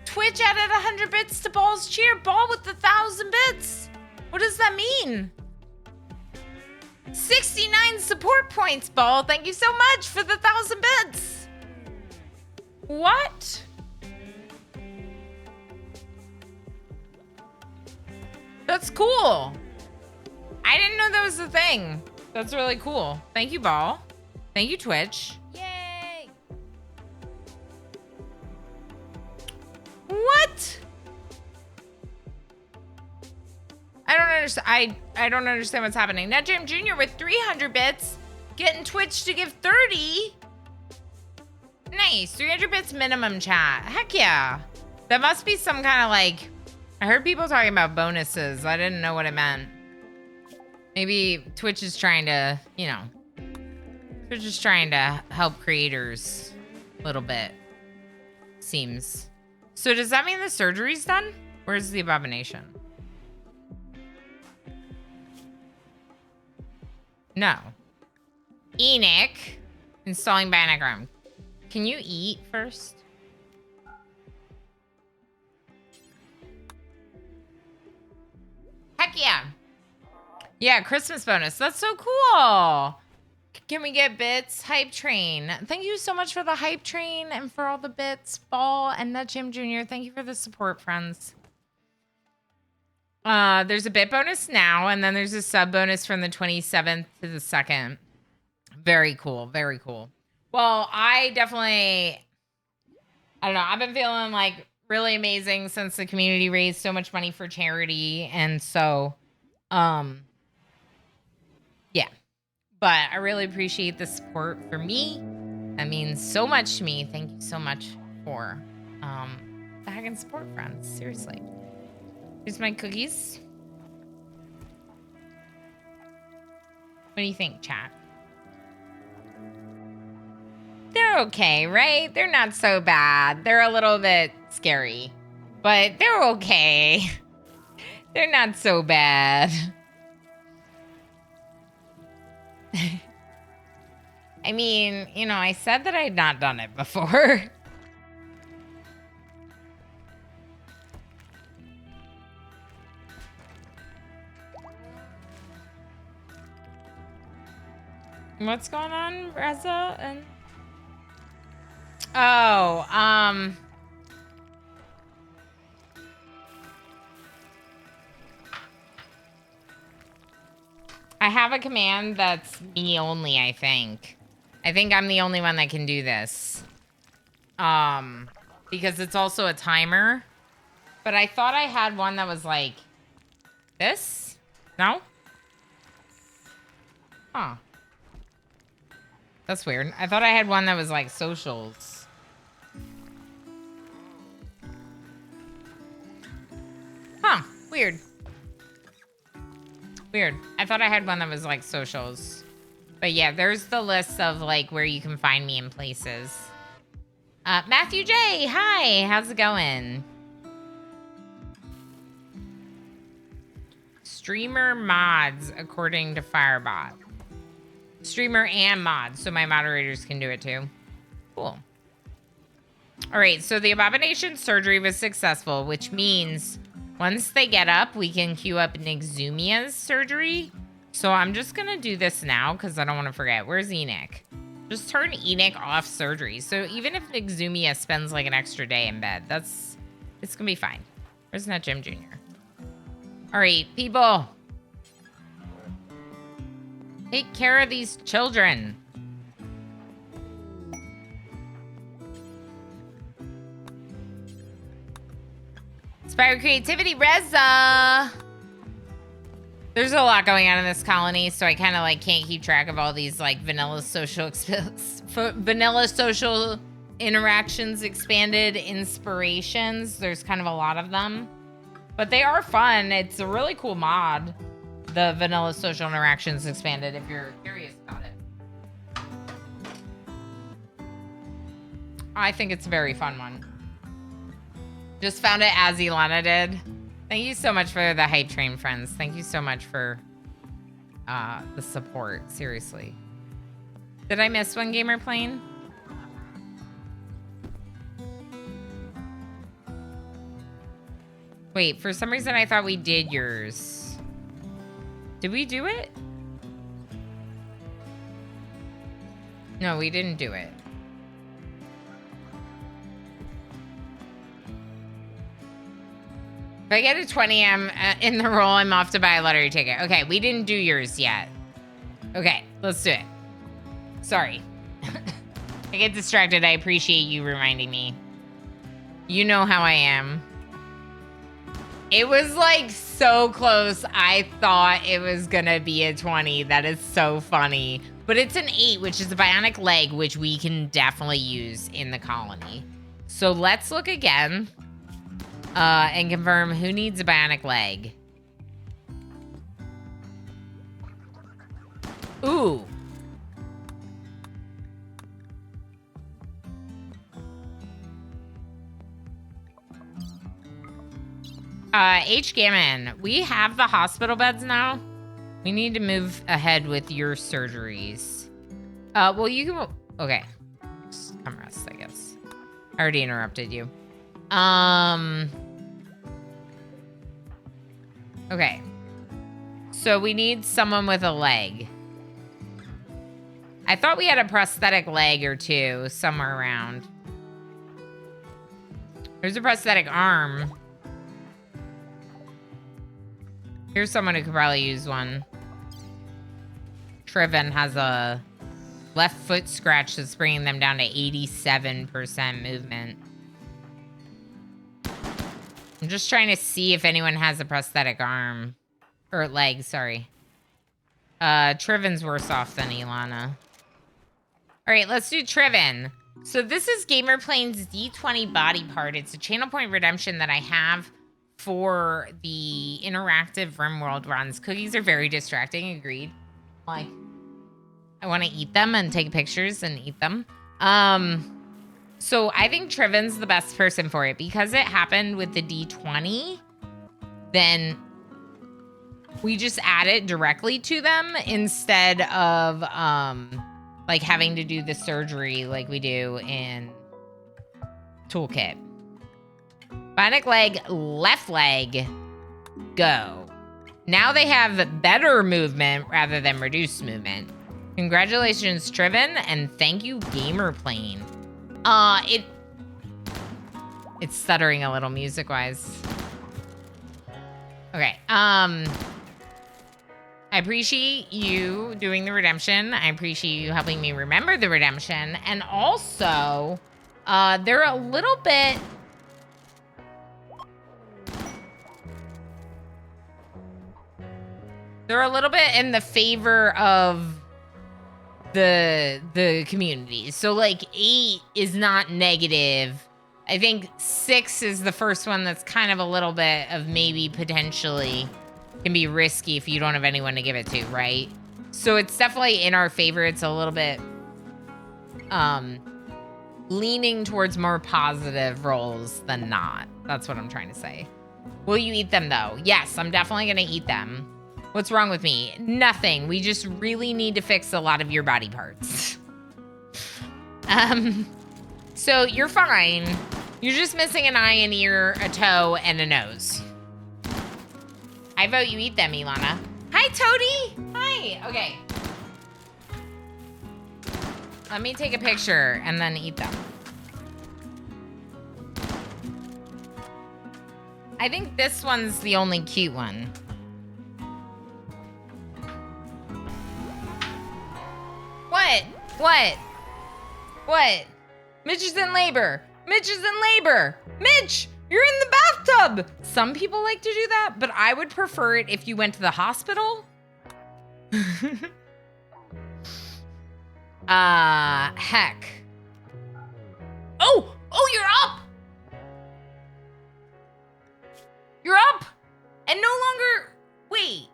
Twitch added 100 bits to Ball's cheer. Ball with 1,000 bits. What does that mean? 69 support points, Ball. Thank you so much for the 1,000 bits. What? That's cool. I didn't know that was a thing. That's really cool. Thank you, Ball. Thank you, Twitch. Yay! What? I don't understand. I don't understand what's happening. NetJam Jr. with 300 bits, getting Twitch to give 30. Nice. 300 bits minimum, chat. Heck yeah. That must be some kind of like... I heard people talking about bonuses. I didn't know what it meant. Maybe Twitch is trying to, you know... Twitch is trying to help creators a little bit. Seems... So does that mean the surgery's done? Where's the abomination? No. Enoch. Installing Banagram. Can you eat first? Heck yeah. Yeah, Christmas bonus. That's so cool. Can we get bits? Hype Train. Thank you so much for the Hype Train and for all the bits. Ball and NetJam Jr. Thank you for the support, friends. There's a bit bonus now, and then there's a sub bonus from the 27th to the 2nd. Very cool. Very cool. Well, I don't know. I've been feeling like really amazing since the community raised so much money for charity. And so, yeah. But I really appreciate the support for me. That means so much to me. Thank you so much for the hacking support, friends. Seriously. Here's my cookies. What do you think, chat? They're okay, right? They're not so bad. They're a little bit scary, but they're okay. They're not so bad. I mean, you know, I said that I had not done it before. What's going on, Reza? And oh, I have a command that's me only, I think. I think I'm the only one that can do this. Because it's also a timer. But I thought I had one that was like this? No? Huh. That's weird. I thought I had one that was like socials. Huh. Weird. Weird. I thought I had one that was like socials. But yeah, there's the list of like where you can find me in places. Matthew J. Hi. How's it going? Streamer mods according to Firebot. Streamer and mods, so my moderators can do it too. Cool. All right, so the abomination surgery was successful, which means once they get up, we can queue up Nixumia's surgery. So I'm just gonna do this now because I don't want to forget. Where's Enoch? Just turn Enoch off surgery. So even if Exumia spends like an extra day in bed, it's gonna be fine. Where's Nut Jim Jr.? All right, people. Take care of these children. Inspire creativity, Reza. There's a lot going on in this colony, so I kind of like can't keep track of all these like vanilla social interactions, expanded inspirations. There's kind of a lot of them, but they are fun. It's a really cool mod, the vanilla social interactions expanded, if you're curious about it. I think it's a very fun one. Just found it as Ilana did. Thank you so much for the hype train, friends. Thank you so much for the support. Seriously. Did I miss one gamer plane? Wait, for some reason I thought we did yours. Did we do it? No, we didn't do it. If I get a 20, I'm in the roll. I'm off to buy a lottery ticket. Okay, we didn't do yours yet. Okay, let's do it. Sorry. I get distracted. I appreciate you reminding me. You know how I am. It was like so close. I thought it was gonna be a 20. That is so funny. But it's an 8, which is a bionic leg, which we can definitely use in the colony. So let's look again. And confirm who needs a bionic leg. Ooh. H. Gammon, we have the hospital beds now. We need to move ahead with your surgeries. Well, you can... Okay. Just come rest, I guess. I already interrupted you. Okay. So we need someone with a leg. I thought we had a prosthetic leg or two somewhere around. There's a prosthetic arm. Here's someone who could probably use one. Triven has a left foot scratch that's bringing them down to 87% movement. I'm just trying to see if anyone has a prosthetic arm. Or leg, sorry. Triven's worse off than Ilana. Alright, let's do Triven. So this is Gamerplane's D20 body part. It's a channel point redemption that I have for the interactive RimWorld runs. Cookies are very distracting, agreed. Like, I want to eat them and take pictures and eat them. So I think Triven's the best person for it. Because it happened with the D20, then we just add it directly to them instead of like having to do the surgery like we do in Toolkit. Bionic leg, left leg, go. Now they have better movement rather than reduced movement. Congratulations, Triven, and thank you, Gamerplane. It's stuttering a little music-wise. Okay, I appreciate you doing the redemption. I appreciate you helping me remember the redemption. And also, they're a little bit... They're a little bit in the favor of the community. So like 8 is not negative. I think 6 is the first one that's kind of a little bit of maybe potentially can be risky if you don't have anyone to give it to, right? So it's definitely in our favor. It's a little bit leaning towards more positive roles than not. That's what I'm trying to say. Will you eat them though? Yes, I'm definitely gonna eat them. What's wrong with me? Nothing. We just really need to fix a lot of your body parts. So you're fine. You're just missing an eye, an ear, a toe, and a nose. I vote you eat them, Ilana. Hi, Toady. Hi. Okay. Let me take a picture and then eat them. I think this one's the only cute one. What? What? What? Mitch is in labor. Mitch is in labor. Mitch, you're in the bathtub. Some people like to do that, but I would prefer it if you went to the hospital. Heck. Oh, you're up. You're up and no longer, wait.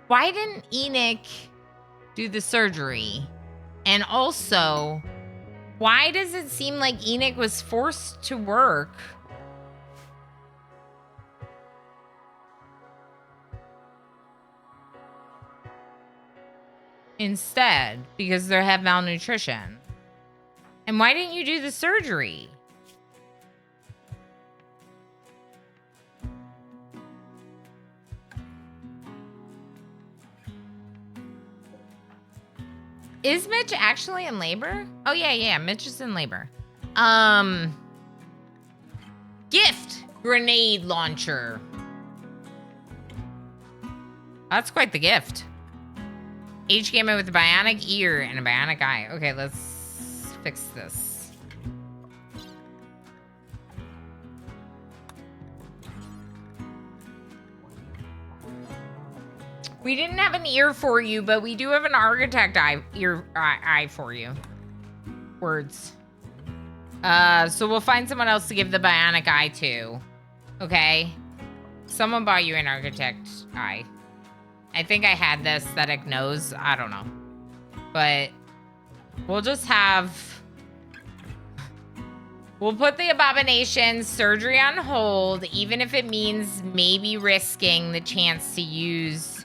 Why didn't Enoch do the surgery? And also, why does it seem like Enoch was forced to work instead because they have malnutrition? And why didn't you do the surgery? Is Mitch actually in labor? Oh, yeah, Mitch is in labor. Gift grenade launcher. That's quite the gift. H-Gamma with a bionic ear and a bionic eye. Okay, let's fix this. We didn't have an ear for you, but we do have an architect eye for you. Words. So we'll find someone else to give the bionic eye to. Okay? Someone bought you an architect eye. I think I had the aesthetic nose. I don't know. But we'll just have... We'll put the abomination surgery on hold, even if it means maybe risking the chance to use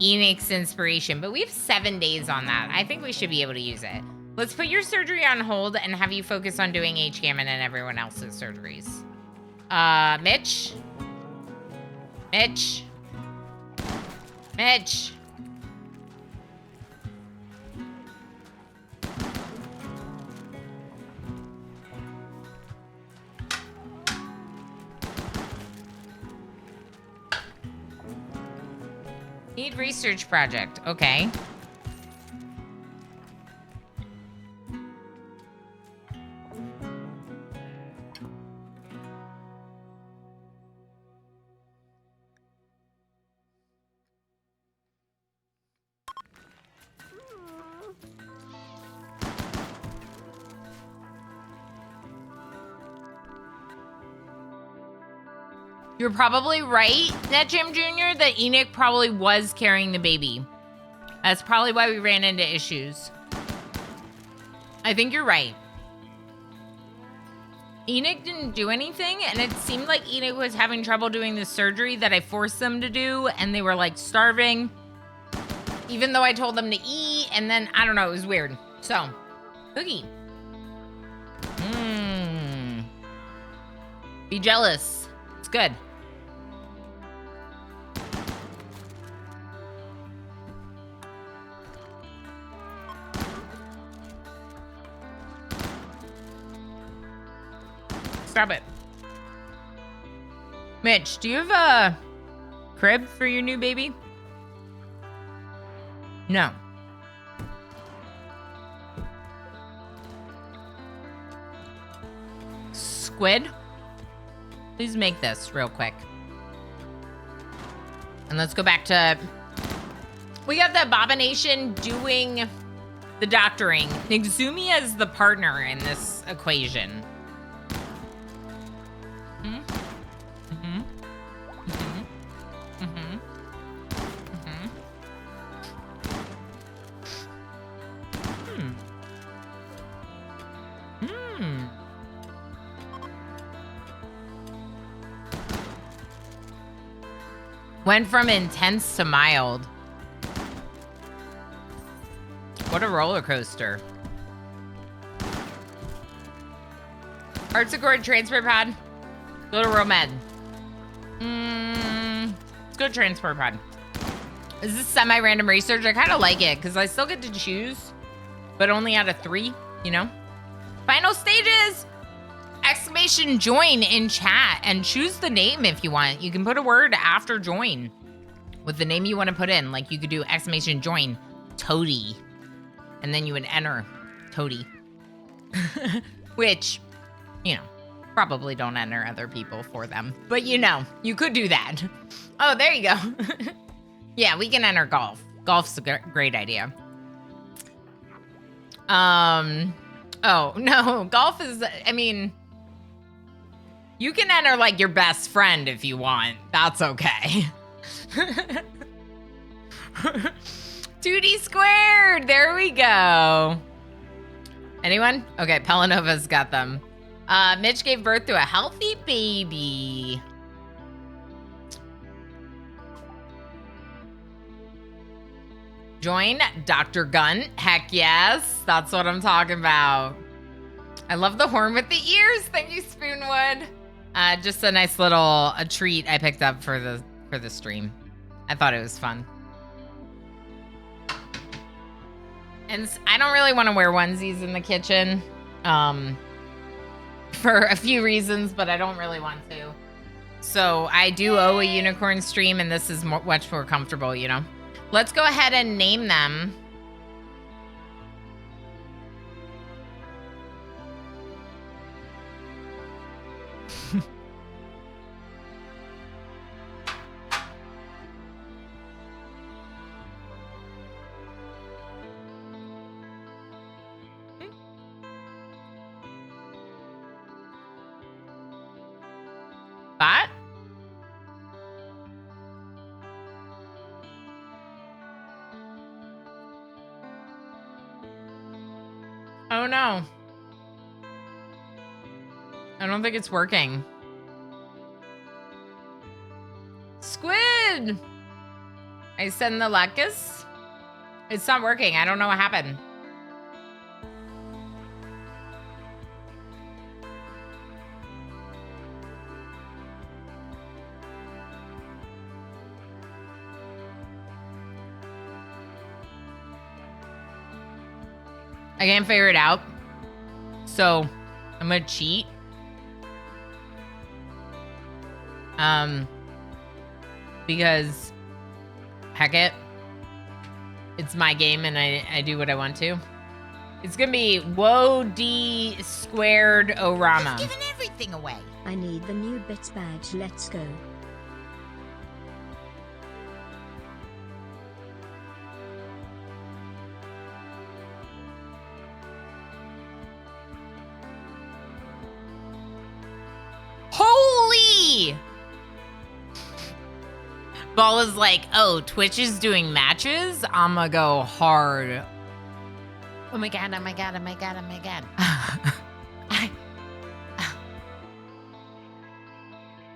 Enoch's inspiration. But we have 7 days on that. I think we should be able to use it. Let's put your surgery on hold and have you focus on doing H-Gammon and everyone else's surgeries. Mitch? Mitch? Mitch? Need research project. Okay. You're probably right, NetJim Jr., that Enoch probably was carrying the baby. That's probably why we ran into issues. I think you're right. Enoch didn't do anything, and it seemed like Enoch was having trouble doing the surgery that I forced them to do, and they were, like, starving. Even though I told them to eat, and then, I don't know, it was weird. So, cookie. Be jealous. It's good. Stop it. Mitch, do you have a crib for your new baby? No. Squid? Please make this real quick. And let's go back to... We got the abomination doing the doctoring. Nixumia is the partner in this equation. Went from intense to mild. What a roller coaster. Harpsichord, transfer pod. Go to Romed. Let's go to transfer pod. Is this semi-random research? I kind of like it because I still get to choose, but only out of 3, you know? Final stages! Exclamation join in chat and choose the name if you want. You can put a word after join with the name you want to put in. Like you could do exclamation join Toady, and then you would enter Toady, which, you know, probably don't enter other people for them, but you know, you could do that. Oh, there you go. Yeah, we can enter golf. Golf's a great idea. Oh, no, golf is, I mean, you can enter like your best friend if you want. That's okay. 2D squared. There we go. Anyone? Okay, Pelanova's got them. Mitch gave birth to a healthy baby. Join Dr. Gunn. Heck yes. That's what I'm talking about. I love the horn with the ears. Thank you, Spoonwood. Just a nice little treat I picked up for the stream. I thought it was fun. And I don't really want to wear onesies in the kitchen for a few reasons, but I don't really want to. So I do owe a unicorn stream, and this is much more comfortable, you know? Let's go ahead and name them. Bot? Oh no. I don't think it's working. Squid! I send the Lacus. It's not working. I don't know what happened. I can't figure it out. So I'm gonna cheat. Because heck it. It's my game and I do what I want to. It's gonna be WOD squared Orama. He's giving everything away. I need the new bits badge. Let's go. Holy! Ball is like, oh, Twitch is doing matches? I'ma go hard. Oh my god, oh my god, oh my god, oh my god.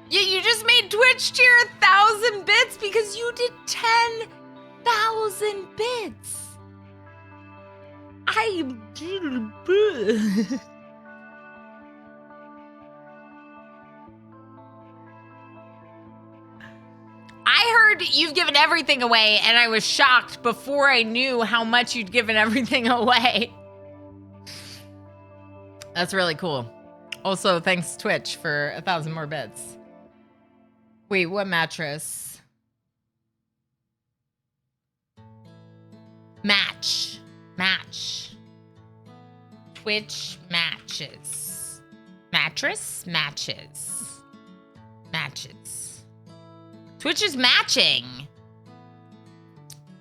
Yeah, you just made Twitch cheer 1,000 bits because you did 10,000 bits. I heard you've given everything away, and I was shocked before I knew how much you'd given everything away. That's really cool. Also, thanks Twitch for 1,000 more bits. Wait, what mattress? Match. Twitch matches. Mattress? Matches. Twitch is matching.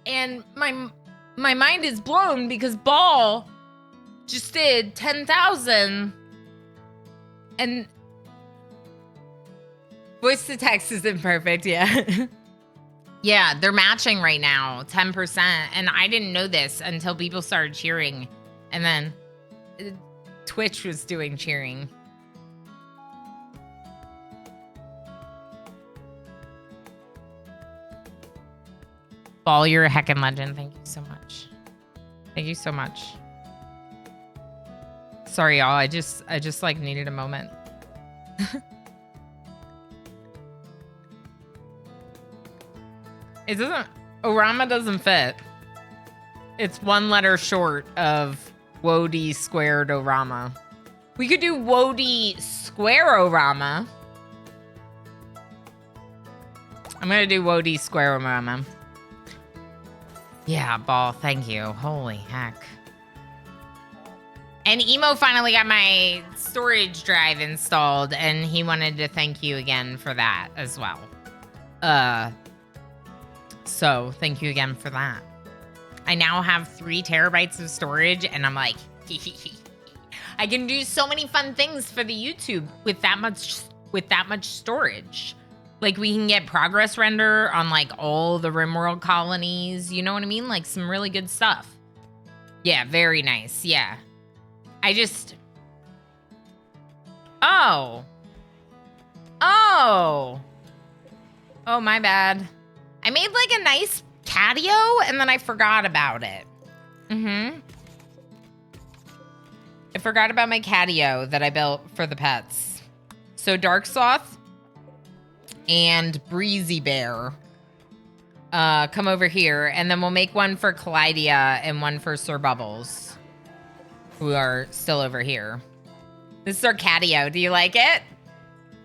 And my mind is blown because Ball just did 10,000 and voice to text isn't perfect, yeah. Yeah, they're matching right now, 10%. And I didn't know this until people started cheering. And then Twitch was doing cheering. Ball, you're a heckin' legend. Thank you so much. Thank you so much. Sorry, y'all. I just like needed a moment. It doesn't. Orama doesn't fit. It's one letter short of WOD squared Orama. We could do WOD square Orama. I'm gonna do WOD square Orama. Yeah, ball. Thank you. Holy heck. And Emo finally got my storage drive installed, and he wanted to thank you again for that as well. So thank you again for that. I now have 3 terabytes of storage, and I'm like, I can do so many fun things for the YouTube with that much storage. Like, we can get progress render on like all the RimWorld colonies. You know what I mean? Like some really good stuff. Yeah, very nice. Yeah. Oh, my bad. I made like a nice catio and then I forgot about it. I forgot about my catio that I built for the pets. So Dark Sloth and Breezy Bear come over here, and then we'll make one for Kaleidia and one for Sir Bubbles, who are still over here. This is our catio. Do you like it?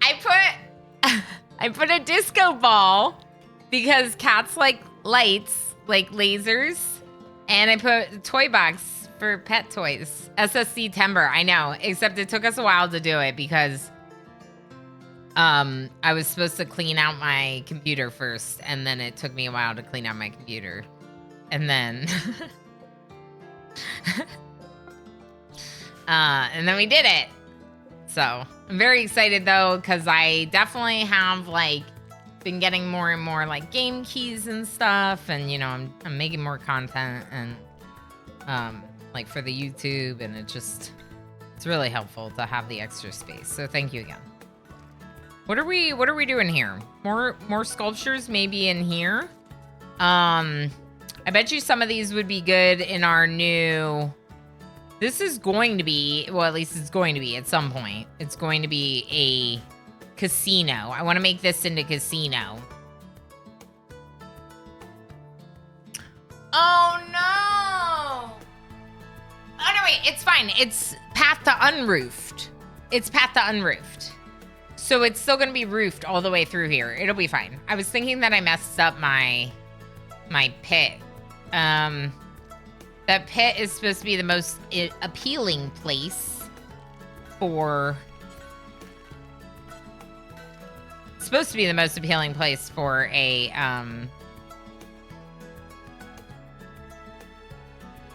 I put a disco ball because cats like lights, like lasers, and I put a toy box for pet toys. SSC Timber, I know, except it took us a while to do it because I was supposed to clean out my computer first, and then it took me a while to clean out my computer. And then and then we did it. So I'm very excited though, because I definitely have like been getting more and more like game keys and stuff, and you know, I'm making more content and like for the YouTube, and it's really helpful to have the extra space. So thank you again. What are we doing here? More sculptures maybe in here. I bet you some of these would be good in our new. This is going to be, well, at least it's going to be at some point. It's going to be a casino. I want to make this into casino. Oh no! Oh no, wait, it's fine. It's path to unroofed. It's path to unroofed. So it's still gonna be roofed all the way through here. It'll be fine. I was thinking that I messed up my pit. That pit is supposed to be the most appealing place for... It's supposed to be the most appealing place for a,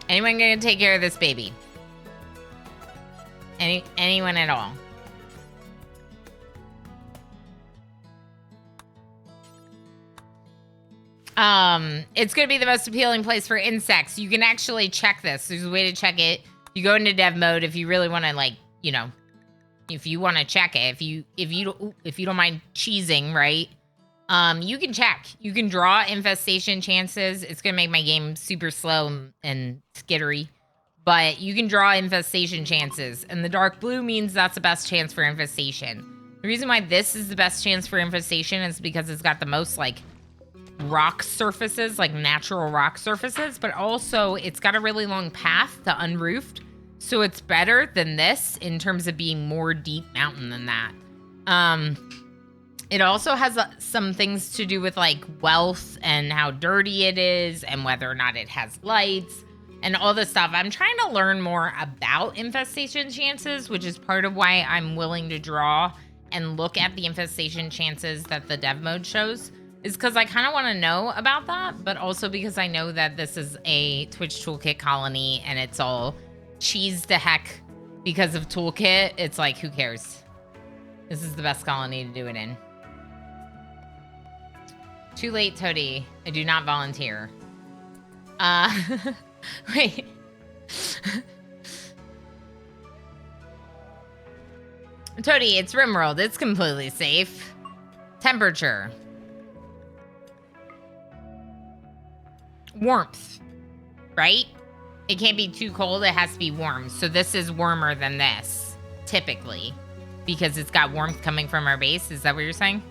anyone gonna take care of this baby? Anyone at all? It's gonna be the most appealing place for insects. You can actually check this. There's a way to check it. You go into dev mode if you really want to, like, you know, if you want to check it. If you don't mind cheesing, right? You can check. You can draw infestation chances. It's gonna make my game super slow and skittery, but you can draw infestation chances, and the dark blue means that's the best chance for infestation. The reason why this is the best chance for infestation is because it's got the most like rock surfaces, like natural rock surfaces, but also it's got a really long path to unroofed, so it's better than this in terms of being more deep mountain than that. It also has some things to do with like wealth and how dirty it is and whether or not it has lights and all this stuff. I'm trying to learn more about infestation chances, which is part of why I'm willing to draw and look at the infestation chances that the dev mode shows. Is because I kind of want to know about that, but also because I know that this is a Twitch Toolkit colony and it's all cheesed to heck because of Toolkit. It's like, who cares? This is the best colony to do it in. Too late, Toady. I do not volunteer. Wait. Toady, it's RimWorld. It's completely safe. Temperature. Warmth, right? It can't be too cold. It has to be warm. So this is warmer than this, typically, because it's got warmth coming from our base. Is that what you're saying?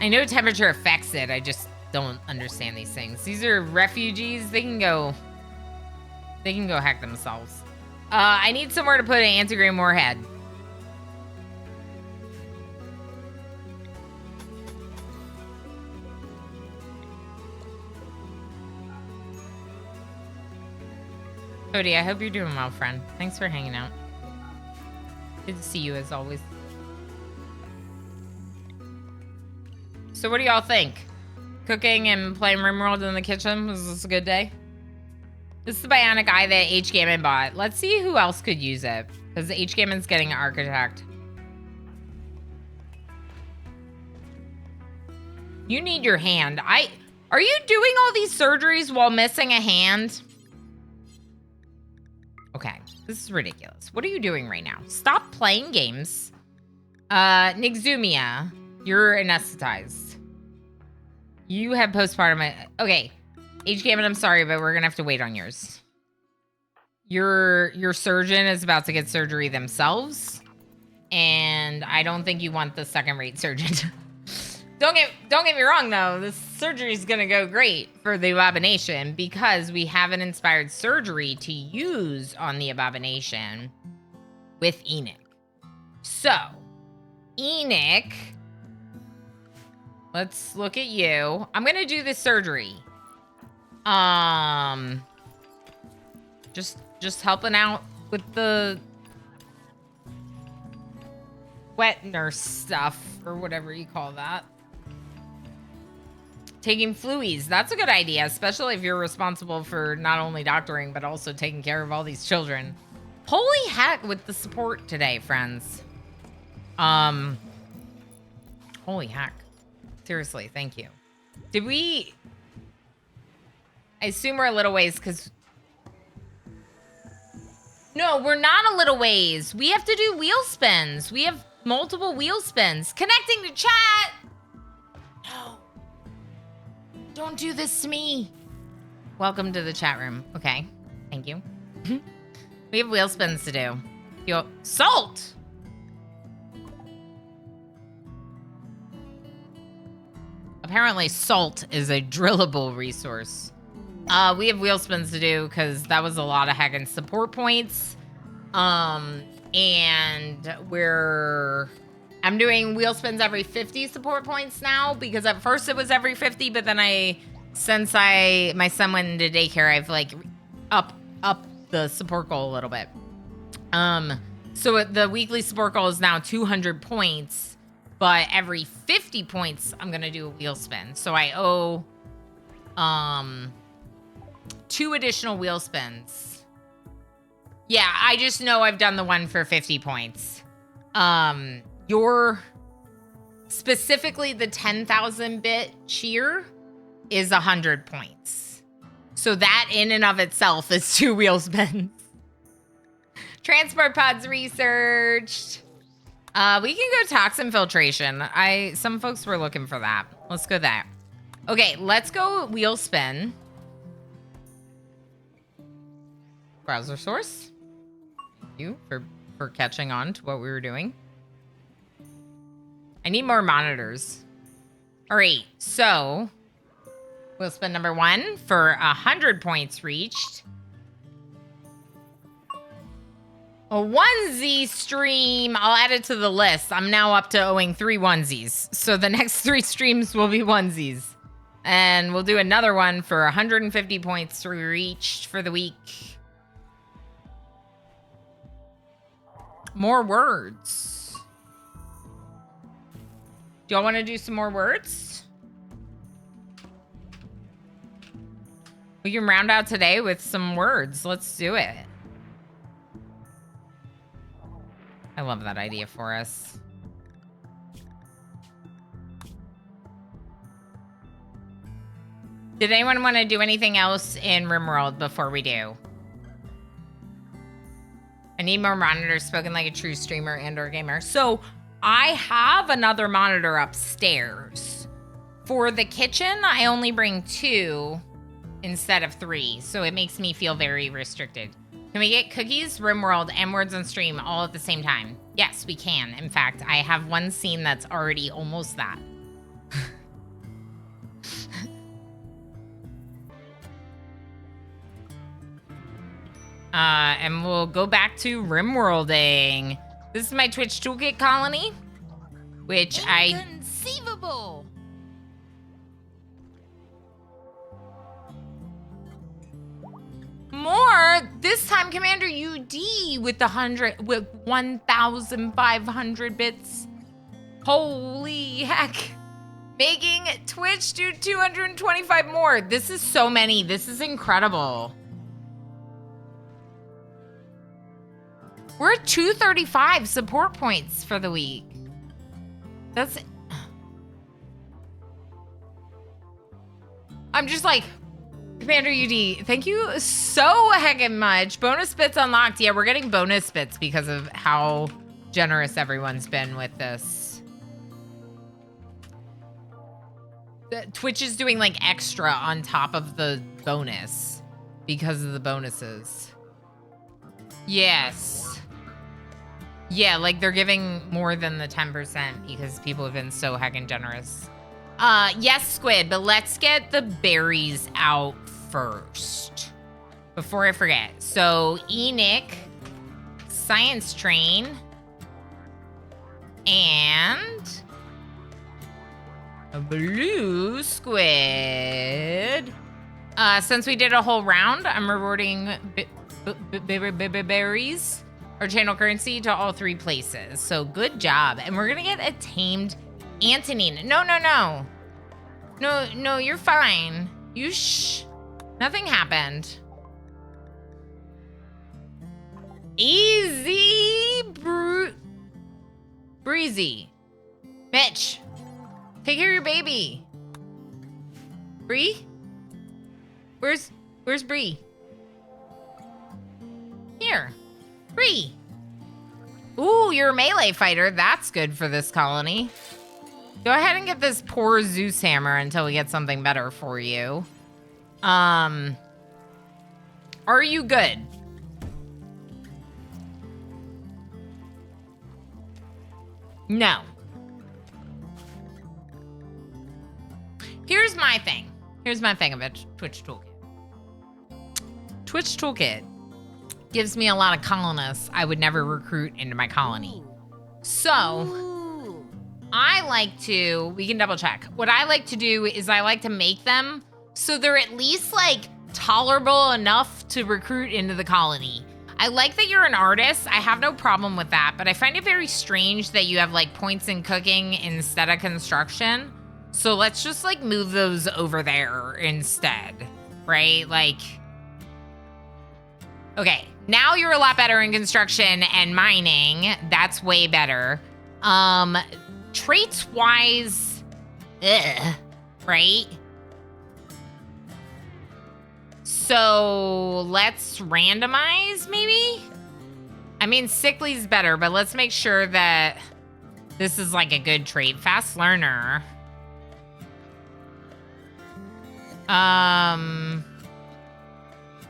I know temperature affects it. I just don't understand these things. These are refugees. They can go hack themselves. I need somewhere to put an anti-grain warhead. Cody, I hope you're doing well, friend. Thanks for hanging out. Good to see you as always. So what do y'all think? Cooking and playing RimWorld in the kitchen, was this a good day? This is the bionic eye that H. Gammon bought. Let's see who else could use it. Because H. Gammon's getting an architect. You need your hand. Are you doing all these surgeries while missing a hand? Okay, this is ridiculous. What are you doing right now? Stop playing games. Nixumia, you're anesthetized. You have postpartum. Okay, H. Gammon, I'm sorry, but we're gonna have to wait on yours. Your surgeon is about to get surgery themselves, and I don't think you want the second-rate surgeon. Don't get me wrong though. This surgery is gonna go great for the abomination because we have an inspired surgery to use on the abomination with Enoch. So, Enoch, let's look at you. I'm gonna do this surgery. Just helping out with the wet nurse stuff or whatever you call that. Taking fluies, that's a good idea, especially if you're responsible for not only doctoring, but also taking care of all these children. Holy heck with the support today, friends. Holy heck. Seriously, thank you. Did we... I assume we're a little ways, because... No, we're not a little ways. We have to do wheel spins. We have multiple wheel spins. Connecting to chat! No. Don't do this to me. Welcome to the chat room. Okay. Thank you. We have wheel spins to do. Salt! Apparently salt is a drillable resource. We have wheel spins to do because that was a lot of heckin' support points. And I'm doing wheel spins every 50 support points now because at first it was every 50, but then since my son went into daycare, I've like up the support goal a little bit. So the weekly support goal is now 200 points, but every 50 points I'm gonna do a wheel spin. So I owe 2 additional wheel spins. Yeah, I just know I've done the one for 50 points. Specifically the 10,000 bit cheer is 100 points. So that in and of itself is 2 wheel spins. Transport pods researched. We can go toxin filtration. Some folks were looking for that. Let's go that. Okay, let's go wheel spin. Browser source. Thank you for catching on to what we were doing. I need more monitors. All right, so wheel spin number 1 for 100 points reached. A onesie stream. I'll add it to the list. I'm now up to owing 3 onesies. So the next 3 streams will be onesies. And we'll do another one for 150 points reached for the week. More words. Do y'all want to do some more words? We can round out today with some words. Let's do it. I love that idea for us. Did anyone want to do anything else in RimWorld before we do? I need more monitors, spoken like a true streamer and or gamer. So I have another monitor upstairs. For the kitchen, I only bring 2. instead of 3, so it makes me feel very restricted. Can we get cookies, RimWorld, and words on stream all at the same time? Yes, we can. In fact, I have one scene that's already almost that. And we'll go back to RimWorlding. This is my Twitch Toolkit colony, which Inconceivable! More this time, Commander UD with 1,500 bits. Holy heck! Making Twitch do 225 more. This is so many. This is incredible. We're at 235 support points for the week. That's... I'm just like, Commander UD, thank you so heckin' much. Bonus bits unlocked. Yeah, we're getting bonus bits because of how generous everyone's been with this. Twitch is doing like extra on top of the bonus because of the bonuses. Yes. Yeah, like they're giving more than the 10% because people have been so heckin' generous. Yes, Squid, but let's get the berries out first before I forget. So, Enoch, Science Train, and a blue squid. Since we did a whole round, I'm rewarding berries or channel currency to all 3 places. So good job. And we're gonna get a tamed Antonine. No, you're fine. You nothing happened. Easy breezy. Mitch, take care of your baby. Bree? Where's Bree? Here. Bree. Ooh, you're a melee fighter. That's good for this colony. Go ahead and get this poor Zeus hammer until we get something better for you. Are you good? No. Here's my thing. Here's my thing about Twitch Toolkit. Twitch Toolkit gives me a lot of colonists I would never recruit into my colony. So, I like to, we can double check. What I like to do is I like to make them so they're at least like tolerable enough to recruit into the colony. I like that you're an artist. I have no problem with that, but I find it very strange that you have like points in cooking instead of construction. So let's just like move those over there instead, right? Like, okay, now you're a lot better in construction and mining. That's way better. Traits wise, right? So let's randomize maybe? I mean, sickly's better, but let's make sure that this is like a good trait. Fast learner.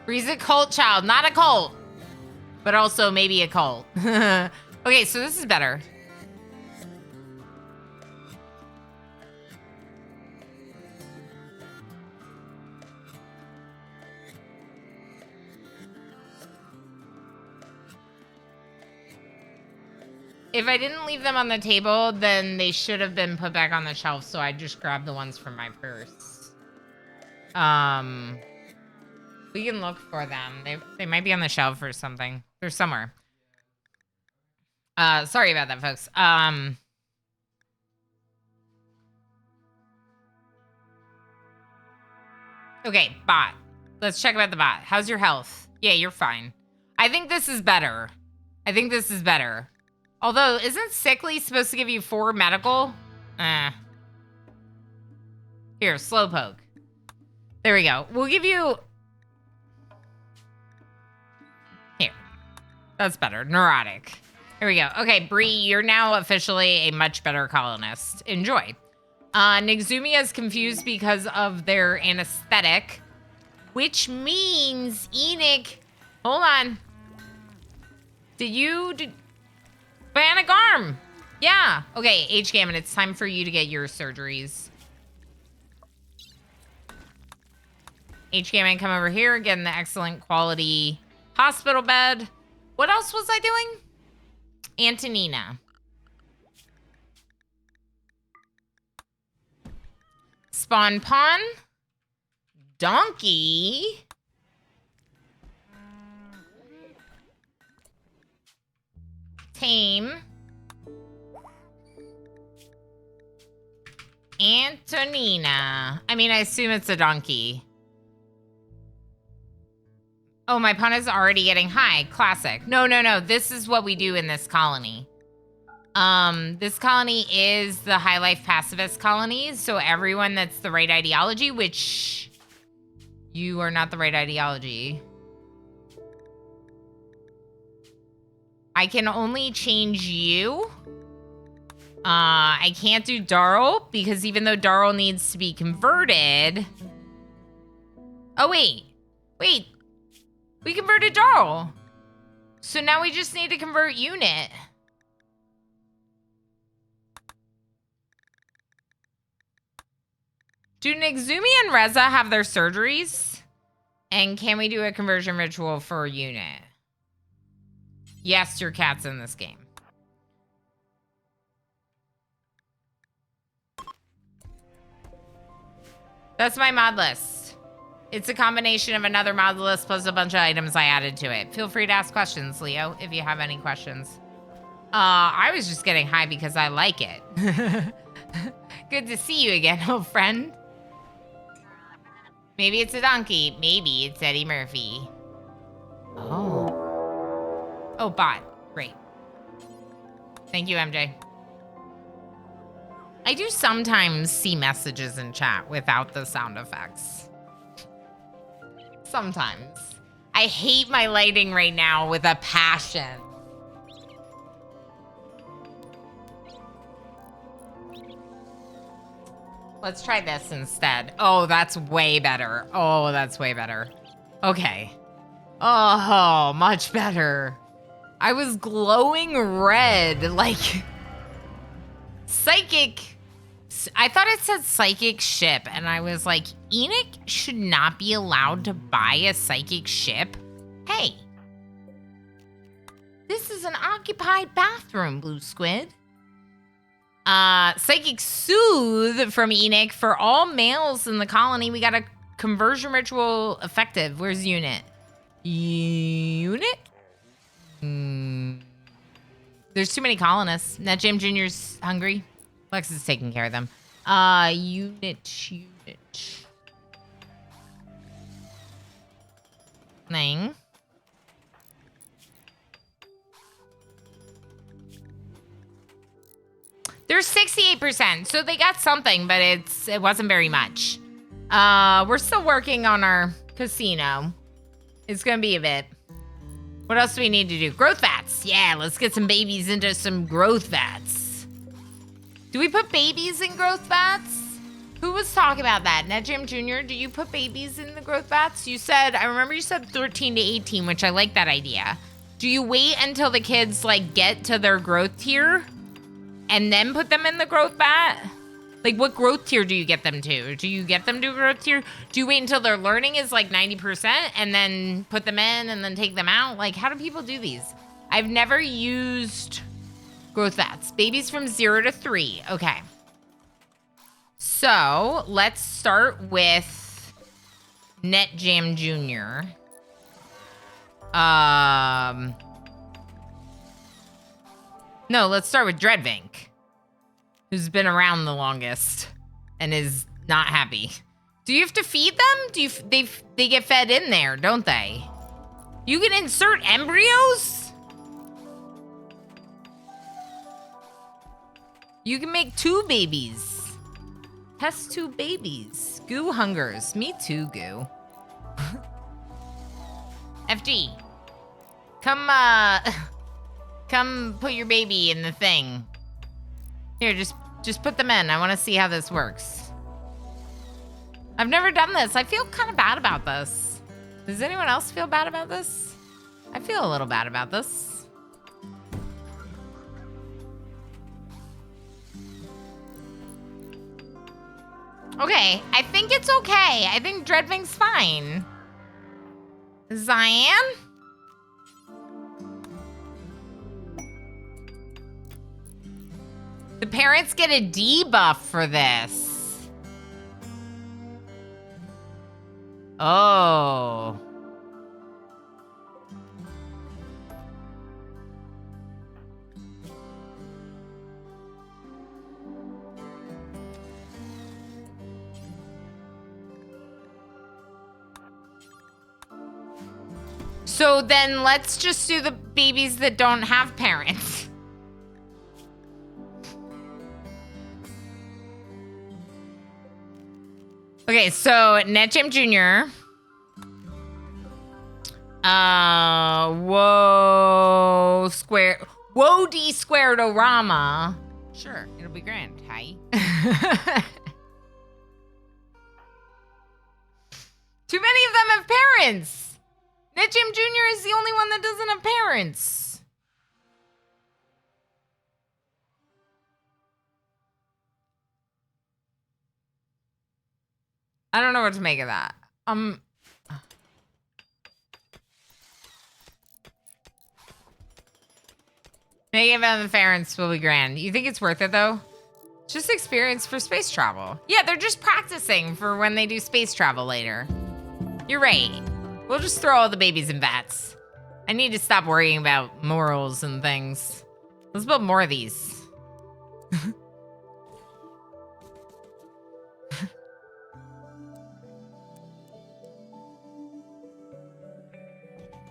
Bree's a cult child, not a cult, but also maybe a cult. Okay, so this is better. If I didn't leave them on the table, then they should have been put back on the shelf, so I just grabbed the ones from my purse. We can look for them. They might be on the shelf or something. They're somewhere. Sorry about that, folks. Okay, bot. Let's check about the bot. How's your health? Yeah, you're fine. I think this is better. Although, isn't sickly supposed to give you 4 medical? Here, slowpoke. There we go. We'll give you... Here. That's better. Neurotic. Here we go. Okay, Bree, you're now officially a much better colonist. Enjoy. Nixumia is confused because of their anesthetic. which means Enoch, hold on. Bionic arm. Yeah. Okay, H. Gammon, it's time for you to get your surgeries. H. Gammon, come over here, get in the excellent quality hospital bed. What else was I doing? Antonina. Spawn pawn. Donkey. Tame. Antonina. I mean, I assume it's a donkey. Oh, my pawn is already getting high. Classic. No. This is what we do in this colony. This colony is the High Life Pacifist colony. So everyone that's the right ideology, which you are not the right ideology. I can only change you. I can't do Darl because even though Darl needs to be converted. Oh, wait. We converted Darl. So now we just need to convert Unit. Do Nexumi and Reza have their surgeries? And can we do a conversion ritual for Unit? Yes, your cat's in this game. That's my mod list. It's a combination of another mod list plus a bunch of items I added to it. Feel free to ask questions, Leo, if you have any questions. I was just getting high because I like it. Good to see you again, old friend. Maybe it's a donkey. Maybe it's Eddie Murphy. Oh, bot. Great. Thank you, MJ. I do sometimes see messages in chat without the sound effects. Sometimes. I hate my lighting right now with a passion. Let's try this instead. Oh, that's way better. Oh, that's way better. Okay. Oh, much better. I was glowing red, like psychic. I thought it said psychic ship, and I was like, Enoch should not be allowed to buy a psychic ship. Hey, this is an occupied bathroom, Blue Squid. Psychic soothe from Enoch for all males in the colony. We got a conversion ritual effective. Where's Unit? Unit? There's too many colonists. NetJam Jr.'s hungry. Lex is taking care of them. Unit. Nine. They're 68%, so they got something, but it wasn't very much. We're still working on our casino. It's gonna be a bit. What else do we need to do? Growth vats. Yeah, let's get some babies into some growth vats. Do we put babies in growth vats? Who was talking about that? NetJam Jr., do you put babies in the growth vats? You said, I remember you said 13 to 18, which I like that idea. Do you wait until the kids, like, get to their growth tier and then put them in the growth vat? Like, what growth tier do you get them to? Do you get them to a growth tier? Do you wait until their learning is like 90% and then put them in and then take them out? Like, how do people do these? I've never used growth vats. Babies from 0 to 3. Okay. So, let's start with NetJam Jr. No, let's start with Dreadvink, who's been around the longest and is not happy. Do you have to feed them? They get fed in there, don't they? You can insert embryos? You can make 2 babies. Test 2 babies. Goo hungers. Me too, Goo. FG. Come put your baby in the thing. Here, just put them in. I want to see how this works. I've never done this. I feel kind of bad about this. Does anyone else feel bad about this? I feel a little bad about this. Okay, I think it's okay. I think Dreadwing's fine. Cyan? The parents get a debuff for this. Oh. So then let's just do the babies that don't have parents. Okay, so Netjam Jr. Whoa D squared Orama. Sure, it'll be grand. Hi. Too many of them have parents. Netjam Jr. is the only one that doesn't have parents. I don't know what to make of that. Making them the parents will be grand. You think it's worth it though? Just experience for space travel. Yeah, they're just practicing for when they do space travel later. You're right. We'll just throw all the babies in vats. I need to stop worrying about morals and things. Let's build more of these.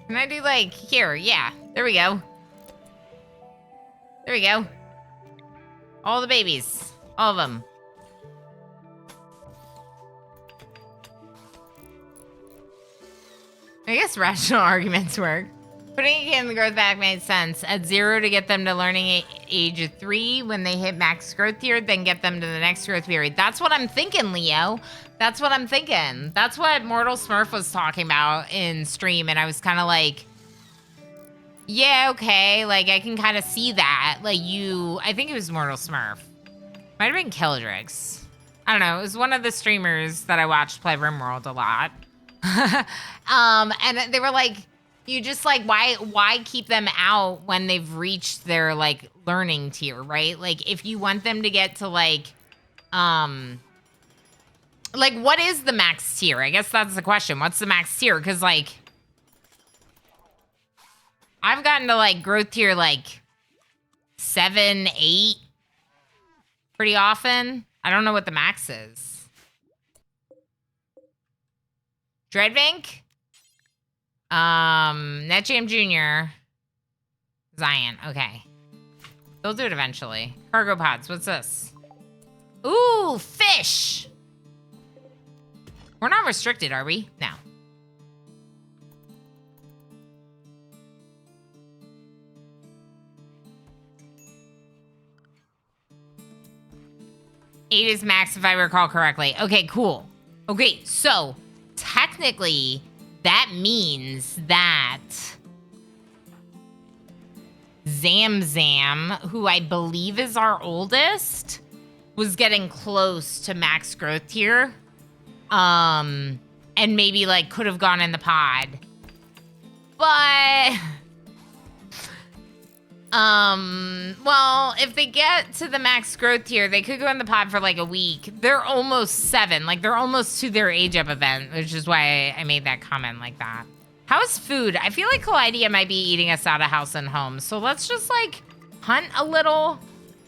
Can I do like, here, yeah, there we go. There we go. All the babies, all of them. I guess rational arguments work. Putting it in the growth back made sense. At 0 to get them to learning age of 3. When they hit max growth tier, then get them to the next growth period. That's what I'm thinking, Leo. That's what I'm thinking. That's what Mortal Smurf was talking about in stream, and I was kind of like, yeah, okay. Like, I can kind of see that. Like, I think it was Mortal Smurf. Might have been Kildrix. I don't know. It was one of the streamers that I watched play RimWorld a lot. And they were like, you just like, why keep them out when they've reached their like learning tier, right? Like if you want them to get to like what is the max tier? I guess that's the question. What's the max tier? Cause like I've gotten to like growth tier like 7, 8 pretty often. I don't know what the max is. Dreadvink? Netjam Jr. Zion, okay. They'll do it eventually. Cargo pods, what's this? Ooh, fish! We're not restricted, are we? No. Eight is max if I recall correctly. Okay, cool. Okay, so technically that means that Zamzam, who I believe is our oldest, was getting close to max growth tier. And maybe like could have gone in the pod. But well, if they get to the max growth tier, they could go in the pod for like a week. They're almost 7. Like they're almost to their age up event, which is why I made that comment like that. How's food? I feel like Collidia might be eating us out of house and home. So let's just like hunt a little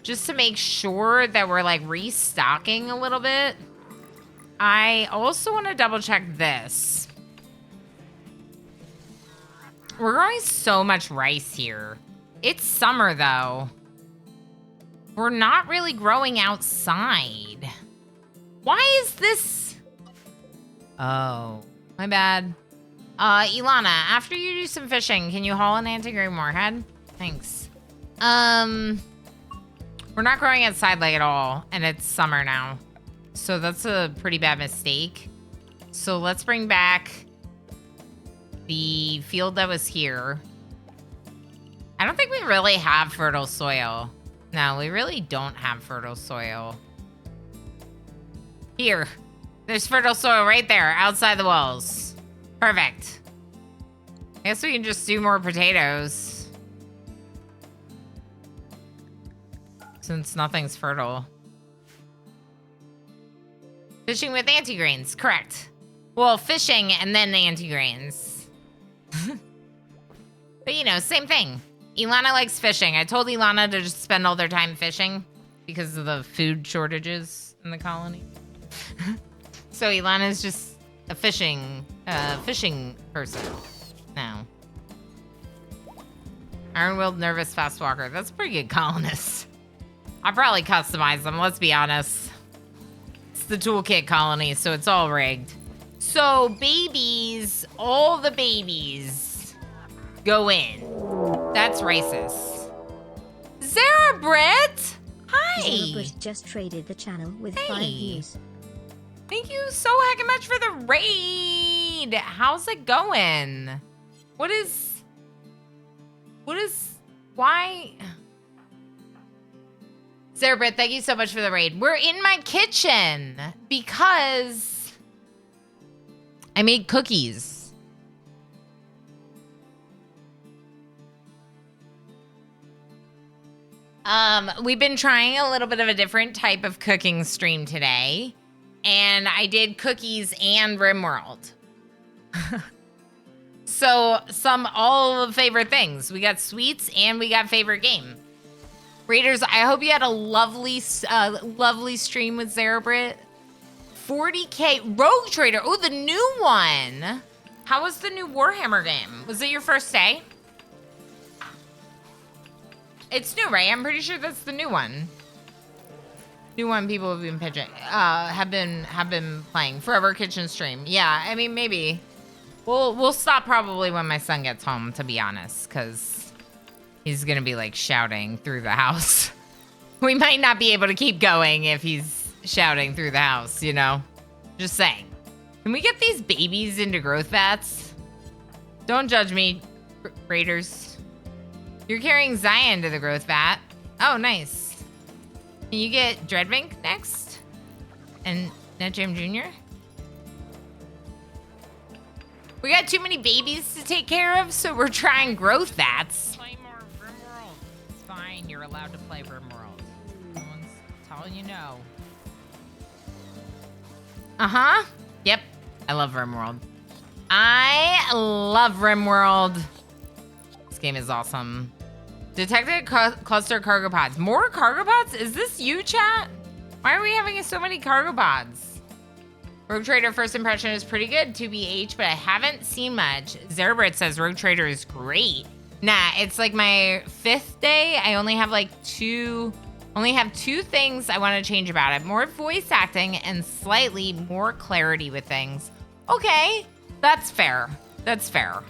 just to make sure that we're like restocking a little bit. I also want to double check this. We're growing so much rice here. It's summer though. We're not really growing outside. Why is this? Oh, my bad. Ilana, after you do some fishing, can you haul an anti-gray moorhead? Thanks. We're not growing outside like at all, and it's summer now. So that's a pretty bad mistake. So let's bring back the field that was here. I don't think we really have fertile soil. No, we really don't have fertile soil. Here. There's fertile soil right there, outside the walls. Perfect. I guess we can just do more potatoes. Since nothing's fertile. Fishing with anti-grains, correct. Well, fishing and then anti-grains. But you know, same thing. Ilana likes fishing. I told Ilana to just spend all their time fishing because of the food shortages in the colony. So Ilana's just a fishing person now. RimWorld nervous fast walker. That's a pretty good colonist. I probably customize them, let's be honest. It's the toolkit colony, so it's all rigged. So babies, all the babies go in. That's racist. Zara Britt! Hi! Zara Britt just traded the channel with 5 views. Thank you so heckin' much for the raid. How's it going? Why? Sarah Britt, thank you so much for the raid. We're in my kitchen because I made cookies. We've been trying a little bit of a different type of cooking stream today. And I did cookies and RimWorld. So all the favorite things. We got sweets and we got favorite game. Raiders, I hope you had a lovely stream with Zara Britt. 40K Rogue Trader. Oh, the new one. How was the new Warhammer game? Was it your first day? It's new, right? I'm pretty sure that's the new one. New one people have been pitching, have been playing. Forever Kitchen stream. Yeah, I mean, maybe. We'll stop probably when my son gets home, to be honest, because he's gonna be like shouting through the house. We might not be able to keep going if he's shouting through the house, you know? Just saying. Can we get these babies into growth vats? Don't judge me, Raiders. You're carrying Zion to the growth vat. Oh, nice. Can you get Dreadvink next? And NetJam Jr.? We got too many babies to take care of, so we're trying growth vats. Play more RimWorld. It's fine, you're allowed to play RimWorld. No one's telling you no. Uh-huh. Yep. I love RimWorld. I love RimWorld. This game is awesome. Detected cluster cargo pods. More cargo pods? Is this you, chat? Why are we having so many cargo pods? Rogue Trader first impression is pretty good, 2BH, but I haven't seen much. Zerbrit says Rogue Trader is great. Nah, it's like my 5th day. I only have like two things I want to change about it. More voice acting and slightly more clarity with things. Okay, that's fair. That's fair.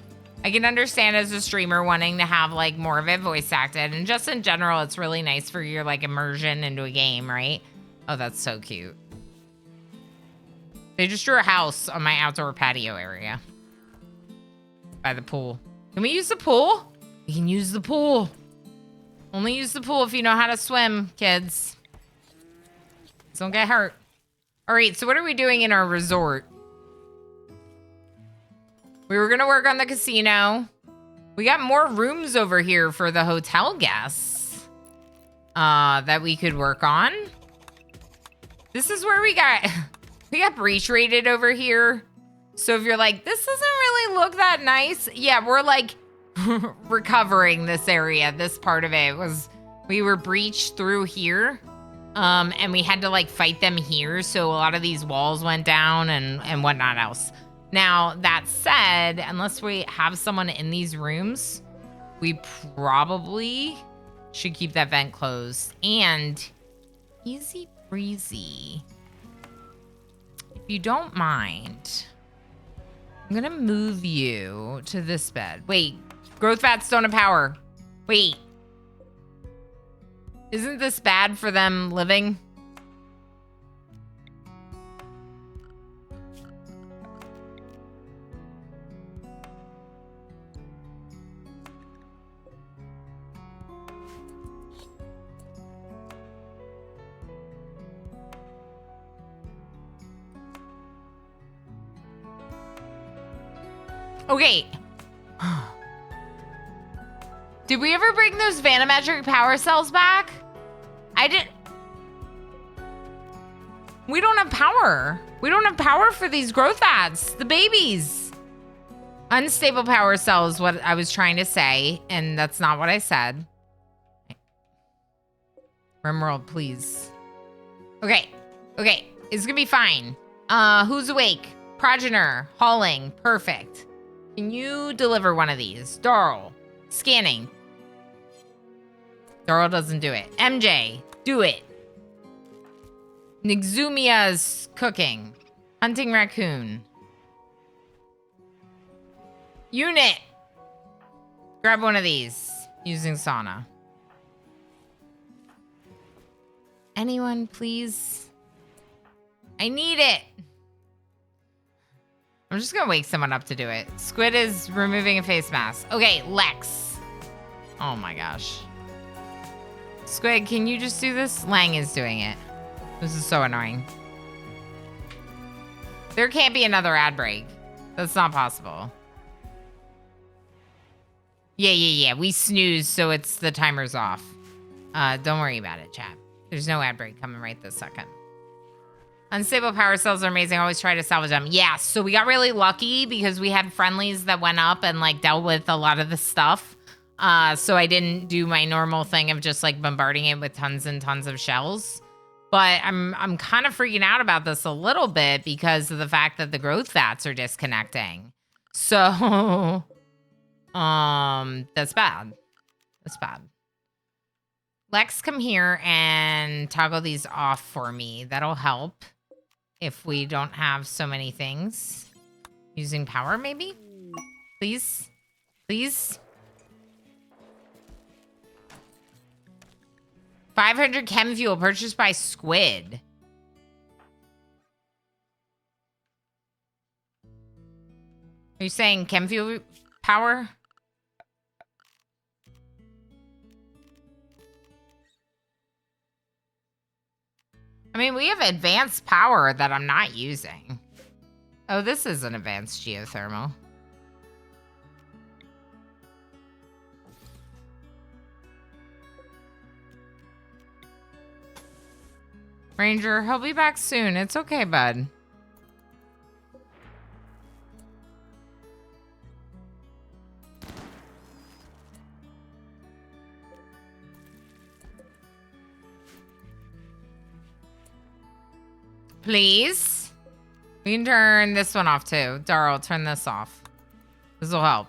I can understand as a streamer wanting to have like more of it voice acted, and just in general, it's really nice for your like immersion into a game, right? Oh, that's so cute. They just drew a house on my outdoor patio area by the pool. Can we use the pool? We can use the pool. Only use the pool if you know how to swim, kids. Don't get hurt. All right, so what are we doing in our resort? We were gonna work on the casino. We got more rooms over here for the hotel guests that we could work on. This is where we got breach rated over here. So if you're like, this doesn't really look that nice. Yeah, we're like recovering this area. This part of it was, we were breached through here. And we had to like fight them here. So a lot of these walls went down and whatnot else. Now, that said, unless we have someone in these rooms, we probably should keep that vent closed. And easy breezy. If you don't mind, I'm gonna move you to this bed. Wait, growth vats don't have power. Wait. Isn't this bad for them living? Okay. Did we ever bring those vanometric power cells back? I didn't. We don't have power. We don't have power for these growth ads. The babies. Unstable power cell is what I was trying to say, and that's not what I said. RimWorld, please. Okay. Okay. It's gonna be fine. Who's awake? Progenitor. Hauling. Perfect. Can you deliver one of these? Darl. Scanning. Darl doesn't do it. MJ. Do it. Nixumia's cooking. Hunting raccoon. Unit. Grab one of these. Using sauna. Anyone, please? I need it. I'm just gonna wake someone up to do it. Squid is removing a face mask. Okay, Lex. Oh my gosh. Squid, can you just do this? Lang is doing it. This is so annoying. There can't be another ad break. That's not possible. Yeah. We snooze, so it's the timer's off. Don't worry about it, chat. There's no ad break coming right this second. Unstable power cells are amazing. Always try to salvage them. Yeah, so we got really lucky because we had friendlies that went up and like dealt with a lot of the stuff. So I didn't do my normal thing of just like bombarding it with tons and tons of shells. But I'm kind of freaking out about this a little bit because of the fact that the growth vats are disconnecting. So that's bad. That's bad. Lex, come here and toggle these off for me. That'll help if we don't have so many things. Using power, maybe? Please? Please? 500 chem fuel purchased by Squid. Are you saying chem fuel power? I mean, we have advanced power that I'm not using. Oh, this is an advanced geothermal. Ranger, he'll be back soon. It's okay, bud. Please? We can turn this one off too. Darl, turn this off. This will help.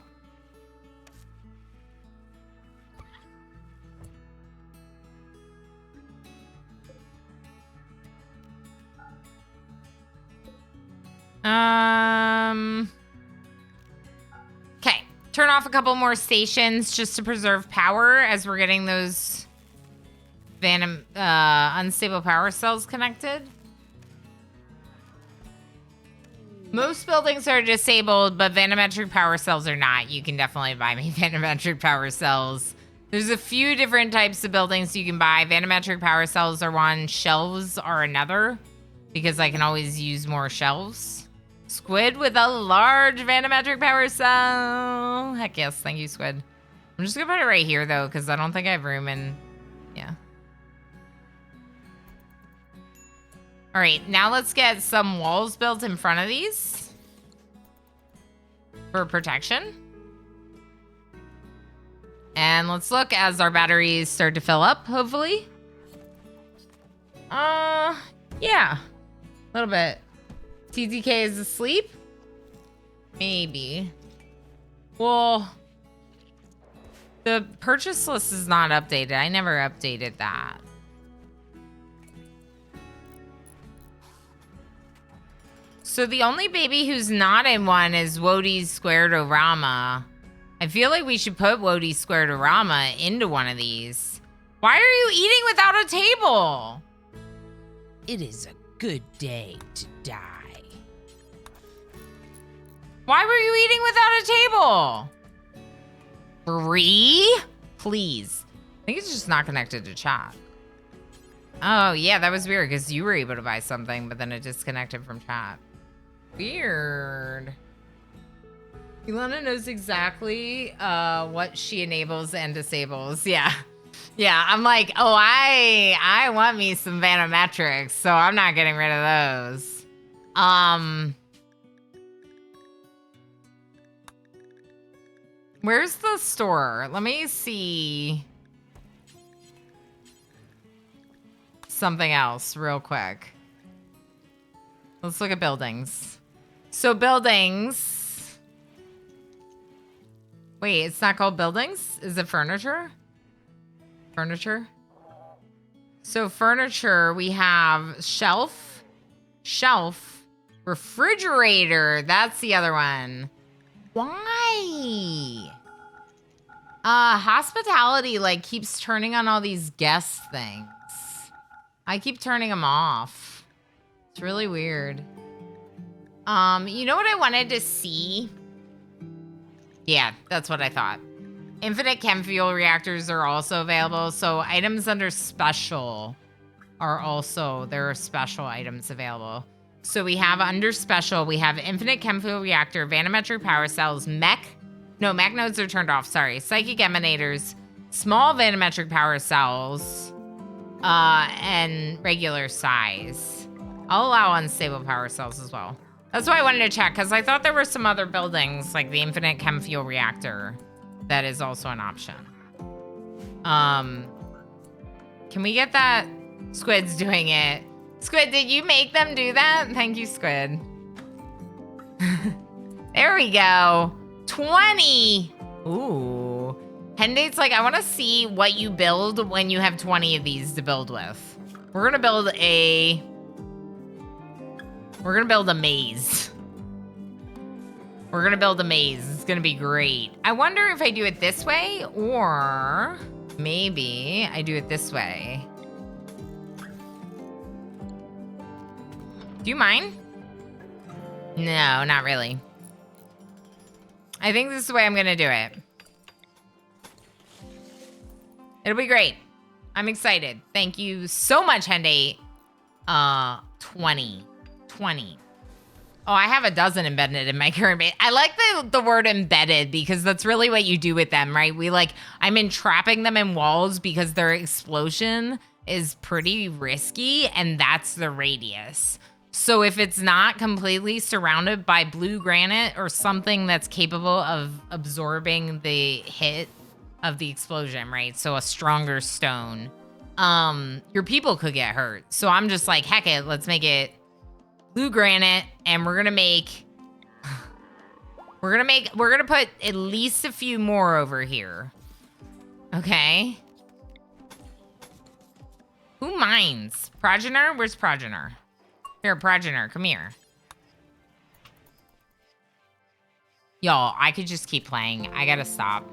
Okay. Turn off a couple more stations just to preserve power as we're getting those unstable power cells connected. Most buildings are disabled, but vanometric power cells are not. You can definitely buy me vanometric power cells. There's a few different types of buildings you can buy. Vanometric power cells are one, shelves are another, because I can always use more shelves. Squid with a large vanometric power cell. Heck yes, thank you, Squid. I'm just gonna put it right here though, because I don't think I have room in, yeah. All right, now let's get some walls built in front of these for protection. And let's look as our batteries start to fill up, hopefully. Yeah, a little bit. TTK is asleep? Maybe. Well, the purchase list is not updated. I never updated that. So the only baby who's not in one is Wodi's Squared-O-Rama. I feel like we should put Wodi's Squared-O-Rama into one of these. Why are you eating without a table? It is a good day to die. Why were you eating without a table? Free? Please. I think it's just not connected to chat. Oh, yeah, that was weird because you were able to buy something, but then it disconnected from chat. Weird. Ilana knows exactly what she enables and disables. Yeah. Yeah, I'm like, oh, I want me some Vanometrics, so I'm not getting rid of those. Where's the store? Let me see something else real quick. Let's look at buildings. So buildings. Wait, it's not called buildings? Is it furniture? Furniture? So furniture, we have shelf, refrigerator. That's the other one. Why? Hospitality like keeps turning on all these guest things. I keep turning them off. It's really weird. You know what I wanted to see? Yeah, that's what I thought. Infinite chem fuel reactors are also available. So items under special are also, there are special items available. So we have under special, we have infinite chem fuel reactor, vanometric power cells, mech nodes are turned off, sorry. Psychic emanators, small vanometric power cells, and regular size. I'll allow unstable power cells as well. That's why I wanted to check, because I thought there were some other buildings, like the infinite chem fuel reactor, that is also an option. Can we get that? Squid's doing it. Squid, did you make them do that? Thank you, Squid. There we go. 20. Ooh. Hendate's like, I want to see what you build when you have 20 of these to build with. We're going to build a maze. We're going to build a maze. It's going to be great. I wonder if I do it this way or maybe I do it this way. Do you mind? No, not really. I think this is the way I'm going to do it. It'll be great. I'm excited. Thank you so much, Hendate. 20. Oh, I have a dozen embedded in my current base. I like the word embedded because that's really what you do with them, right? I'm entrapping them in walls because their explosion is pretty risky and that's the radius. So if it's not completely surrounded by blue granite or something that's capable of absorbing the hit of the explosion, right? So a stronger stone, your people could get hurt. So I'm just like, heck it, let's make it blue granite, and we're gonna put at least a few more over here. Okay. Who mines? Progener? Where's Progener? Here, Progener, come here. Y'all, I could just keep playing. I gotta stop.